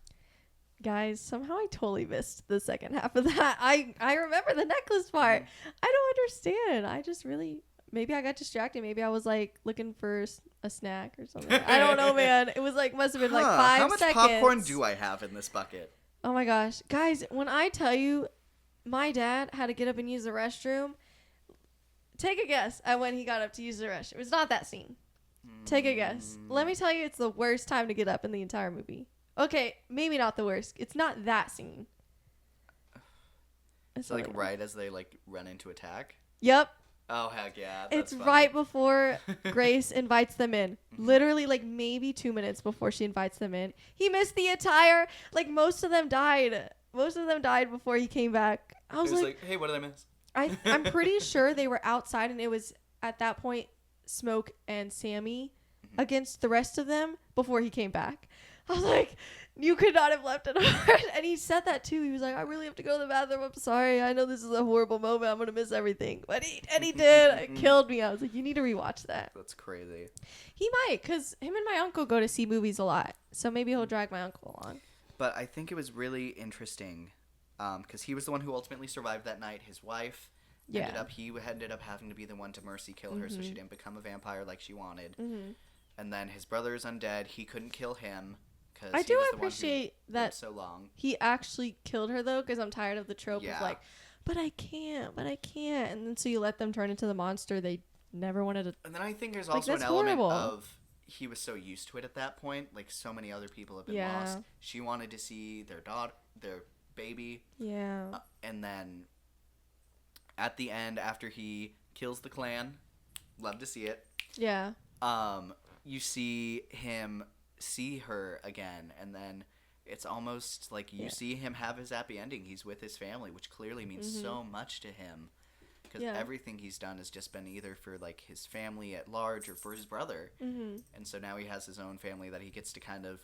Guys, somehow I totally missed the second half of that. I remember the necklace part. I don't understand. I just really, maybe I got distracted. Maybe I was like looking for a snack or something. I don't know, man. It was like, must have been like 5 How much seconds. popcorn do I have in this bucket? Oh my gosh. Guys, when I tell you my dad had to get up and use the restroom, take a guess at when he got up to use the restroom. It's not that scene. Take a guess. Let me tell you, it's the worst time to get up in the entire movie. Okay, maybe not the worst. It's not that scene. It's like right as they like run into attack. Yep. Oh heck yeah! That's It's funny. right before Grace invites them in. Literally, like maybe 2 minutes before she invites them in. He missed the entire. Like most of them died. Most of them died before he came back. I was He was like, like, "Hey, what did I miss?" I'm pretty sure they were outside, and it was at that point Smoke and Sammy against the rest of them before he came back. I was like, you could not have left it hard. And he said that too. He was like, I really have to go to the bathroom. I'm sorry. I know this is a horrible moment. I'm gonna miss everything. But he did. It killed me. I was like, you need to rewatch that. That's crazy. He might, cause him and my uncle go to see movies a lot. So maybe he'll drag my uncle along. But I think it was really interesting, because he was the one who ultimately survived that night. His wife ended up having to be the one to mercy kill her, so she didn't become a vampire like she wanted. And then his brother is undead. He couldn't kill him because I he do was the one who appreciate that lived so long. he actually killed her though, because I'm tired of the trope Yeah. of like, but I can't. And then so you let them turn into the monster they never wanted to. And then I think there's Like, also an that's element horrible. of he was so used to it at that point. Like so many other people have been Yeah. lost. She wanted to see their daughter, their baby, Yeah. and then at the end, after he kills the clan, love to see it. Yeah. You see him see her again, and then it's almost like you see him have his happy ending. He's with his family, which clearly means so much to him. because Yeah. everything he's done has just been either for like his family at large or for his brother. Mm-hmm. And so now he has his own family that he gets to kind of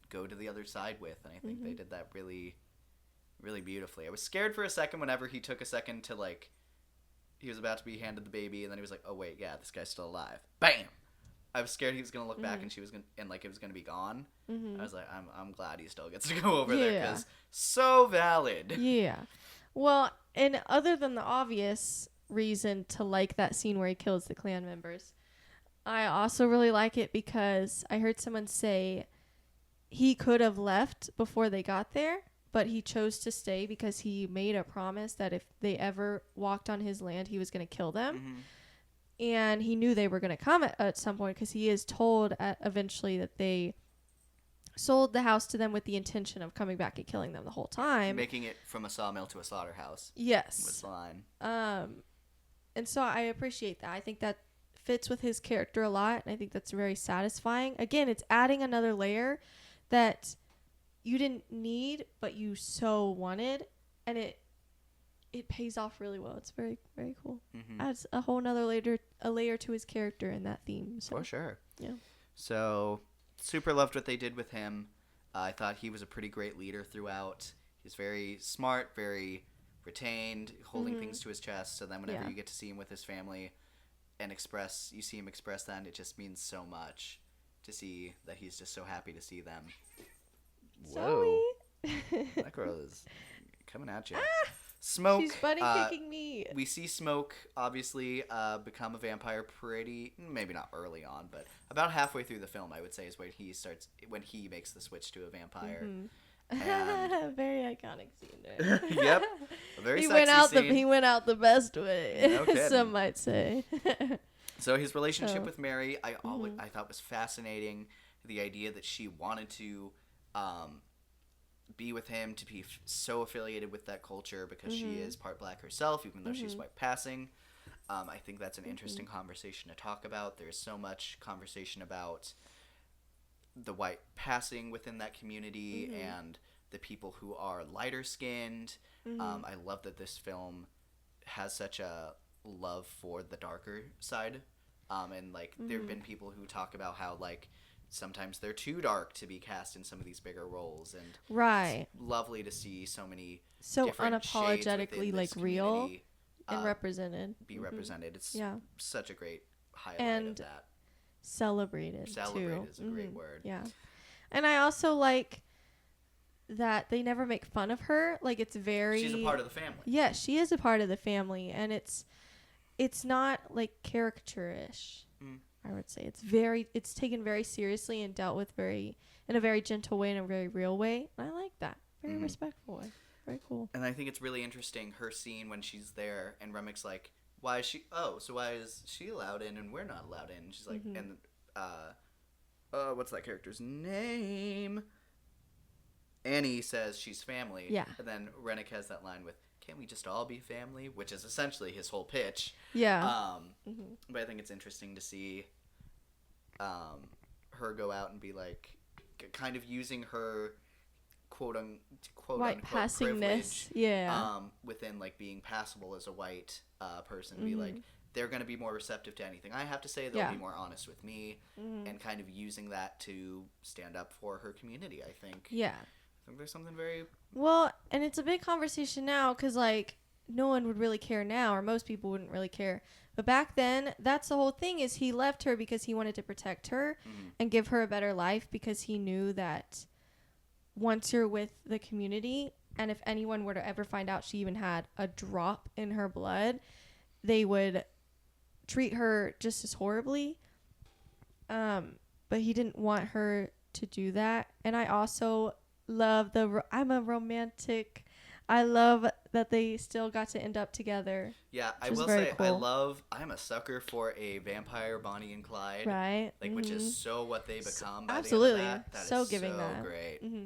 go to the other side with, and I think they did that really, really beautifully. I was scared for a second whenever he took a second to like, he was about to be handed the baby, and then he was like, "Oh wait, yeah, this guy's still alive." Bam! I was scared he was gonna look back and she was gonna, and like it was gonna be gone. I was like, I'm glad he still gets to go over there Yeah. because so valid. Yeah. Well, and other than the obvious reason to like that scene where he kills the clan members, I also really like it because I heard someone say he could have left before they got there, but he chose to stay because he made a promise that if they ever walked on his land, he was going to kill them. And he knew they were going to come at some point because he is told eventually that they sold the house to them with the intention of coming back and killing them the whole time. Making it from a sawmill to a slaughterhouse was Yes. the line. And so I appreciate that. I think that fits with his character a lot, and I think that's very satisfying. Again, it's adding another layer that you didn't need, but you so wanted, and it pays off really well. It's very, very cool. Adds a whole nother layer to his character in that theme. So. For sure. Yeah. So, super loved what they did with him. I thought he was a pretty great leader throughout. He's very smart, very retained, holding things to his chest. So then whenever Yeah. you get to see him with his family and you see him express that, and it just means so much to see that he's just so happy to see them. Zoe. That girl is coming at you. Smoke. She's bunny kicking me. We see Smoke obviously become a vampire pretty, maybe not early on, but about halfway through the film, I would say, is when he makes the switch to a vampire. And Very iconic scene there. yep, a very he sexy went out scene. he went out the best way. No kidding. Some might say. So his relationship So- with Mary, I thought was fascinating. The idea that she wanted to be with him, to be so affiliated with that culture because she is part black herself, even though she's white passing. I think that's an interesting conversation to talk about. There's so much conversation about the white passing within that community and the people who are lighter skinned. I love that this film has such a love for the darker side. And like there have been people who talk about how like sometimes they're too dark to be cast in some of these bigger roles, and Right. it's lovely to see so many So different shades unapologetically within like this real community, and represented. be represented. It's Yeah. such a great highlight And of that. Celebrated Celebrated too. is a great word. Yeah. And I also like that they never make fun of her. Like it's very She's a part of the family. Yeah, she is a part of the family, and it's not like caricature-ish. I would say it's taken very seriously and dealt with in a very gentle way and a very real way. And I like that. Very respectful way. Very cool. And I think it's really interesting her scene when she's there and Remek's like, why is she allowed in and we're not allowed in? And she's like, and what's that character's name? Annie says she's family. Yeah. And then Rennick has that line with, can't we just all be family? Which is essentially his whole pitch. Yeah. But I think it's interesting to see her go out and be like, kind of using her quote White unquote passingness. privilege, Yeah. within like being passable as a white person, be like, they're going to be more receptive to anything I have to say. They'll Yeah. be more honest with me, and kind of using that to stand up for her community. I think. Yeah. I think there's something very. Well, and it's a big conversation now because, like, no one would really care now, or most people wouldn't really care. But back then, that's the whole thing, is he left her because he wanted to protect her and give her a better life, because he knew that once you're with the community, and if anyone were to ever find out she even had a drop in her blood, they would treat her just as horribly. But he didn't want her to do that. And I also love I'm a romantic. I love that they still got to end up together. Yeah, I Which is will very say cool. I'm a sucker for a vampire Bonnie and Clyde. Right. Like, which is so what they become by absolutely. the end of that. That So is giving so that. great. Yeah.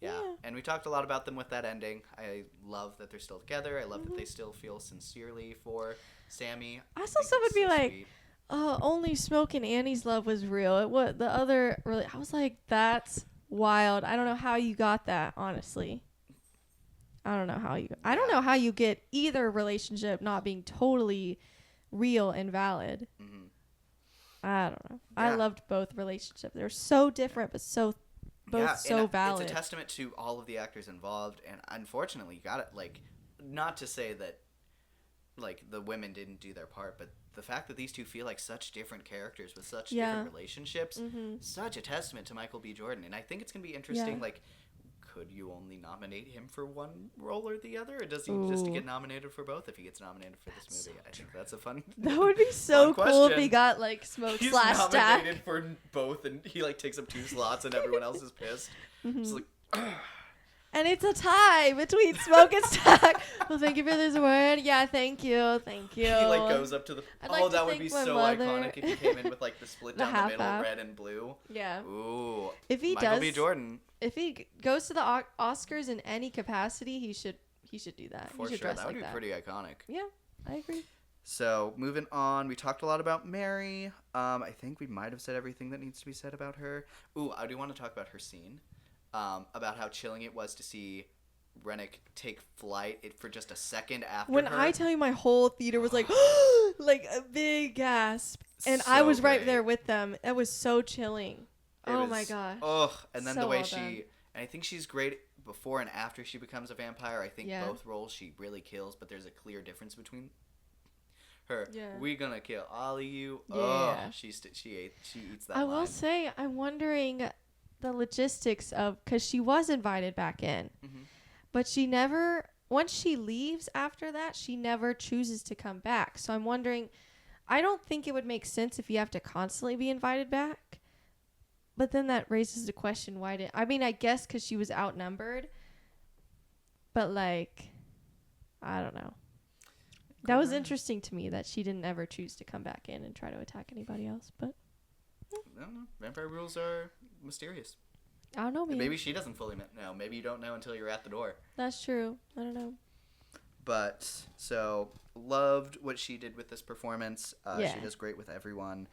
Yeah. And we talked a lot about them with that ending. I love that they're still together. I love that they still feel sincerely for Sammy. I saw think someone it's be so like, sweet. only Smoke and Annie's love was real. It was the other I was like, that's wild. I don't know how you got that, honestly. I don't know how you get either relationship not being totally real and valid. Mm-hmm. I don't know. I Yeah. loved both relationships. They're so different, but both so valid. It's a testament to all of the actors involved, and unfortunately, you got it. Like, not to say that, like, the women didn't do their part, but the fact that these two feel like such different characters with such different relationships, such a testament to Michael B. Jordan. And I think it's gonna be interesting. Yeah. Like, could you only nominate him for one role or the other, or does he just get nominated for both? If he gets nominated for this movie, I think that's a fun. That would be so fun cool if question. he got like smoke He's slash stack. nominated for both, and he like takes up 2 slots, and everyone else is pissed. It's like, And it's a tie between smoke and stack. Well, thank you for this award. Yeah, thank you. Thank you. he like goes up to the. I'd like to that would thank be my so mother. iconic if he came in with like the split The down the middle, half-half. red and blue. Yeah. Ooh. If he Michael does, B. Jordan, if he goes to the Oscars in any capacity, he should do that. for he should sure, dress that would like be that. pretty iconic. Yeah, I agree. So moving on, we talked a lot about Mary. I think we might have said everything that needs to be said about her. Ooh, I do want to talk about her scene, about how chilling it was to see Rennick take flight for just a second after When her. I tell you, my whole theater was like, like a big gasp, and I So was right great. there with them. It was so chilling. It Oh was- my gosh. Ugh, and then the So way well she, done. and I think she's great before and after she becomes a vampire. I think Yeah. both roles she really kills, but there's a clear difference between her. Yeah. We gonna kill all of you. Yeah. Ugh, she eats that I line. will say, I'm wondering the logistics of, because she was invited back in, Mhm. but she never, once she leaves after that, she never chooses to come back. So I'm wondering, I don't think it would make sense if you have to constantly be invited back. But then that raises the question, I guess because she was outnumbered, but like, I don't know. That was interesting to me that she didn't ever choose to come back in and try to attack anybody else, but I don't know. Vampire rules are mysterious. I don't know, man. Maybe she doesn't fully know. Maybe you don't know until you're at the door. That's true. I don't know. But so loved what she did with this performance. Yeah. She does great with everyone. And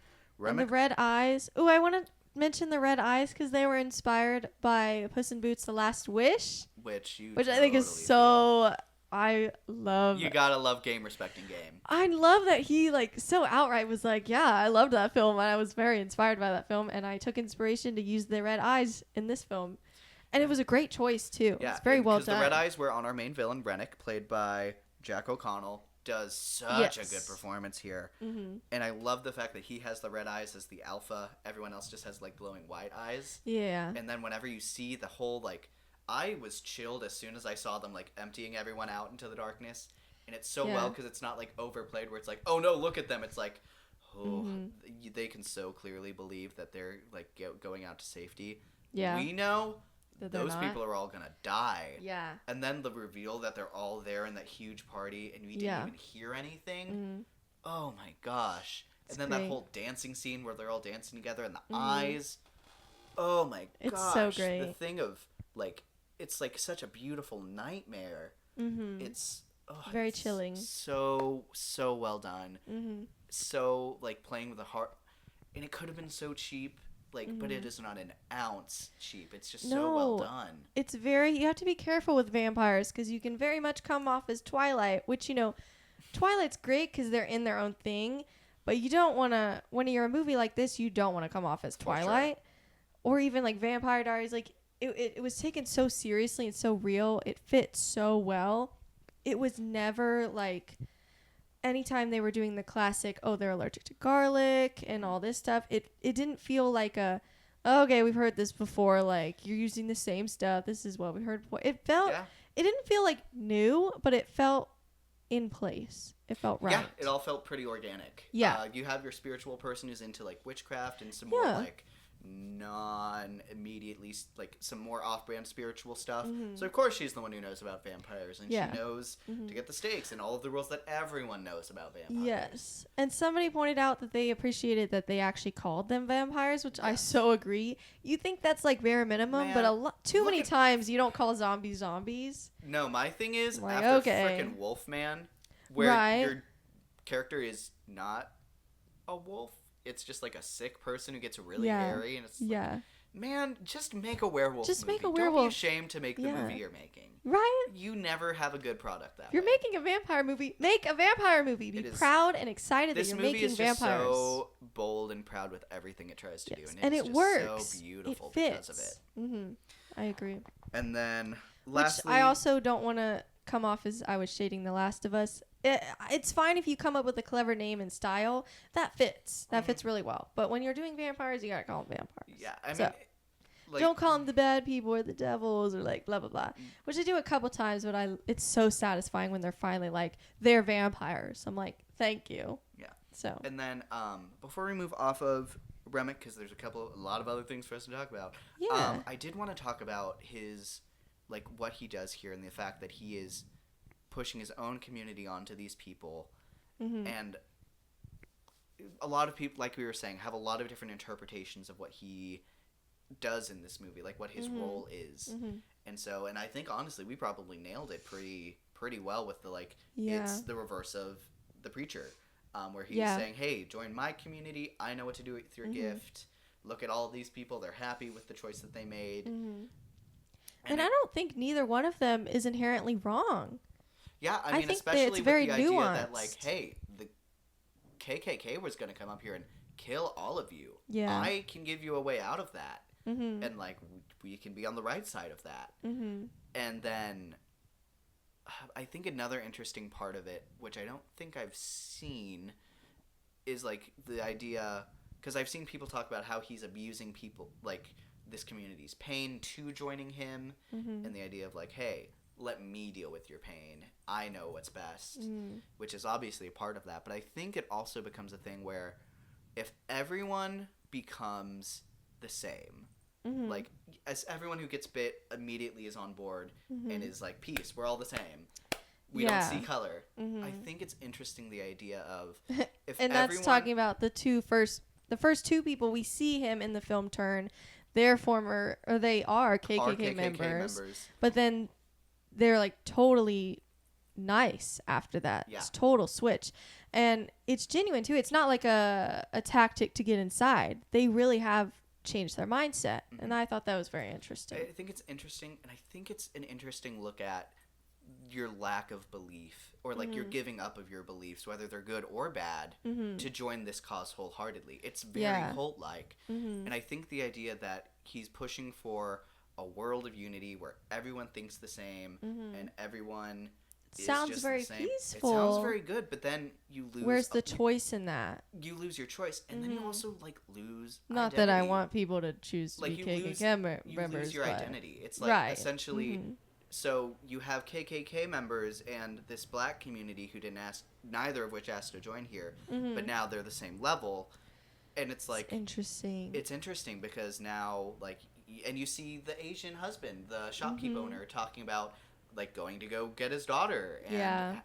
the Remick, red eyes. Oh, I want to mention the red eyes because they were inspired by Puss in Boots: The Last Wish, which I think is totally so. I love. feel. You gotta love game respecting game. I love that he like so outright was like, yeah, I loved that film and I was very inspired by that film and I took inspiration to use the red eyes in this film, and it was a great choice too. Yeah, It's very well because done. the red eyes were on our main villain, Rennick, played by Jack O'Connell. Does such a good Yes. performance here, Mm-hmm. and I love the fact that he has the red eyes as the alpha. Everyone else just has like glowing white eyes. Yeah. And then whenever you see the whole like, I was chilled as soon as I saw them like emptying everyone out into the darkness, and it's so Yeah. well because it's not like overplayed where it's like, oh no, look at them. It's like, oh, Mm-hmm. they can so clearly believe that they're like going out to safety. Yeah. We know That they're those not. people are all gonna die. Yeah. And then the reveal that they're all there in that huge party and we didn't Yeah. even hear anything. Mm-hmm. Oh my gosh. It's And then great. that whole dancing scene where they're all dancing together and the eyes. Oh my It's gosh. so The great. thing of like it's like such a beautiful nightmare. Mm-hmm. It's Very it's chilling. So well done. Mm-hmm. So like playing with the heart, and it could have been so cheap. Like, but it is not an ounce cheap. It's just so well No. done. It's you have to be careful with vampires because you can very much come off as Twilight, which, Twilight's great because they're in their own thing, but you don't want to, when you're a movie like this, you don't want to come off as For sure. Twilight or even like Vampire Diaries. Like, it was taken so seriously and so real. It fit so well. It was never like, anytime they were doing the classic, oh, they're allergic to garlic and all this stuff, it didn't feel like okay, we've heard this before, like, you're using the same stuff, this is what we heard before. It didn't feel like new, but it felt in place. It felt right. Yeah, it all felt pretty organic. Yeah. You have your spiritual person who's into like witchcraft and some more Yeah. like non-immediately like some more off-brand spiritual stuff. Mhm. So of course she's the one who knows about vampires and Yeah. she knows Mhm. to get the stakes and all of the rules that everyone knows about vampires. Yes. And somebody pointed out that they appreciated that they actually called them vampires, which I Yes. so agree. You think that's like bare minimum, but Man, too look many at- times you don't call zombies zombies. No, my thing is Like, after okay. frickin' Wolfman, where Right. your character is not a wolf, it's just like a sick person who gets really Yeah. hairy and it's like, Yeah. man, just make a werewolf Just movie. make a Don't be werewolf. ashamed to make the Yeah. movie you're making. Right? You never have a good product that If you're way. making a vampire movie, make a vampire movie. Be It is- proud and excited that This you're movie making is just vampires. so bold and proud with everything it tries to do, Yes, and, and it's it just works. so beautiful it fits. because of it. Mm-hmm. I agree. And then, Which lastly, I also don't want to come off as I was shading The Last of Us. It's fine if you come up with a clever name and style. That fits. That fits really well. But when you're doing vampires, you gotta call them vampires. yeah, I mean, So, like, don't call them the bad people or the devils or like blah blah blah. Which I do a couple times, but it's so satisfying when they're finally like they're vampires. I'm like, thank you. Yeah. So And then, before we move off of Remick, because there's a lot of other things for us to talk about. Yeah. I did want to talk about his, like, what he does here and the fact that he is pushing his own community onto these people. Mm-hmm. And a lot of people, like we were saying, have a lot of different interpretations of what he does in this movie, like what his role is. Mm-hmm. And so, and I think honestly, we probably nailed it pretty well with the, like, Yeah. it's the reverse of The Preacher, where he's Yeah. saying, hey, join my community, I know what to do with your gift, look at all these people, they're happy with the choice that they made. Mm-hmm. And I don't think neither one of them is inherently wrong. Yeah, I I mean, think that especially it's with very the idea that, like, nuanced. hey, the KKK was going to come up here and kill all of you. Yeah. I can give you a way out of that. Mm-hmm. And, like, we can be on the right side of that. Mm-hmm. And then I think another interesting part of it, which I don't think I've seen, is, like, the idea, because I've seen people talk about how he's abusing people, like, this community's pain to joining him, Mm-hmm. and the idea of, like, hey, let me deal with your pain. I know what's best, Mm-hmm. which is obviously a part of that. But I think it also becomes a thing where if everyone becomes the same, Mm-hmm. like, as everyone who gets bit immediately is on board and is like, peace, we're all the same. We Yeah. don't see color. Mm-hmm. I think it's interesting the idea of if And that's everyone, talking about the first two people we see him in the film turn. They are KKK, are KKK members, members. but then they're like totally nice after that. Yeah. It's total switch, and it's genuine too. It's not like a tactic to get inside. They really have changed their mindset, and I thought that was very interesting. I think it's interesting, and I think it's an interesting look at your lack of belief, or like your giving up of your beliefs, whether they're good or bad, to join this cause wholeheartedly. It's very Yeah. cult-like, and I think the idea that he's pushing for a world of unity where everyone thinks the same and everyone is Sounds just very the same. peaceful. It sounds very good, but then you lose. Where's the choice in that? You lose your choice, and then you also like lose. Not that I identity. want people to choose to Like be you KKK lose, you members, lose your but- identity. It's like Right. essentially. So you have KKK members and this black community who didn't ask, neither of which asked to join here, but now they're the same level, and it's like Interesting. it's interesting because now like, and you see the Asian husband, the shopkeep owner, talking about like going to go get his daughter and Yeah.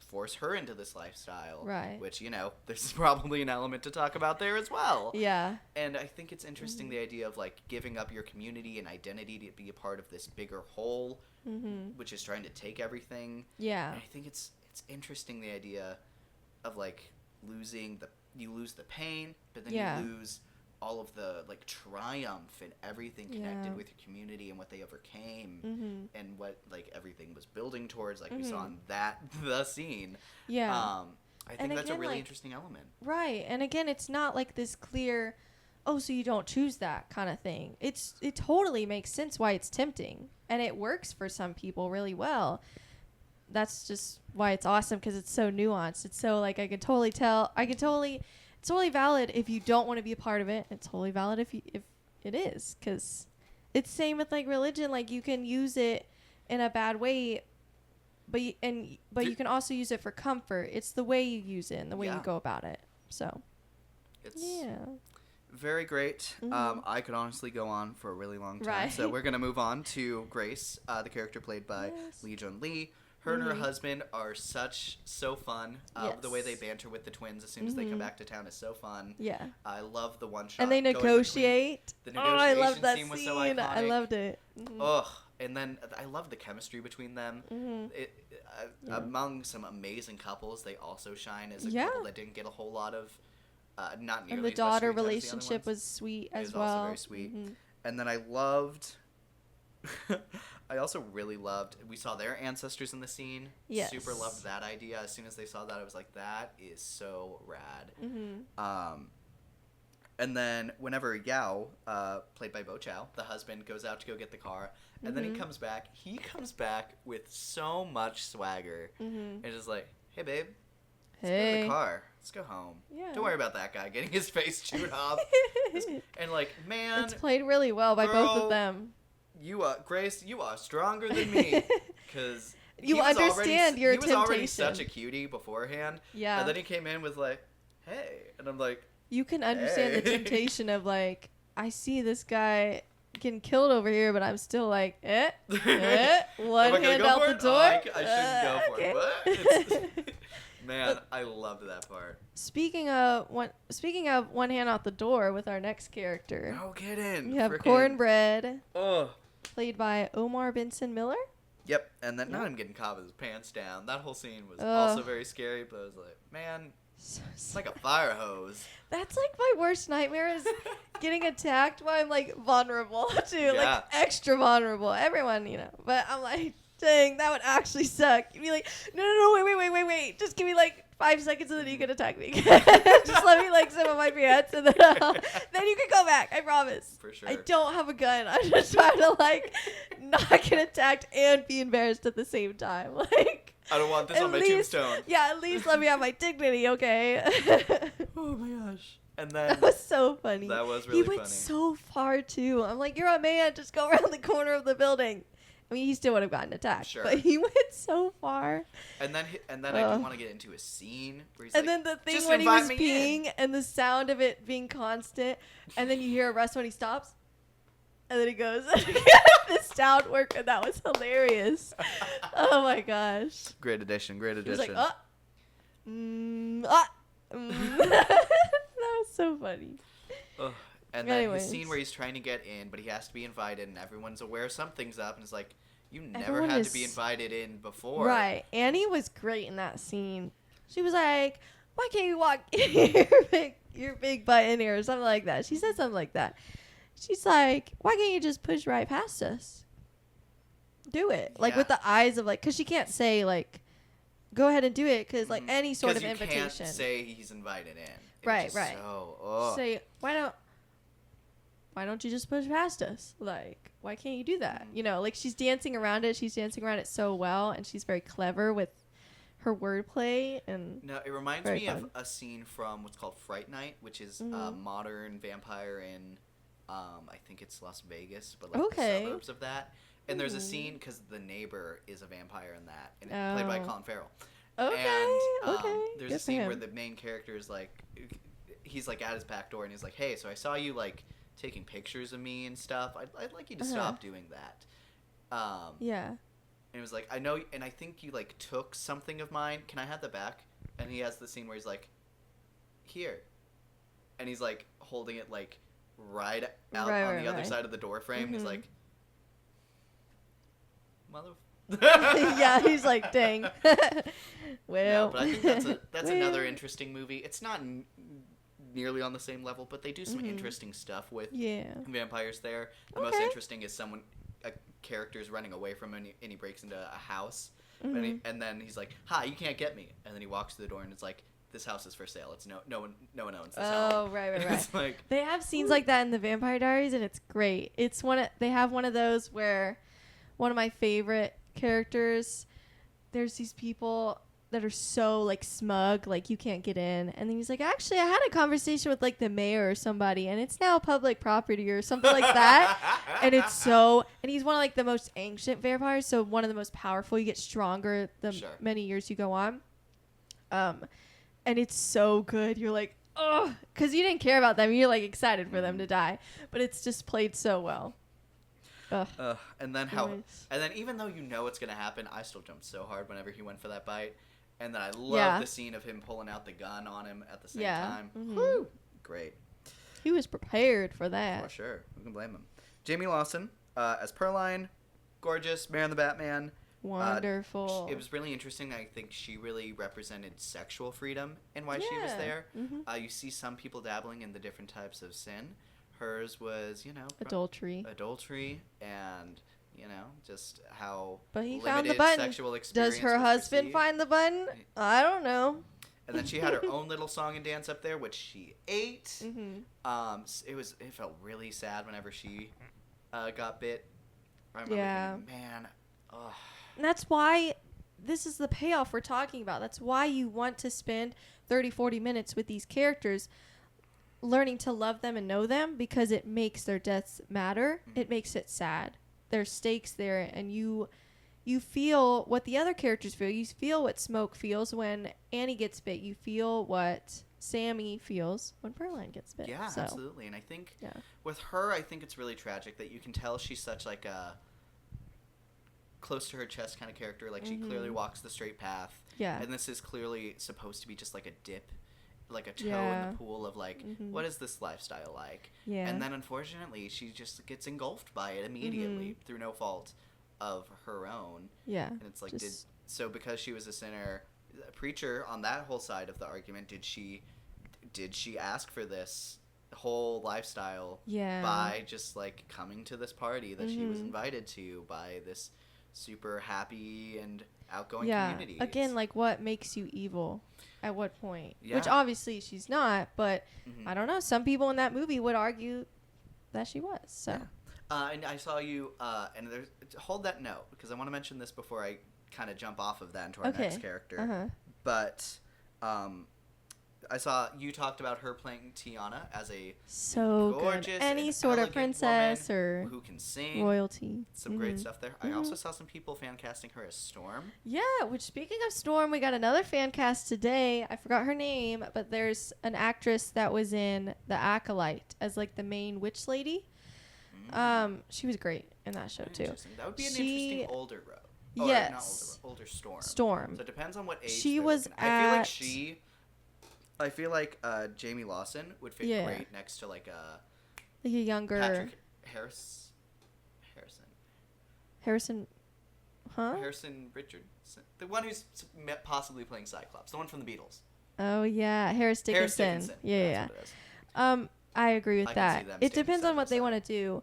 force her into this lifestyle, Right. Which there's probably an element to talk about there as well. Yeah. And I think it's interesting the idea of like giving up your community and identity to be a part of this bigger whole, which is trying to take everything. Yeah. And I think it's interesting the idea of like you lose the pain, but then Yeah. you lose all of the like triumph and everything connected Yeah. with your community and what they overcame and what like everything was building towards, like we saw in the scene. Yeah. I think And that's a again, really like- interesting element. Right. And again, it's not like this clear, oh, so you don't choose that kind of thing. It totally makes sense why it's tempting, and it works for some people really well. That's just why it's awesome, because it's so nuanced. It's so like I can totally tell. It's totally valid if you don't want to be a part of it. It's totally valid if it is, because it's same with like religion. Like you can use it in a bad way, but you can also use it for comfort. It's the way you use it and the way you Yeah. go about it. So It's yeah. very great. I could honestly go on for a really long time. Right. So we're going to move on to Grace, the character played by Yes. Lee Jun Lee. Her and her husband are so fun. The way they Yes. banter with the twins as soon as they come back to town is so fun. Yeah. I love the one shot. And they going between- negotiate. The Oh, I negotiation love that scene scene. was so I iconic. loved it. Mhm. Ugh. And then I love the chemistry between them. Among some amazing couples, they also shine as a Yeah. couple that didn't get a whole lot of, not nearly And the as much daughter screen time as the other relationship ones. was sweet It as was well. also very sweet. Mhm. And then I loved. I also really loved. We saw their ancestors in the scene. Yes. Super loved that idea. As soon as they saw that, I was like, "That is so rad." Mm-hmm. And then whenever Yao, played by Bo Chow, the husband, goes out to go get the car, and then he comes back with so much swagger. And just like, "Hey, babe, let's go to the car. Let's go home. Yeah. Don't worry about that guy getting his face chewed off." And like, man, It's played really well by both girl, of them. you are Grace. You are stronger than me, because You understand your He was already temptation. such a cutie beforehand. Yeah. And then he came in with like, "Hey," and I'm like, You can understand the Hey. temptation of like, I see this guy getting killed over here, but I'm still like, one Am I gonna hand go out for the it? door. Oh, I shouldn't go for it. okay. What? It's- Man, I loved that part. Speaking of one hand out the door with our next character, No kidding. we have Frickin- Cornbread, Oh. played by Omar Benson Miller. Yep, and then not him getting caught with his pants down. That whole scene was Ugh. also very scary, but I was like, man, it's like a fire hose. That's like my worst nightmare is getting attacked while I'm like vulnerable too, like Yeah. extra vulnerable. Everyone, but I'm like, dang, that would actually suck. You'd be like, no, wait. Just give me like 5 seconds and then you can attack me. Just let me like zip up my pants and then then you can go back. I promise. For sure. I don't have a gun. I'm just trying to like not get attacked and be embarrassed at the same time. Like, I don't want this at on my least- tombstone. yeah, at least let me have my dignity, okay? Oh my gosh. And then That was so funny. that was He really went funny. so far too. I'm like, you're a man. Just go around the corner of the building. I mean, he still would have gotten attacked, Sure. but he went so far. And then I Ugh. do want to get into a scene where he's And like, then the thing "Just when he invite was me peeing in." and the sound of it being constant, and then you hear a rest when he stops, and then he goes. The sound work, and that was hilarious. Oh my gosh. Great addition. Great He was addition. like, that was so funny. Ugh. And then Anyways. his scene where he's trying to get in, but he has to be invited, and everyone's aware something's up, and it's like, you never Everyone had is- to be invited in before. Right. Annie was great in that scene. She was like, why can't you walk your big butt in here or something like that. She said something like that. She's like, why can't you just push right past us? Do it. Like Yeah. with the eyes of like, because she can't say like, go ahead and do it because like Mhm. any sort of 'Cause you invitation. can't say he's invited in. It's Right, just right. So, ugh. Say, why don't you just push past us? Like, why can't you do that? Mm-hmm. You know, like she's dancing around it. She's dancing around it so well, and she's very clever with her wordplay. And No, it reminds Very me of fun. a scene from what's called Fright Night, which is a Mhm. modern vampire in, I think it's Las Vegas, but like Okay. the suburbs of that. And there's a Ooh. scene because the neighbor is a vampire in that, and played by Oh. Colin Farrell. okay, And okay, there's good a for scene where him. the main character is like, he's like at his back door, and he's like, "Hey, so I saw you like taking pictures of me and stuff. I'd like you to stop doing that." Yeah. And it was like, I know, and I think you like took something of mine. Can I have that back? And he has the scene where he's like, here, and he's like holding it like right out Right, on right, the other right. side of the door frame. And he's Mhm. like, mother. Yeah, he's like, dang. Well, No, but I think that's another well. interesting movie. It's not nearly on the same level, but they do some Mhm. interesting stuff with Yeah. vampires there. The most Okay. interesting is a character is running away from him, and he breaks into a house, Mhm. and then he's like, "Hi, you can't get me," and then he walks to the door, and it's like, "This house is for sale. It's no one owns this Oh, home." right. It's like, They have scenes like that in the Vampire Diaries, and it's great. They have one of those where one of my favorite characters, there's these people that are so like smug, like you can't get in, and then he's like, actually, I had a conversation with like the mayor or somebody, and it's now public property or something like that. And it's so, and he's one of like the most ancient vampires, so one of the most powerful. You get stronger the Sure. many years you go on. And it's so good. You're like, oh, because you didn't care about them. You're like excited for them to die, but it's just played so well. Ugh. and then Anyways. and then even though you know what's gonna happen, I still jumped so hard whenever he went for that bite, and then I love Yeah. the scene of him pulling out the gun on him at the same Yeah. time. Mhm. Woo! Great. He was prepared for For that. sure. Who can blame him? Jamie Lawson as Pearline, gorgeous, Mare and the Batman. Wonderful. It was really interesting. I think she really represented sexual freedom in why she was Yeah. there. Mhm. You see some people dabbling in the different types of sin. Hers was, you know, Adultery. and, you know, just how But he limited found the button. sexual experience Does her was husband perceived. find the button? I don't know. And then she had her own little song and dance up there, which she ate. Mm-hmm. It felt really sad whenever she got bit. I remember Yeah. thinking, man, ugh. And that's why this is the payoff we're talking about. That's why you want to spend 30, 40 minutes with these characters learning to love them and know them, because it makes their deaths matter. It makes it sad. There's stakes there, and you feel what the other characters feel. You feel what Smoke feels when Annie gets bit. You feel what Sammy feels when Pearline gets bit. Yeah, So, absolutely. And I think yeah. with her, I think it's really tragic that you can tell she's such like a close to her chest kind of character. Like she clearly walks the straight path. Yeah. And this is clearly supposed to be just like a dip, like a toe in Yeah. the pool of like, what is this lifestyle like? Yeah. And then unfortunately, she just gets engulfed by it immediately through no fault of her own. Yeah. And it's like, Just- so because she was a sinner, Preacher on that whole side of the argument, did she ask for this whole lifestyle Yeah. by just like coming to this party that she was invited to by this super happy and outgoing community? Again, like, what makes you evil? At what point? Which Yeah. obviously she's not, but I don't know. Some people in that movie would argue that she was. So And I saw you, and there's, hold that note, because I want to mention this before I kind of jump off of that into our Okay. next character. Uh-huh. But I saw you talked about her playing Tiana as a so gorgeous, good. Any and sort of elegant princess woman or who can sing. royalty. Some great stuff there. I also saw some people fan casting her as Storm. Yeah, which, speaking of Storm, we got another fan cast today. I forgot her name, but there's an actress that was in The Acolyte as like the main witch lady. She was great in that show too. Interesting. That would be an She- interesting older Rose. Or Yes. not older Storm. Storm. So it depends on what age. She they're was looking at. at- I feel like Jamie Lawson would fit Yeah. great next to like Like a younger Patrick Harrison Richardson, the one who's possibly playing Cyclops, the one from the Beatles. Oh yeah, Harris Dickinson. Harris Dickinson. Yeah. That's what it is. I agree with I can see that. them It standing depends side on by what they side. want to do,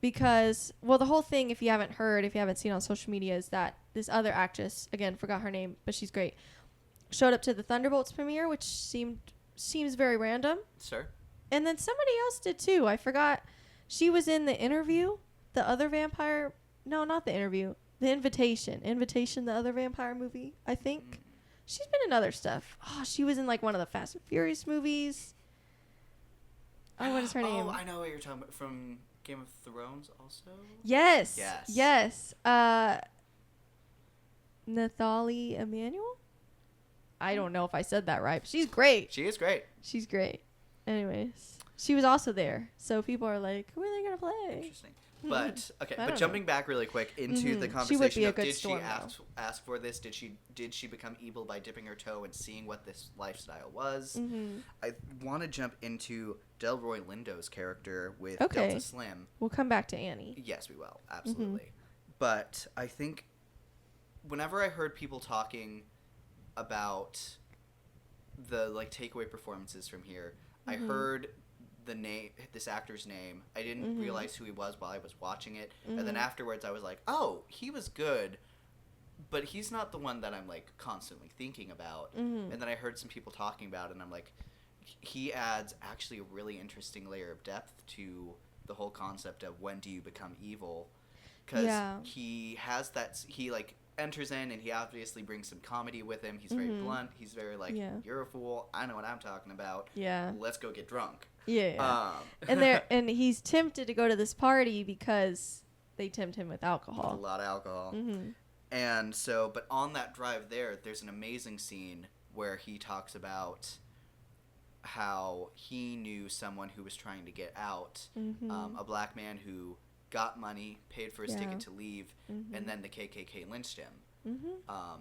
because the whole thing, if you haven't heard, if you haven't seen on social media, is that this other actress, again, forgot her name, but she's great, showed up to the Thunderbolts premiere, which seems very random, Sir. and then somebody else did too. I forgot. She was in The Interview, the other vampire. No, not The Interview. The Invitation, the other vampire movie. I think she's been in other stuff. Oh, she was in like one of the Fast and Furious movies. Oh, what is her name? Oh, I know what you're talking about from Game of Thrones, also. Yes. Yes. Yes. Nathalie Emmanuel? I don't know if I said that right, but she's great. She is great. She's great. Anyways, she was also there. So people are like, who are they going to play? Interesting. But okay, I but don't jumping back really quick into the She would conversation be a of good did Storm, she ask for this? Did she become evil by dipping her toe and seeing what this lifestyle was? I want to jump into Delroy Lindo's character with Okay. Delta Slim. We'll come back to Annie. Yes, we will. Absolutely. But I think whenever I heard people talking about the like takeaway performances from here, I heard this actor's name. I didn't realize who he was while I was watching it. And then afterwards I was like, "Oh, he was good." But he's not the one that I'm like constantly thinking about. And then I heard some people talking about it and I'm like, he adds actually a really interesting layer of depth to the whole concept of when do you become evil, because Yeah. he has he like enters in and he obviously brings some comedy with him. He's very blunt. He's very like, Yeah. you're a fool, I know what I'm talking about, Yeah. let's go get drunk. Yeah. And he's tempted to go to this party because they tempt him with a alcohol. lot of alcohol. Mm-hmm. And so, but on that drive there's an amazing scene where he talks about how he knew someone who was trying to get out, a black man who got money, paid for his Yeah. ticket to leave, and then the KKK lynched him.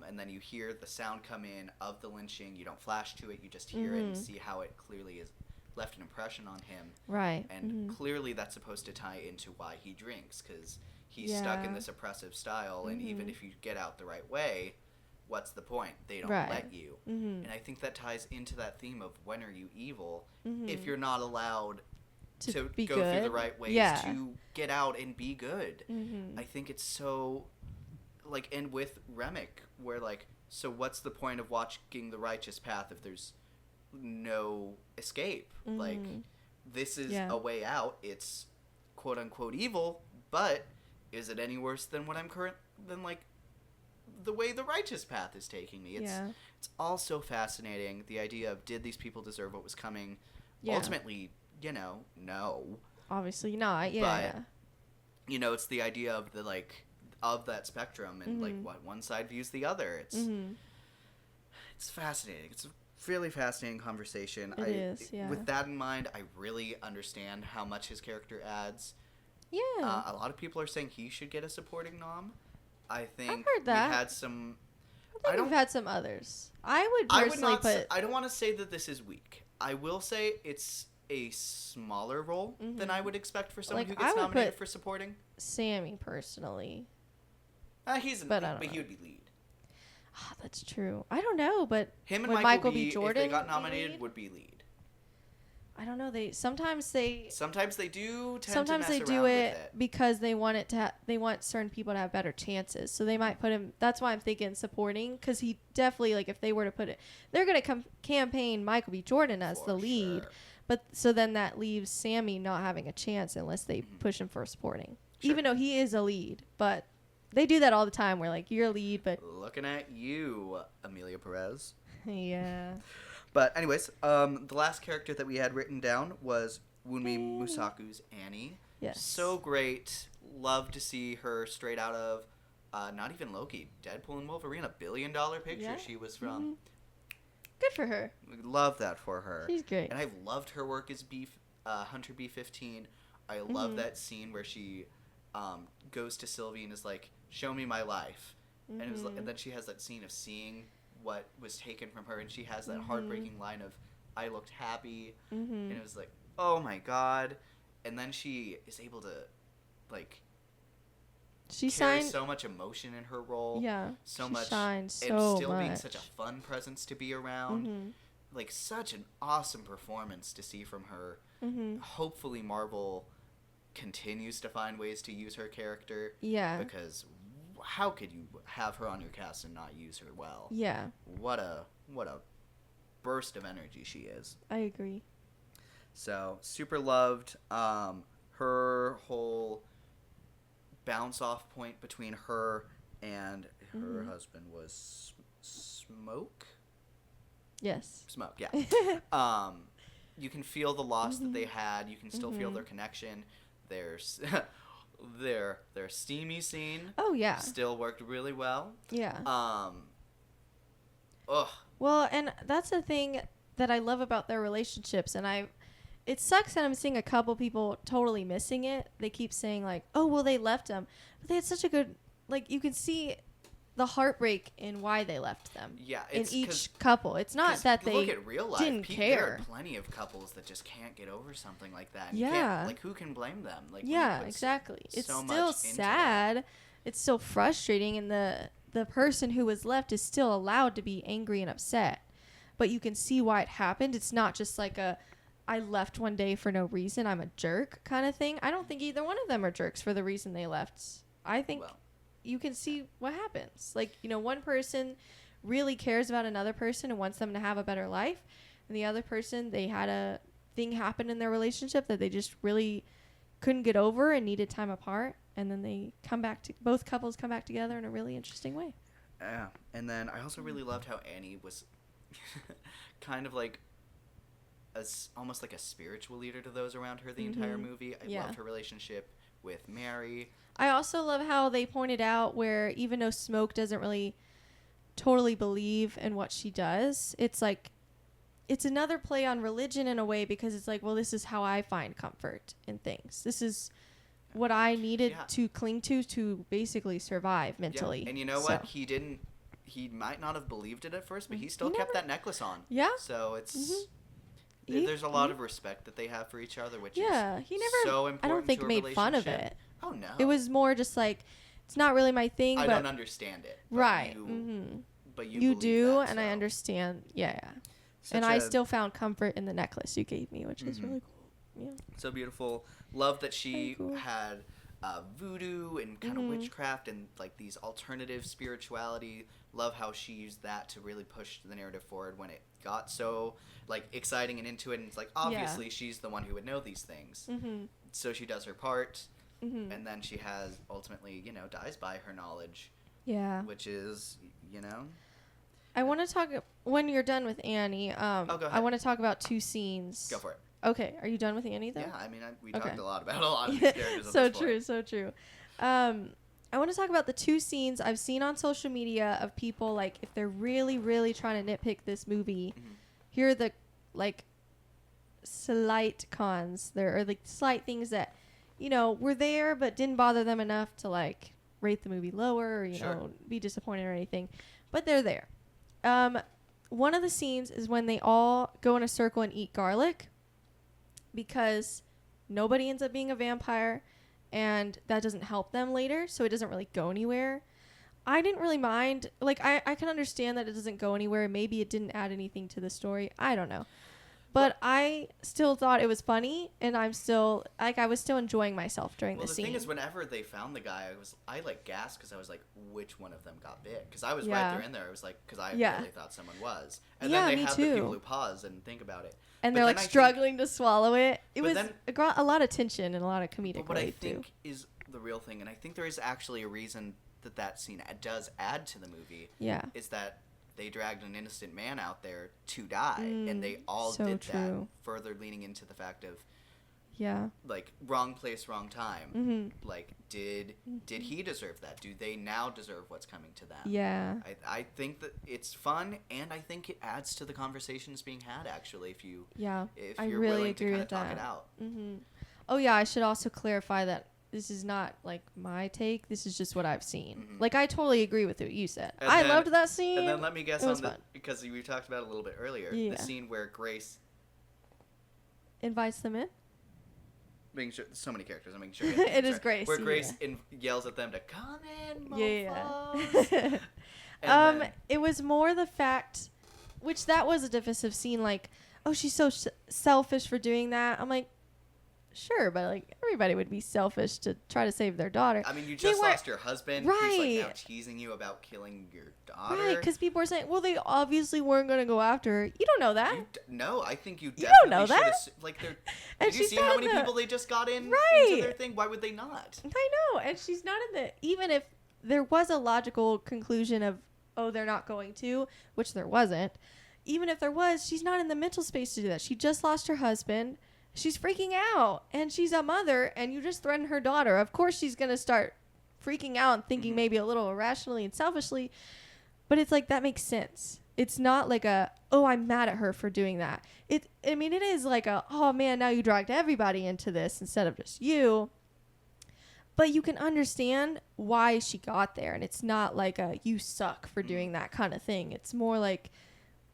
And then you hear the sound come in of the lynching. You don't flash to it. You just hear it and see how it clearly has left an impression on him. Right. And clearly that's supposed to tie into why he drinks, because he's stuck in this oppressive style, and even if you get out the right way, what's the point? They don't Right. let you. And I think that ties into that theme of when are you evil if you're not allowed to be go good. through the right ways Yeah. to get out and be good. Mm-hmm. I think it's so, like, and with Remick, where, like, so what's the point of watching the righteous path if there's no escape? Like, this is Yeah. a way out. It's quote unquote evil, but is it any worse than what I'm than, like, the way the righteous path is taking me? It's all so fascinating. The idea of, did these people deserve what was coming? Yeah. Ultimately, no. Obviously not. Yeah. But, it's the idea of of that spectrum and like what one side views the other. It's fascinating. It's a really fascinating conversation. It is, yeah. With that in mind, I really understand how much his character adds. Yeah. A lot of people are saying he should get a supporting nom. I think heard that. we had some. I think we've had some others. I would I would personally not. put. I don't want to say that this is weak. I will say it's a smaller role than I would expect for someone Like, who I gets would nominated put for supporting. Sammy personally. But I don't he know. would be lead. Ah, that's true. I don't know, but Him and would Michael B. B. Jordan if they got be nominated, lead? would be lead. I don't know. Sometimes they do tend sometimes to they mess do around it with it. because they want it to. They want certain people to have better chances, so they might put him. That's why I'm thinking supporting, because he definitely, like, if they were to put it, they're gonna campaign Michael B. Jordan as For the lead, sure. but so then that leaves Sammy not having a chance unless they push him for supporting, Sure. even though he is a lead. But they do that all the time. Where, like, you're a lead, but Looking at you, Amelia Perez. yeah. But anyways, the last character that we had written down was Wunmi Musaku's Annie. Yes. So great. Love to see her straight out of not even Loki, Deadpool and Wolverine, $1 billion picture Yeah. she was from. Good for her. We love that for her. She's great. And I've loved her work as Hunter B-15. I love that scene where she goes to Sylvie and is like, "Show me my life," and it was and then she has that scene of seeing what was taken from her, and she has that heartbreaking line of, "I looked happy," and it was like, oh my god. And then she is able to, like, She carry signed. so much emotion in her role. Yeah. So she much. shines And so still being much. such a fun presence to be around. Like, such an awesome performance to see from her. Hopefully Marvel continues to find ways to use her character. Yeah. Because how could you have her on your cast and not use her well? Yeah. What a burst of energy she is. I agree. So, super loved. Her whole bounce off point between her and her husband was Smoke? Yes. Smoke, yeah. You can feel the loss that they had. You can still feel their connection. There's their steamy scene Oh yeah. still worked really well. Yeah. Ugh. Well, and that's the thing that I love about their relationships, and it sucks that I'm seeing a couple people totally missing it. They keep saying, like, oh, well, they left them, but they had such a good, like, you can see the heartbreak in why they left them. Yeah, in it's each couple. It's not that they look at real life. didn't There care. are plenty of couples that just can't get over something like that. And Yeah. you can't, like, who can blame them? Like, when you Yeah, put exactly. It's so still much into sad. It's still frustrating, and the person who was left is still allowed to be angry and upset. But you can see why it happened. It's not just like I left one day for no reason, I'm a jerk kind of thing. I don't think either one of them are jerks for the reason they left. I think Well. you can see what happens. Like, one person really cares about another person and wants them to have a better life, and the other person, they had a thing happen in their relationship that they just really couldn't get over and needed time apart, and then they both couples come back together in a really interesting way. Yeah, and then I also really loved how Annie was kind of like almost like a spiritual leader to those around her the entire movie. I Yeah. loved her relationship with Mary. I also love how they pointed out where even though Smoke doesn't really totally believe in what she does, it's like it's another play on religion in a way, because it's like, well, this is how I find comfort in things. This is what I needed Yeah. to cling to basically survive mentally. Yeah. And you know So, what? He might not have believed it at first, but he still He kept never- that necklace on. Yeah. So it's He- there's a lot of respect that they have for each other, which Yeah, is he never, so important I don't think, to a made fun of relationship. it. Oh no. It was more just like, it's not really my thing, I but don't understand it. But right. But you You believe do, that, and I so. understand. Yeah. Such And I a- still found comfort in the necklace you gave me, which is really cool. Yeah. So beautiful. Love that she Very cool. had voodoo and kind of witchcraft and like these alternative spirituality. Love how she used that to really push the narrative forward when it got so like exciting and into it. And it's like obviously she's the one who would know these things. Mm-hmm. So she does her part, Mm-hmm. and then she has ultimately, dies by her knowledge, Yeah. which is, I want to talk when you're done with Annie. go I ahead. want to talk about two scenes. Go for it. Okay, are you done with Annie though? Yeah, I mean, we Okay. talked a lot about a lot of these characters. So at this point. true, so true. I want to talk about the two scenes I've seen on social media of people like if they're really, really trying to nitpick this movie. Mhm. Here are the like slight cons. There are like slight things that were there but didn't bother them enough to like rate the movie lower or Sure. be disappointed or anything. But they're there. One of the scenes is when they all go in a circle and eat garlic because nobody ends up being a vampire and that doesn't help them later, so it doesn't really go anywhere. I didn't really mind. Like, I can understand that it doesn't go anywhere. Maybe it didn't add anything to the story. I don't know. But I still thought it was funny, and I was still enjoying myself during Well, the the scene. thing is, whenever they found the guy, I gasped because I was like, which one of them got bit? Because I was Yeah. right there in there. I was like, because I Yeah. really thought someone was. And Yeah, then they me have too. the people who pause and think about it. and But they're then like I think- struggling to swallow it. It But was then- it got a lot of tension and a lot of comedic But what I relief think too. is the real thing, and I think there is actually a reason that scene does add to the movie, Yeah. is that they dragged an innocent man out there to die, and they all so did true. that, further leaning into the fact of Yeah. like wrong place, wrong time. Mhm. Like, did he deserve that? Do they now deserve what's coming to them? Yeah. I think that it's fun, and I think it adds to the conversations being had. Actually, if Yeah. I you're really willing agree to kind with of talk that. it out. Mm-hmm. Oh yeah, I should also clarify that this is not like my take. This is just what I've seen. Mhm. Like I totally agree with what you said. And I then- loved that scene. And then let me guess It on was the fun. because we talked about it a little bit earlier. Yeah. The scene where Grace Invites them in. making sure so many characters. I'm making sure. It is Grace, Where yeah. Grace yells at them to come in, Yeah. mofos." And then- It was more the fact, which that was a divisive scene. Like, oh, she's so selfish for doing that. I'm like, sure, but like everybody would be selfish to try to save their daughter. I mean, you They just weren't- lost your husband. Who's like now Right. teasing you about killing your daughter. Right, because people are saying, well, they obviously weren't going to go after her. You don't know that. No, I think you You definitely don't know should that. like they're. And Did you she's see not how in many the- people they just got in Right. into their thing? Why would they not? I know, and she's not in the. Even if there was a logical conclusion of, oh, they're not going to, which there wasn't. Even if there was, she's not in the mental space to do that. She just lost her husband. She's freaking out, and she's a mother, and you just threaten her daughter. Of course, she's gonna start freaking out and thinking Mhm. maybe a little irrationally and selfishly. But it's like that makes sense. It's not like a, oh, I'm mad at her for doing that. I mean, it is like a, oh man, now you dragged everybody into this instead of just you. But you can understand why she got there, and it's not like a you suck for doing that kind of thing. It's more like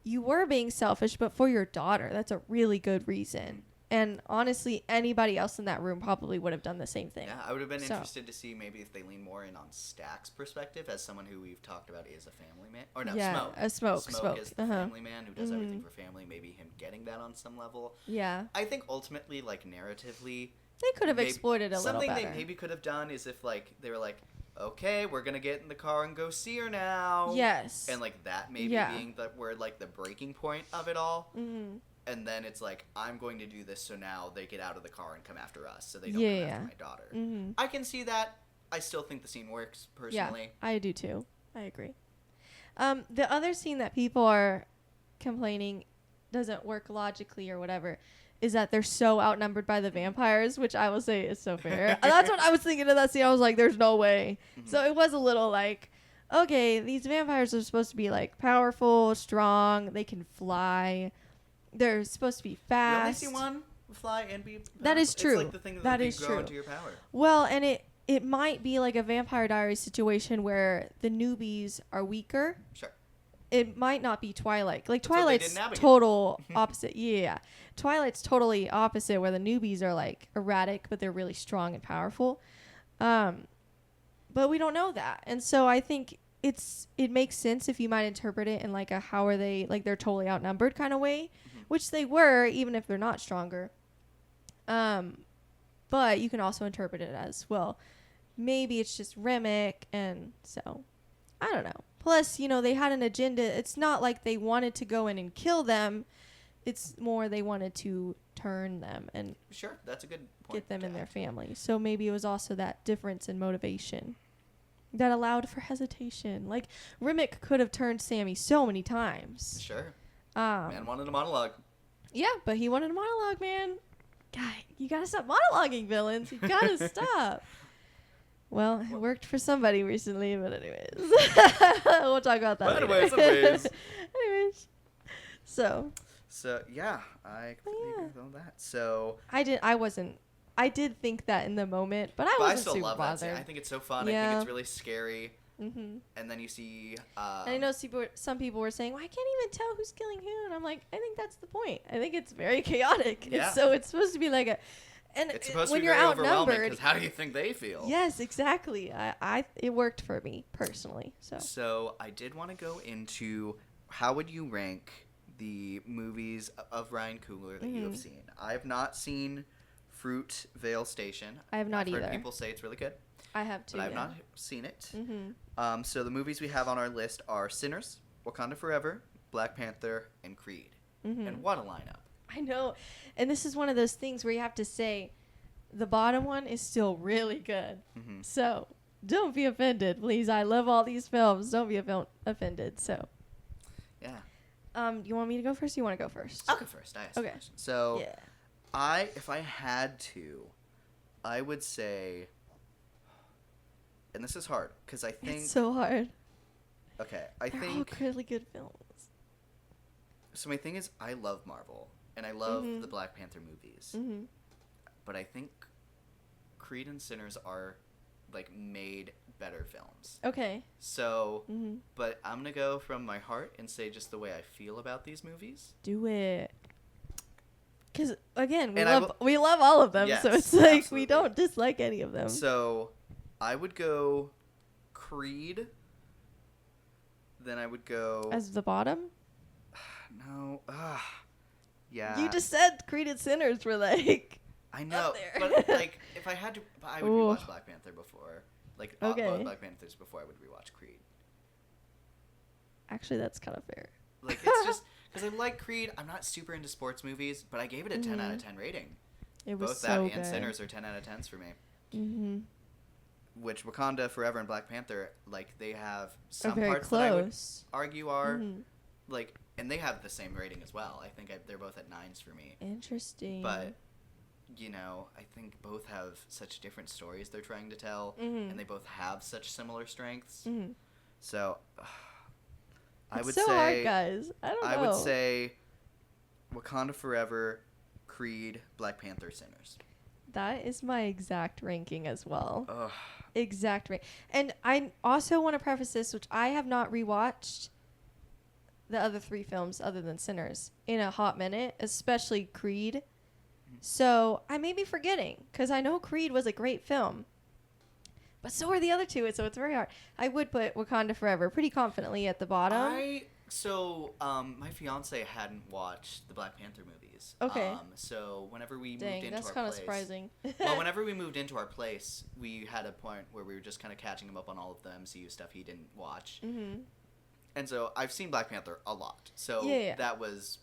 you were being selfish, but for your daughter. That's a really good reason. And honestly, anybody else in that room probably would have done the same thing. Yeah, I would have been So- interested to see maybe if they lean more in on Stack's perspective as someone who we've talked about is a family man. Or no, Yeah, Smoke. a Smoke. is the Uh-huh. family man who does everything Mhm. for family. Maybe him getting that on some level. Yeah. I think ultimately, like narratively, They could have maybe- exploited a little something better. they maybe could have done is if like they were like, okay, we're gonna get in the car and go see her now. Yes. And like that maybe Yeah. being where like the breaking point of it all. Mm-hmm. And then it's like, I'm going to do this, so now they get out of the car and come after us, so they don't Yeah, come yeah. after my daughter. Mm-hmm. I can see that. I still think the scene works, personally. Yeah, I do too. I agree. The other scene that people are complaining doesn't work logically or whatever is that they're so outnumbered by the vampires, which I will say is so fair. That's what I was thinking of that scene. I was like, there's no way. Mm-hmm. So it was a little like, okay, these vampires are supposed to be like powerful, strong, they can fly. They're supposed to be You only fast. see one fly and be. That is It's true. like the thing that, That you is grow true. into your power. Well, and it might be like a Vampire Diaries situation where the newbies are weaker. Sure. It might not be Twilight. Like That's what they did Twilight's in Abigail. total opposite. Yeah. Twilight's totally opposite where the newbies are like erratic but they're really strong and powerful. But we don't know that. And so I think it makes sense if you might interpret it in like a how are they like they're totally outnumbered kind of way, which they were even if they're not stronger. But you can also interpret it as, well, maybe it's just Remick, and so I don't know. Plus, they had an agenda. It's not like they wanted to go in and kill them. It's more they wanted to turn them and Sure, that's a good point. get them to in their add. family. So maybe it was also that difference in motivation that allowed for hesitation. Like, Remick could have turned Sammy so many times. Sure. Um, Man wanted a monologue. Yeah, but he wanted a monologue, man. God, you gotta stop monologuing, villains. You gotta stop. Well, it worked for somebody recently, but anyways. We'll talk about that But later. anyways. Anyways. So, So yeah, I completely yeah. agree with all that. So, I did think that in the moment, but I but I wasn't still super love that scene. bothered. I think it's so fun. I Yeah. think it's really scary. Mm-hmm. And then you see. And I know some people were saying, well, I can't even tell who's killing who. And I'm like, I think that's the point. I think it's very chaotic. Yeah. So it's supposed to be like a. And It's supposed when to be you're very overwhelming outnumbered. because how do you think they feel? Yes, exactly. It worked for me personally. So I did want to go into how would you rank the movies of Ryan Coogler that you have seen? I have not seen Fruitvale Station. I have not I've either. heard people say it's really good, I have to. but I've yeah. not seen it. Mm-hmm. So the movies we have on our list are Sinners, Wakanda Forever, Black Panther, and Creed. Mm-hmm. And what a lineup! I know. And this is one of those things where you have to say the bottom one is still really good. Mhm. So don't be offended, please. I love all these films. Don't be offended. So, Yeah, you want me to go first? Or you want to go first? I'll go first. I asked Okay. first. So Yeah. if I had to, I would say, and this is hard because I think It's so hard. okay, I They're think all really good films. so. My thing is, I love Marvel and I love Mhm. the Black Panther movies, Mm-hmm. but I think Creed and Sinners are like made better films. Okay. So, Mm-hmm. but I'm gonna go from my heart and say just the way I feel about these movies. Do it. Because, again, we And I we love all of them, so Yes, it's like absolutely. we don't dislike any of them. So, I would go Creed. Then I would go As the bottom? no. Yeah. You just said Creed and Sinners were like... I know, there. but like if I had to, I would Ooh. rewatch Black Panther before. Like Okay. both Black Panthers before I would rewatch Creed. Actually, that's kind of fair. Like it's just because I like Creed. I'm not super into sports movies, but I gave it a 10 out of 10 rating. It was Both so that good. and Sinners are 10 out of 10s for me. Mm-hmm. Which Wakanda Forever and Black Panther, like they have Are some very parts that I would close. argue are Mhm. like, and they have the same rating as well. I think they're both at 9s for me. Interesting. But you know, I think both have such different stories they're trying to tell, Mhm. and they both have such similar strengths. Mhm. So, I It's would so say hard, guys. I don't know. I would say Wakanda Forever, Creed, Black Panther, Sinners. That is my exact ranking as well. Ugh. Exact rank. And I also want to preface this, which I have not rewatched the other 3 films other than Sinners in a hot minute, especially Creed. So I may be forgetting because I know Creed was a great film. But so are the other 2, so it's very hard. I would put Wakanda Forever pretty confidently at the bottom. My fiance hadn't watched the Black Panther movies. Okay. So whenever we moved Dang, into that's our kind of place, surprising. well, whenever we moved into our place, we had a point where we were just kind of catching him up on all of the MCU stuff he didn't watch. Mm-hmm. And so I've seen Black Panther a lot. So Yeah. that was,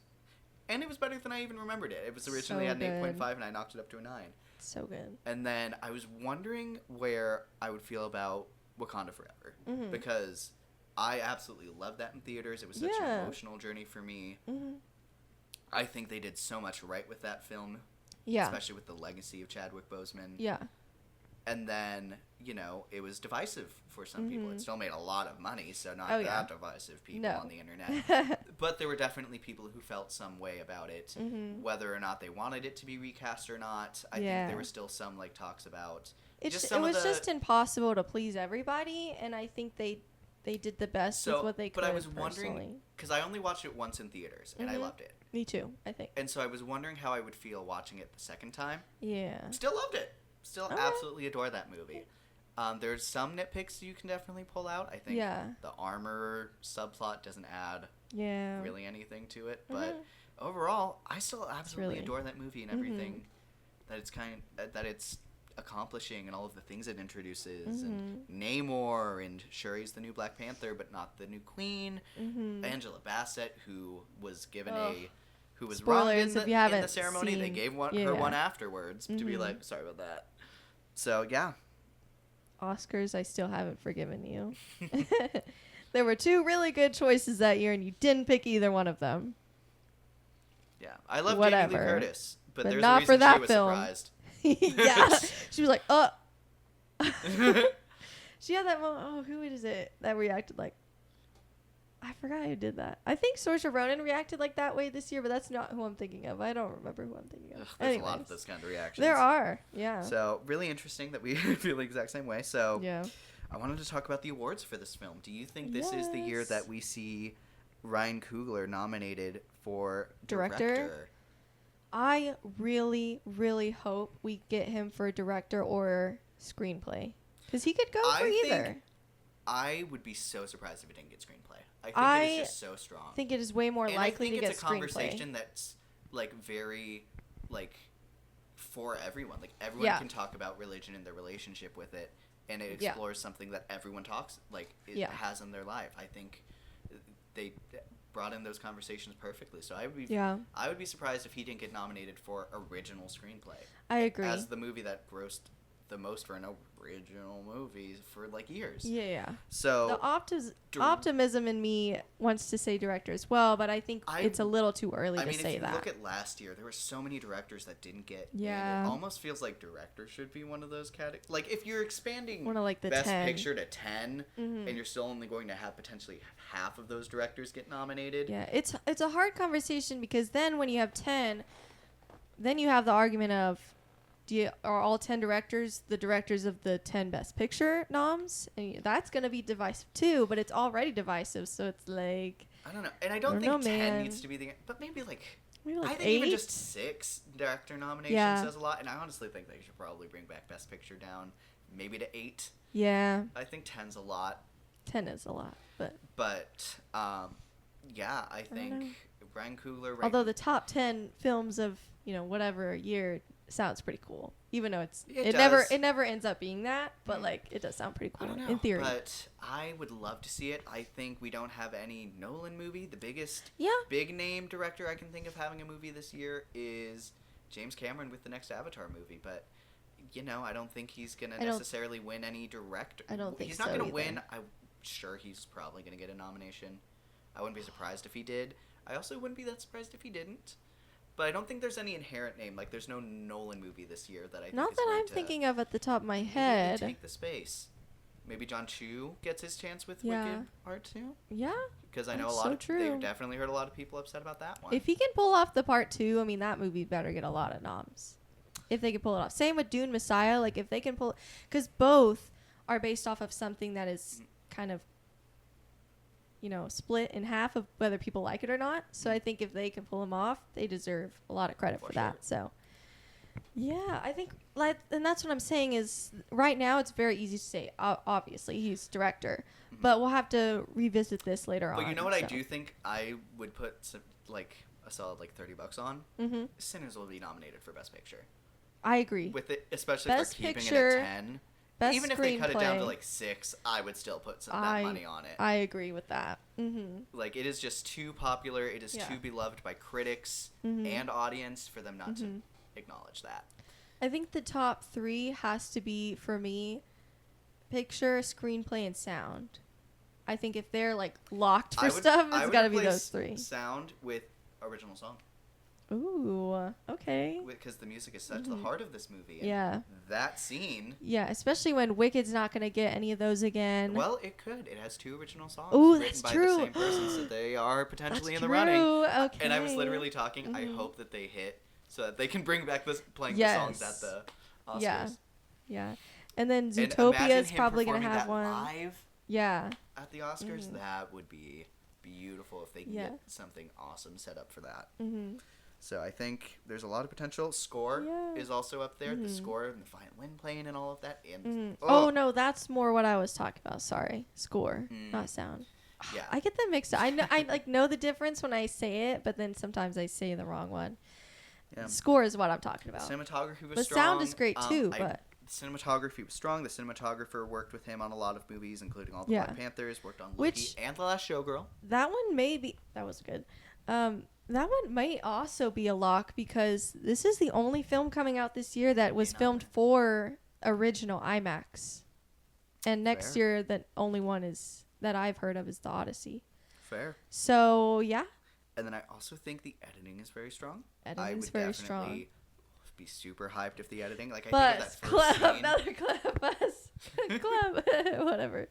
and it was better than I even remembered it. It was originally So at an good. 8.5 and I knocked it up to a 9. So good. And then I was wondering where I would feel about Wakanda Forever. Mhm. Because I absolutely loved that in theaters. It was such an Yeah. emotional journey for me. Mm-hmm. I think they did so much right with that film. Yeah. Especially with the legacy of Chadwick Boseman. Yeah. And then, you know, it was divisive for some people. It Mhm. still made a lot of money, so not Oh, that yeah. divisive people No. on the internet. But there were definitely people who felt some way about it, Mhm. whether or not they wanted it to be recast or not. I Yeah. think there were still some like talks about It some of was the, just impossible to please everybody, and I think they did the best with what they could. But I was personally. wondering because I only watched it once in theaters and I Mhm. loved it, Me too. I think. and so I was wondering how I would feel watching it the second time. Yeah. Still loved it. Still Okay. absolutely adore that movie. There's some nitpicks you can definitely pull out. I think Yeah. the armor subplot doesn't add Yeah. really anything to it, but Mhm. overall, I still absolutely really- adore that movie and Mhm. everything that it's accomplishing and all of the things it introduces, and Namor, and Shuri's the new Black Panther but not the new Queen, Angela Bassett, who was given who was wrong in Spoilers if the, you in the haven't ceremony. They seen- gave her yeah. one afterwards to be like, sorry about that. So yeah. Oscars, I still haven't forgiven you. There were 2 really good choices that year, and you didn't pick either one of them. Yeah, I love Jamie Whatever. Lee Curtis, but But there's not a for reason that she was film. surprised. Yeah, she was like, She had that moment. Oh, who is it that reacted like? I forgot who did that. I think Saoirse Ronan reacted like that way this year, but that's not who I'm thinking of. I don't remember who I'm thinking of. Ugh, there's a lot of Anyways, those kind of reactions. there are. Yeah. So really interesting that we feel the exact same way. So Yeah. I wanted to talk about the awards for this film. Do you think this is the year Yes. that we see Ryan Coogler nominated for Director? director? I really, really hope we get him for director or screenplay, because he could go I for think- either. I would be so surprised if it didn't get screenplay. I think I it is just so strong. I think it is way more and likely I think to it's get a screenplay. conversation that's like very like for everyone. Like everyone Yeah. can talk about religion and their relationship with it, and it Yeah. explores something that everyone talks Yeah. has in their life. I think they brought in those conversations perfectly. So I would be surprised if he didn't get nominated for original screenplay. I agree. As the movie that grossed the most for an original movie for like years. Yeah. So The dir- optimism in me wants to say director as well, but I think I- it's a little too early I to mean, say if you that. look at last year, there were so many directors that didn't get. in. Yeah. It almost feels like director should be one of those categories. Like if you're expanding One of, like, the best 10. picture to 10, Mhm. and you're still only going to have potentially half of those directors get nominated. Yeah, it's a hard conversation, because then when you have 10, then you have the argument of, are all 10 directors the directors of the 10 best picture noms? And that's going to be divisive too, but it's already divisive, so it's like I don't know, and I don't I think don't know, 10 man. needs to be the, but maybe like. maybe like I think 8. even just 6 director nominations Yeah. says a lot, and I honestly think they should probably bring back Best Picture down, maybe to 8. Yeah, I think 10's a lot, 10 is a lot, but but yeah, I don't know. think Ryan Coogler. Right, although the top 10 films of, whatever year sounds pretty cool, even though It never does. it never ends up being that, but Mm. like it does sound pretty I cool don't know, in theory. but I would love to see it. I think we don't have any Nolan movie. The biggest Yeah. big name director I can think of having a movie this year is James Cameron with the next Avatar movie, but I don't think he's gonna I don't- necessarily win any director. I don't think he's not so gonna either. win. I'm sure he's probably gonna get a nomination. I wouldn't be surprised if he did. I also wouldn't be that surprised if he didn't. But I don't think there's any inherent name. Like there's no Nolan movie this year that I think Not is that going I'm to thinking of at the top of my maybe head. take the space. Maybe John Chu gets his chance with Yeah. Wicked Part 2. Yeah. Because I know That's a lot so of true. they've definitely heard a lot of people upset about that one. If he can pull off the part 2, I mean, that movie better get a lot of noms. If they can pull it off. Same with Dune Messiah. Like, if they can pull... Because both are based off of something that is kind of, split in half of whether people like it or not. So I think if they can pull them off, they deserve a lot of credit for For that. sure. So, yeah, I think... and that's what I'm saying is, right now, it's very easy to say, obviously, he's director. But we'll have to revisit this later on. But you know what I so. do think I would put a solid $30 on? Mm-hmm. Sinners will be nominated for Best Picture. I agree. With it, especially Best if they're keeping Picture, it at 10. Best Even if they cut it down to screenplay. 6, I would still put that money on it. I agree with that. Mm-hmm. Like it is just too popular. It is Yeah. too beloved by critics Mhm. and audience for them not Mhm. to acknowledge that. I think the top 3 has to be, for me, picture, screenplay, and sound. I think if they're like locked for stuff, I it's would got to be replace those 3. Sound with original song Ooh, okay. because the music is set to the heart of this movie. And Yeah. that scene. Yeah, especially when Wicked's not going to get any of those again. Well, it could. It has 2 original songs Ooh, written that's by true. the same person, so they are potentially That's in the running. Okay. And I was literally talking. I Mhm. hope that they hit so that they can bring back playing Yes. the songs at the Oscars. Yeah. Yeah. And then And Zootopia imagine is him probably going to performing have that one. live Yeah. at the Oscars. Mhm. That would be beautiful if they can Yeah. get something awesome set up for that. Mm-hmm. So I think there's a lot of potential. Score Yeah. is also up there. The Mhm. score and the violin playing and all of that. And Mm-hmm. oh, Oh, no, that's more what I was talking about. Sorry. Score, Mm. not sound. yeah. I get them mixed up. I know the difference when I say it, but then sometimes I say the wrong one. Yeah. The score is what I'm talking about. Cinematography was The strong. sound is great too, but the cinematography was strong. The cinematographer worked with him on a lot of movies, including all the Yeah. Black Panthers. Worked on Loki Which- and The Last Showgirl. that one that was good. That one might also be a lock because this is the only film coming out this year that was In filmed IMAX. for original IMAX. And next Fair. year, the only one is that I've heard of is The Odyssey. Fair. So yeah, And then I also think the editing is very strong. I editing's would very definitely strong. be super hyped if the editing, like I But think of that first clap, scene. another clap, us, clap, whatever.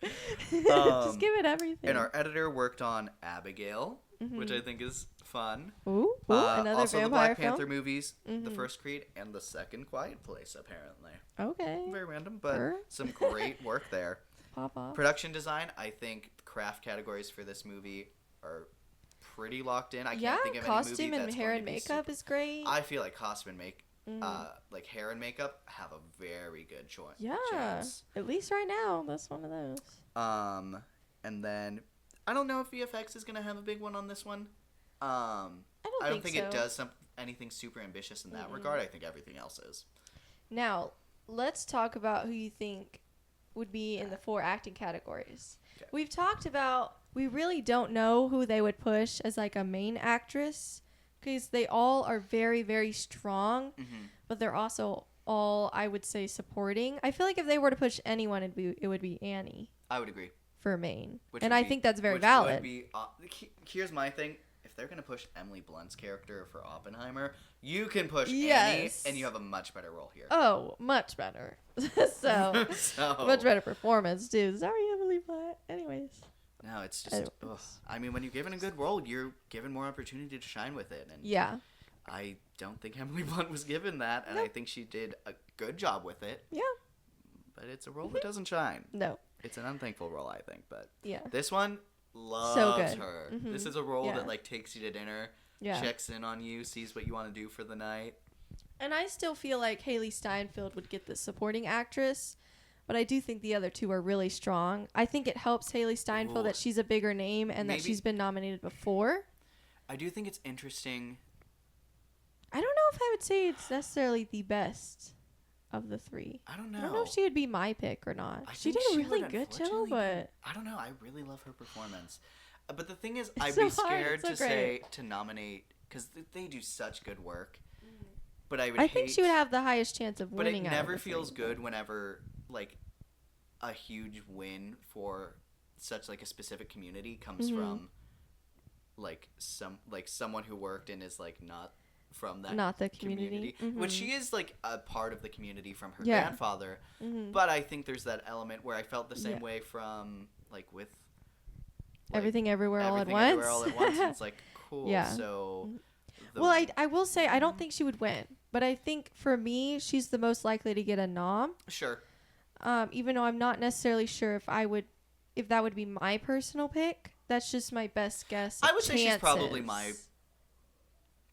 Just Um, give it everything. And our editor worked on Abigail, which Mhm. I think is fun. Ooh, another also the vampire Black film. Panther movies, the Mhm. first Creed, and the second Quiet Place, apparently. Okay, Very random, but Sure. some great work there. pop off. Production design, I think craft categories for this movie are pretty locked in. I Yeah, can't think of any costume movie and that's hair going and to be makeup super- is great. I feel like costume and Mhm. like hair and makeup have a very good choice. Yeah, chance. at least right now, that's one of those. And then I don't know if VFX is gonna have a big one on this one. I don't think it so. does anything super ambitious in that regard. I think everything else is. Now, let's talk about who you think would be in the 4 acting categories. Okay. We've talked about, we really don't know who they would push as like a main actress because they all are very, very strong, but they're also all, I would say, supporting. I feel like if they were to push anyone, it would be Annie I would agree. for main. Which And would I be- think that's very which valid. Would be, here's my thing. If they're gonna push Emily Blunt's character for Oppenheimer, you can push Yes. Annie, and you have a much better role here. Oh, much better. so, So- much better performance, too. Sorry, Emily Blunt. Anyways. No, it's just. Anyways. Ugh. I mean, when you're given a good role, you're given more opportunity to shine with it, and Yeah. I don't think Emily Blunt was given that, and I Nope. think she did a good job with it. Yeah. But it's a role that doesn't shine. No. It's an unthankful role, I think. But Yeah. this one loves good. her. Mhm. This is a role Yeah. that like takes you to dinner, Yeah. checks in on you, sees what you want to do for the night. And I still feel like Haley Steinfeld would get the supporting actress, but I do think the other two are really strong. I think it helps Haley Steinfeld Ooh. that she's a bigger name and that Maybe- she's been nominated before. I do think it's interesting. I don't know if I would say it's necessarily the best of the 3. I don't know. I don't know if she would be my pick or not. I She think did a she really would good show, unfortunately but I don't know. I really love her performance. But the thing is, It's I'd so be hard, scared it's so to say great. to nominate because they do such good work. But I would. I think she would hate- have the highest chance of But it winning. out of never the feels 3. good whenever like a huge win for such like a specific community comes Mhm. from like someone who worked and is like not from that Not the community. Which Mhm. she is like a part of the community from her Yeah. grandfather. Mhm. But I think there's that element where I felt the same Yeah. way from like with like, Everything Everywhere All at Everything Once. Everywhere All at Once. It's like cool. Yeah. So the- Well, I will say I don't think she would win, but I think for me she's the most likely to get a nom. sure. Even though I'm not necessarily sure if that would be my personal pick. That's just my best guess. I of would say she's probably my chances.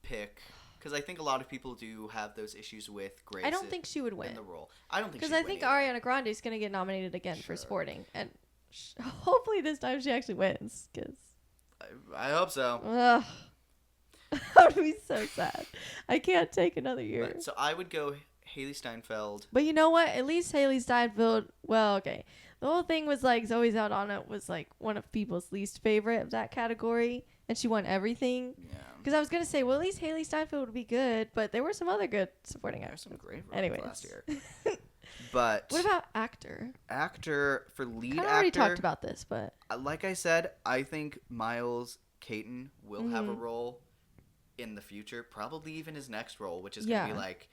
pick because I think a lot of people do have those issues with Grace. I don't think she would in win the role. I don't think because she'd I win think either. Ariana Grande is gonna get nominated again for Sure. supporting, and hopefully this time she actually wins. Because I hope so. ugh, that would be so sad. I can't take another year. But, so I would go Haley Steinfeld. But you know what? At least Haley Steinfeld. Well, okay. The whole thing was like Zoe Saldana was like one of people's least favorite of that category, and she won everything. Yeah. Because I was gonna say, well, at least Haley Steinfeld would be good, but there were some other good supporting There's actors. some great roles Anyways, last year. But what about actor? actor for lead Kind of actor? already talked about this, but Like I said, I think Miles Caton will have a Mhm. role in the future, probably even his next role, which is going to Yeah. be like,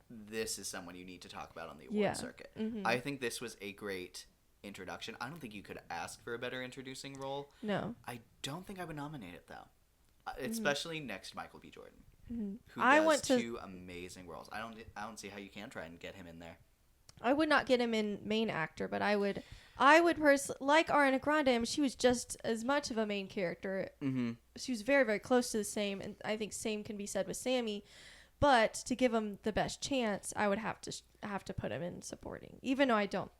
this is someone you need to talk about on the award Yeah. circuit. Mhm. I think this was a great introduction. I don't think you could ask for a better introducing role. no. I don't think I would nominate it though, especially next to Michael B. Jordan, Mhm. who I does want to. two amazing roles. I don't see how you can try and get him in there. I would not get him in main actor, but I would personally like Ariana Grande. I mean, she was just as much of a main character. Mm-hmm. She was very, very close to the same, and I think same can be said with Sammy. But to give him the best chance, I would have to put him in supporting, even though I don't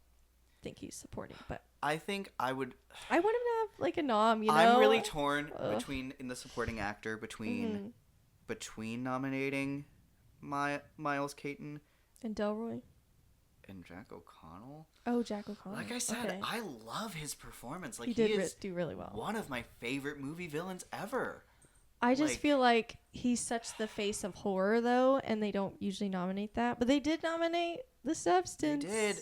think he's supporting. But I think I would. I want him to have like a nom. You know, I'm really torn Ugh. between in the supporting actor between Mhm. between nominating Miles Caton And Delroy. and Jack O'Connell. Oh, Jack O'Connell. Like I said, Okay. I love his performance. Like he he did is do really well. one of my favorite movie villains ever. I just like- feel like he's such the face of horror, though, and they don't usually nominate that. But they did nominate The He Substance. did.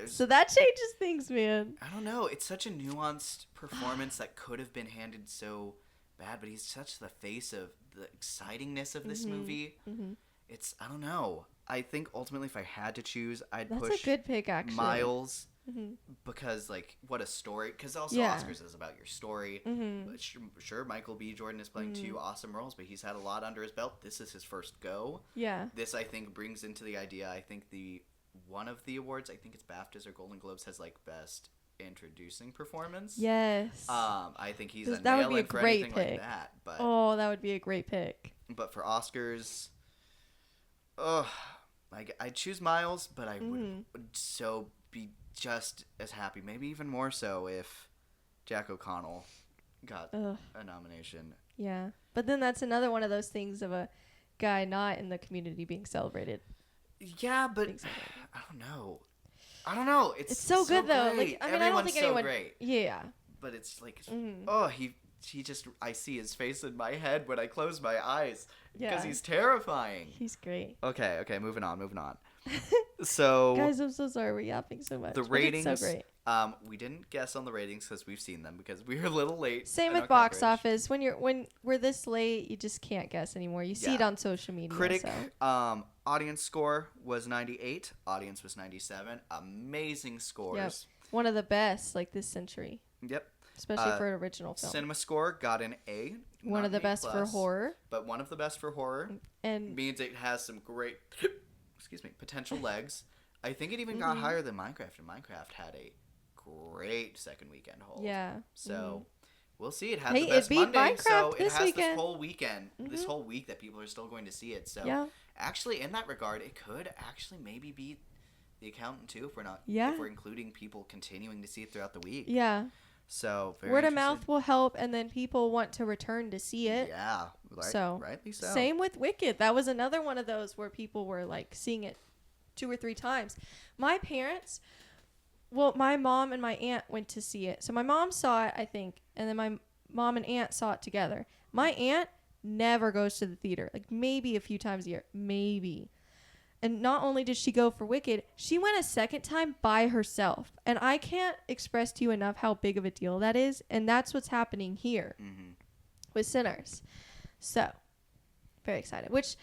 So that changes things, man. I don't know. It's such a nuanced performance that could have been handed so bad, but he's such the face of the excitingness of this movie. Mm-hmm. It's, I don't know. I think ultimately if I had to choose, I'd That's push a good pick, actually. Miles Mm-hmm. because, like, what a story. Because also Yeah. Oscars is about your story. Mm-hmm. But sure, Michael B. Jordan is playing two awesome roles, but he's had a lot under his belt. This is his first go. Yeah. This, I think, brings into the idea, I think one of the awards, I think it's BAFTAs or Golden Globes, has, like, best introducing performance. Yes. I think he's a That would be a nail-in for great anything like pick. that. But Oh, that would be a great pick. but for Oscars, I'd choose Miles, but I would so be just as happy, maybe even more so, if Jack O'Connell got Ugh. a nomination. Yeah. But then that's another one of those things of a guy not in the community being celebrated. Yeah, but Being celebrated. I don't know. It's so good, though. great. Like, I mean, I don't Everyone's think so anyone. great. Yeah. But it's like, Mhm. he just, I see his face in my head when I close my eyes because Yeah. he's terrifying. He's great. Okay, moving on. So Guys, I'm so sorry we're yapping so much. the but ratings, It's so great. we didn't guess on the ratings because we've seen them because we were a little late. Same in with our box coverage. office. When we're this late, you just can't guess anymore. You see it Yeah. on social media. Critic, So. audience score was 98. Audience was 97. Amazing scores. One of the best, like, this century. Yep. Especially for an original film. Cinema score got an A. One not of the an A+, best for horror. but one of the best for horror. And Means it has some great, potential legs. I think it even Mm-hmm. got higher than Minecraft, and Minecraft had a great second weekend hold. yeah. So we'll see. It had Hey, the it best beat Monday, so Minecraft it this has weekend. this whole weekend, this whole week that people are still going to see it. So Yeah. actually, in that regard, it could actually maybe beat The Accountant too if we're not Yeah. if we're including people continuing to see it throughout the week. Yeah. So very Word of interested. mouth will help, and then people want to return to see it. Yeah. Right, So, rightly so. Same with Wicked. That was another one of those where people were like seeing it 2 or 3 times. My parents, well, my mom and my aunt went to see it. So my mom saw it, I think, and then my mom and aunt saw it together. My aunt never goes to the theater, like maybe a few times a year, maybe. And not only did she go for Wicked, she went a second time by herself. And I can't express to you enough how big of a deal that is. And that's what's happening here with Sinners. So, very excited. Which,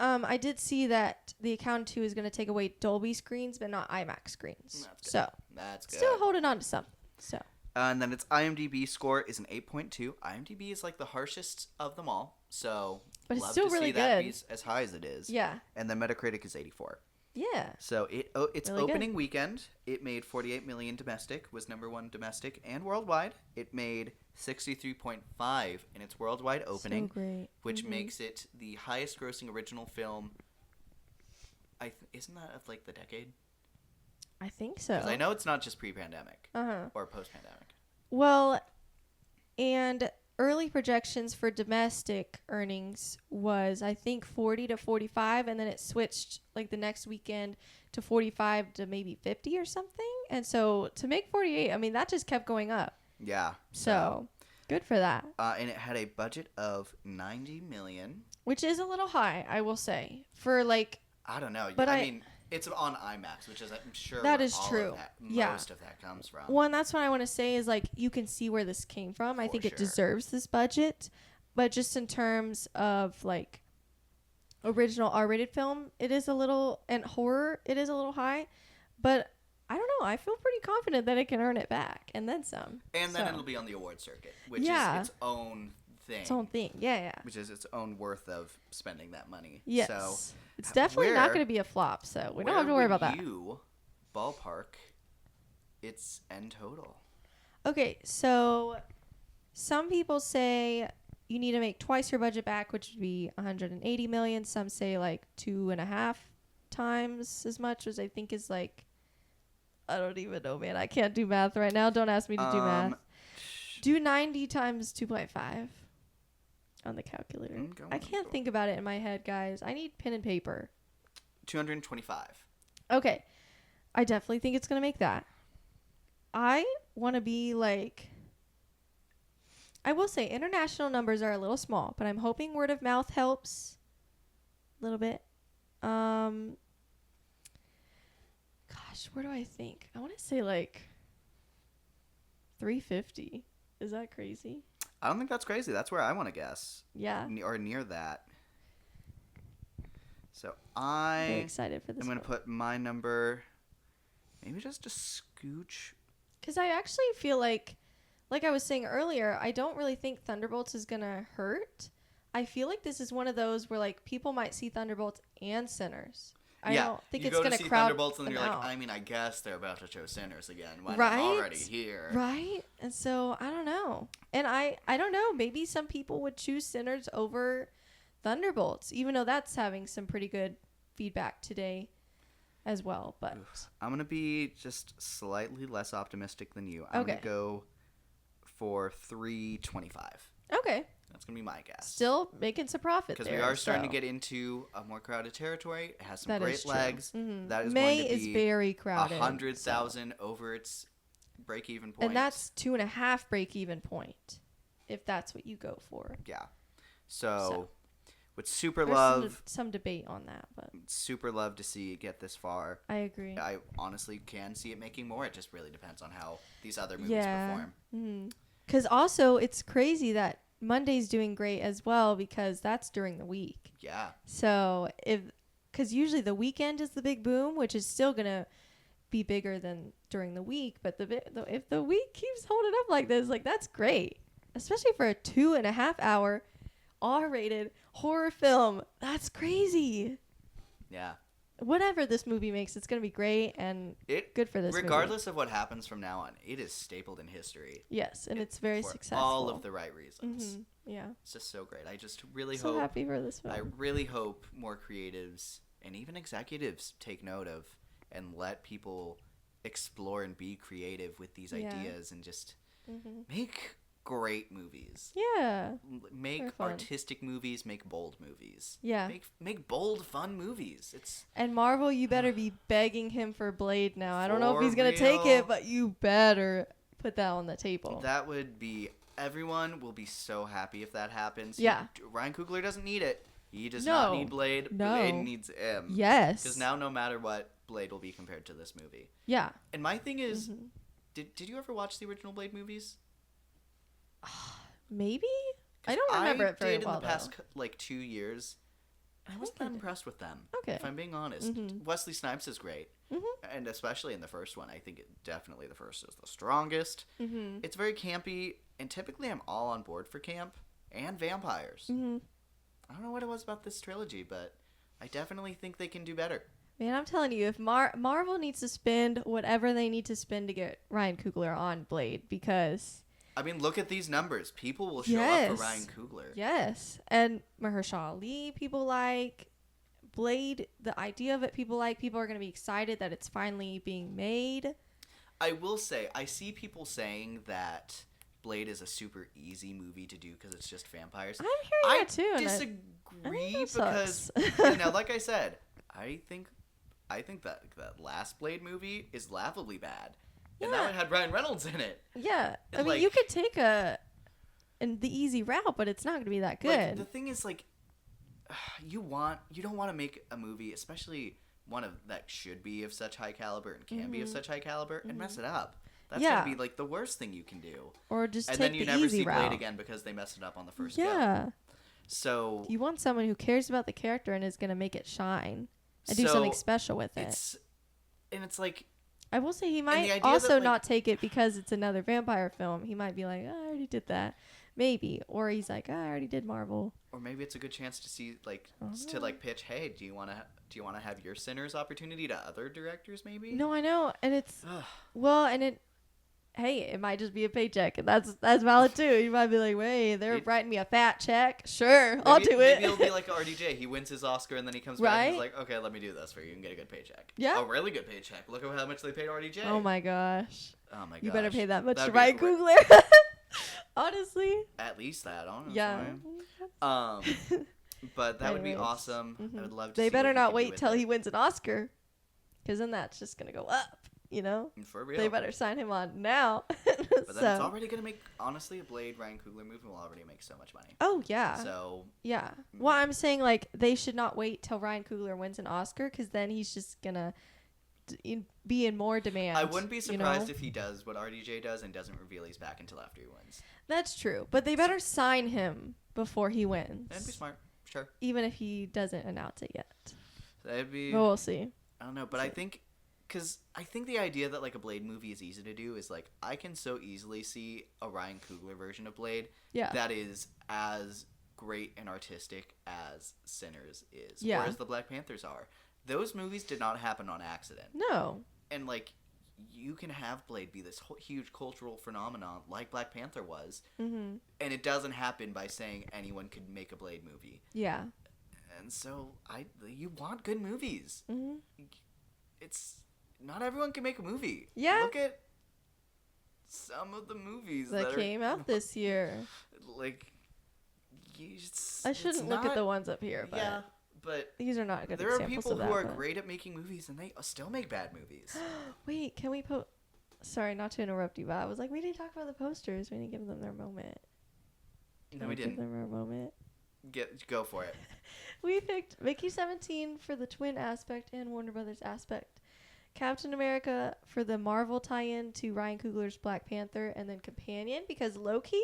I did see that The Accountant 2 is going to take away Dolby screens, but not IMAX screens. That's good. So, That's good. still holding on to something. So, And then its IMDb score is an 8.2. IMDb is like the harshest of them all. So, But it's love still to really see that good. be as high as it is. yeah. And then Metacritic is 84. Yeah. So its Really good. opening weekend, it made 48 million domestic, was number 1 domestic and worldwide. It made 63.5 in its worldwide opening, So great. which makes it the highest grossing original film. Isn't that of like the decade? I think so. 'Cause I know it's not just pre-pandemic Uh-huh. or post-pandemic. Well, and early projections for domestic earnings was, I think, 40 to 45, and then it switched like the next weekend to 45 to maybe 50 or something. And so to make 48, I mean, that just kept going up. Yeah. So good for that. And it had a budget of 90 million. Which is a little high, I will say, for like, I don't know. But I I- mean, it's on IMAX, which is I'm sure That where is all true. Of that, Yeah. most of that comes from. one, that's what I want to say is like, you can see where this came from. I For think sure. it deserves this budget. But just in terms of like original R-rated film, it is a little, and horror, it is a little high. But I don't know. I feel pretty confident that it can earn it back and then some. And then So, it'll be on the award circuit, which Yeah. is its own thing. its own thing. Yeah, yeah. Which is its own worth of spending that money. Yes. So, it's definitely not where- going to be a flop, so we don't where have to worry would about that. you ballpark its end total? Okay, so some people say you need to make twice your budget back, which would be 180 million. Some say like 2.5 times as much, which I think is like, I don't even know, man. I can't do math right now. Don't ask me to do math. Do 90 times 2.5 on the calculator. Go I on, can't go think about it in my head, guys. I need pen and paper. 225. Okay. I definitely think it's going to make that. I want to be like, I will say international numbers are a little small, but I'm hoping word of mouth helps a little bit. Gosh, where do I think? I want to say like 350. Is that crazy? I don't think that's crazy. That's where I want to guess. Yeah. Or near that. So Very I excited for this. am going to put my number maybe just a scooch. Because I actually feel like I was saying earlier, I don't really think Thunderbolts is going to hurt. I feel like this is one of those where like people might see Thunderbolts and Sinners. I don't think it's going to see crowd Thunderbolts and them you're like, out. I mean, I guess they're about to show Sinners again when Right? I'm already here. Right? And so I don't know. And I don't know. Maybe some people would choose Sinners over Thunderbolts, even though that's having some pretty good feedback today as well. But I'm going to be just slightly less optimistic than you. I'm going Okay. to go for 325. okay, That's going to be my guess. still making some profit Because there. we are starting so to get into a more crowded territory. It has some that great is true. legs. Mhm. That is May going to is be very crowded. 100,000 over its break-even point. And that's 2.5 break-even point, if that's what you go for. Yeah. So would super There's love some debate on that, but super love to see it get this far. I agree. I honestly can see it making more. It just really depends on how these other movies Yeah. perform. Because also, it's crazy that Monday's doing great as well because that's during the week. Yeah. So because usually the weekend is the big boom, which is still gonna be bigger than during the week. But if the week keeps holding up like this, like that's great, especially for a 2.5 hour R-rated horror film. That's crazy. Yeah. Whatever this movie makes, it's gonna be great and good for this movie. Regardless of what happens from now on, it is stapled in history. Yes, and it's very for successful. all of the right reasons. Yeah. It's just so great. I just really So hope happy for this film. I really hope more creatives and even executives take note of and let people explore and be creative with these Yeah. ideas and just make great movies. Yeah. Make They're fun. artistic movies, make bold movies. Yeah. Make bold, fun movies. It's And Marvel, you better be begging him for Blade now. I don't know if For he's going to take real. it, but you better put that on the table. that would be everyone will be so happy if that happens. Yeah. Ryan Coogler doesn't need it. He does No. not need Blade. No. Blade needs him. Yes. Because now no matter what, Blade will be compared to this movie. Yeah. And my thing is, did you ever watch the original Blade movies? Maybe? I don't remember it very did well, in the past though. 2 years. I wasn't that impressed with them. Okay. If I'm being honest. Wesley Snipes is great. And especially in the first one, I think definitely the first is the strongest. It's very campy, and typically I'm all on board for camp and vampires. I don't know what it was about this trilogy, but I definitely think they can do better. Man, I'm telling you, if Marvel needs to spend whatever they need to spend to get Ryan Coogler on Blade, because... I mean, look at these numbers. People will show up Yes. for Ryan Coogler. Yes. And Mahershala Ali, people like. Blade, the idea of it, people like. People are going to be excited that it's finally being made. I will say, I see people saying that Blade is a super easy movie to do because it's just vampires. I'm hearing that too. I and disagree that because sucks. now, like I said, I think that last Blade movie is laughably bad, and that Yeah. one had Ryan Reynolds in it. Yeah. I And, mean, you like- could take the easy route, but it's not going to be that good. Like, the thing is, like, you don't want to make a movie, especially one of that should be of such high caliber and can be of such high caliber, and mess it up. That's Yeah. gonna be like the worst thing you can do. Or just And take then you the never easy see route. Blade again because they messed it up on the first go. Yeah. So You want someone who cares about the character and is going to make it shine and do something special with it. it's like, I will say he the might idea also that, like- not take it because it's another vampire film. He might be like, oh, I already did that. Maybe. Or he's like, oh, I already did Marvel. or maybe it's a good chance to see to pitch, hey, do you want to have your Sinners opportunity to other directors maybe? No, I know. And it's, Ugh. well, and it might just be a paycheck. And that's valid too. You might be like, wait, they're writing me a fat check. Sure, I'll do it. Maybe it'll be like RDJ. He wins his Oscar and then he comes back and he's Right? like, okay, let me do this for you and get a good paycheck. Yeah. A really good paycheck. Look at how much they paid RDJ. Oh my gosh. Oh my gosh. You better pay that much That'd to be Ryan great. Coogler. Honestly. At least that, honestly. Yeah. But that would be Anyways. awesome. I would love to. They see better what he not could do wait with till it. he wins an Oscar, because then that's just gonna go up. You know, For real. they better sign him on now. But then it's already gonna make, honestly, a Blade Ryan Coogler movie will already make so much money. Oh yeah. So Yeah. Well, I'm saying like they should not wait till Ryan Coogler wins an Oscar, because then he's just gonna be in more demand. I wouldn't be you know? surprised if he does what RDJ does and doesn't reveal he's back until after he wins. That's true, but they better sign him before he wins. That'd be smart. Sure. Even if he doesn't announce it yet. That'd be. But we'll see. I don't know, but I think, because I think the idea that like a Blade movie is easy to do is like I can so easily see a Ryan Coogler version of Blade Yeah. that is as great and artistic as Sinners is, Yeah. or as the Black Panthers are. Those movies did not happen on accident, No. and like you can have Blade be this huge cultural phenomenon like Black Panther was, Mm-hmm. and it doesn't happen by saying anyone could make a Blade movie. Yeah. And so you want good movies. Mm-hmm. It's not everyone can make a movie. Yeah. Look at some of the movies That that came out this year. Like, I shouldn't look at the ones up here, but Yeah, but these are not good there are examples people of that. who are but- great at making movies and they still make bad movies. Wait, can we put? Sorry, not to interrupt you, but I was like, we didn't talk about the posters. We didn't give them their moment. No, we Give didn't. them their moment. Go for it. We picked Mickey 17 for the twin aspect and Warner Brothers aspect, Captain America for the Marvel tie-in to Ryan Coogler's Black Panther, and then Companion because Loki,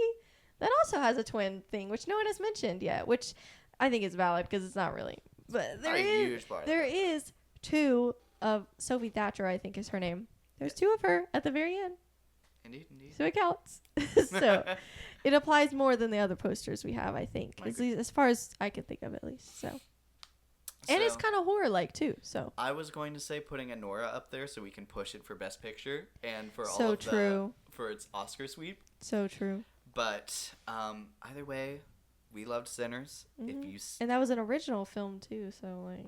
that also has a twin thing, which no one has mentioned yet, which I think is valid because it's not really. But Not a huge part of there it. is two of Sophie Thatcher, I think is her name. There's two of her at the very end, Indeed. so it counts. So it applies more than the other posters we have, I think, I at agree. least as far as I can think of, at least. So. And it's So, kind of horror-like too. So I was going to say putting Anora up there so we can push it for Best Picture and for all So of true. for its Oscar sweep. so true. But either way, we loved Sinners. If Mhm. you And that was an original film too. So like,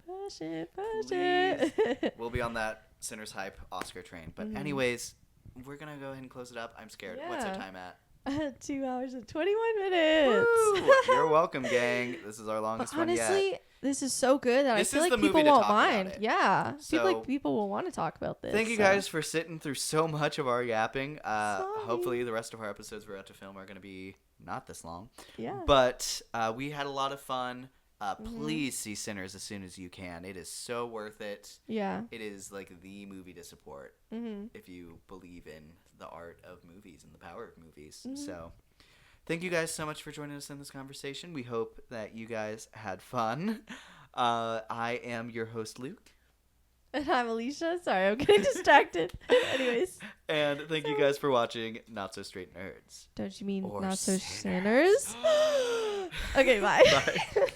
push it, push Please. it. we'll be on that Sinners hype Oscar train. But Mhm. anyways, we're gonna go ahead and close it up. I'm scared. What's our Yeah. time at? 2 hours and 21 minutes. Woo! You're welcome, gang. This is our But longest one honestly, yet. this is so good that This I feel is like the movie people to won't talk about mind. it. Yeah, I feel So- like people will want to talk about this. Thank you so. guys for sitting through so much of our yapping. Sorry. Hopefully, the rest of our episodes we're about to film are going to be not this long. Yeah. But we had a lot of fun. Mm-hmm. Please see Sinners as soon as you can. It is so worth it. Yeah. It is like the movie to support Mhm. if you believe in the art of movies and the power of movies. Mhm. So, thank you guys so much for joining us in this conversation. We hope that you guys had fun. I am your host, Luke. And I'm Alicia. Sorry, I'm getting distracted. Anyways, And thank you guys for watching Not So Straight Nerds. don't you mean Or not so sinners. sinners? Okay, bye. Bye.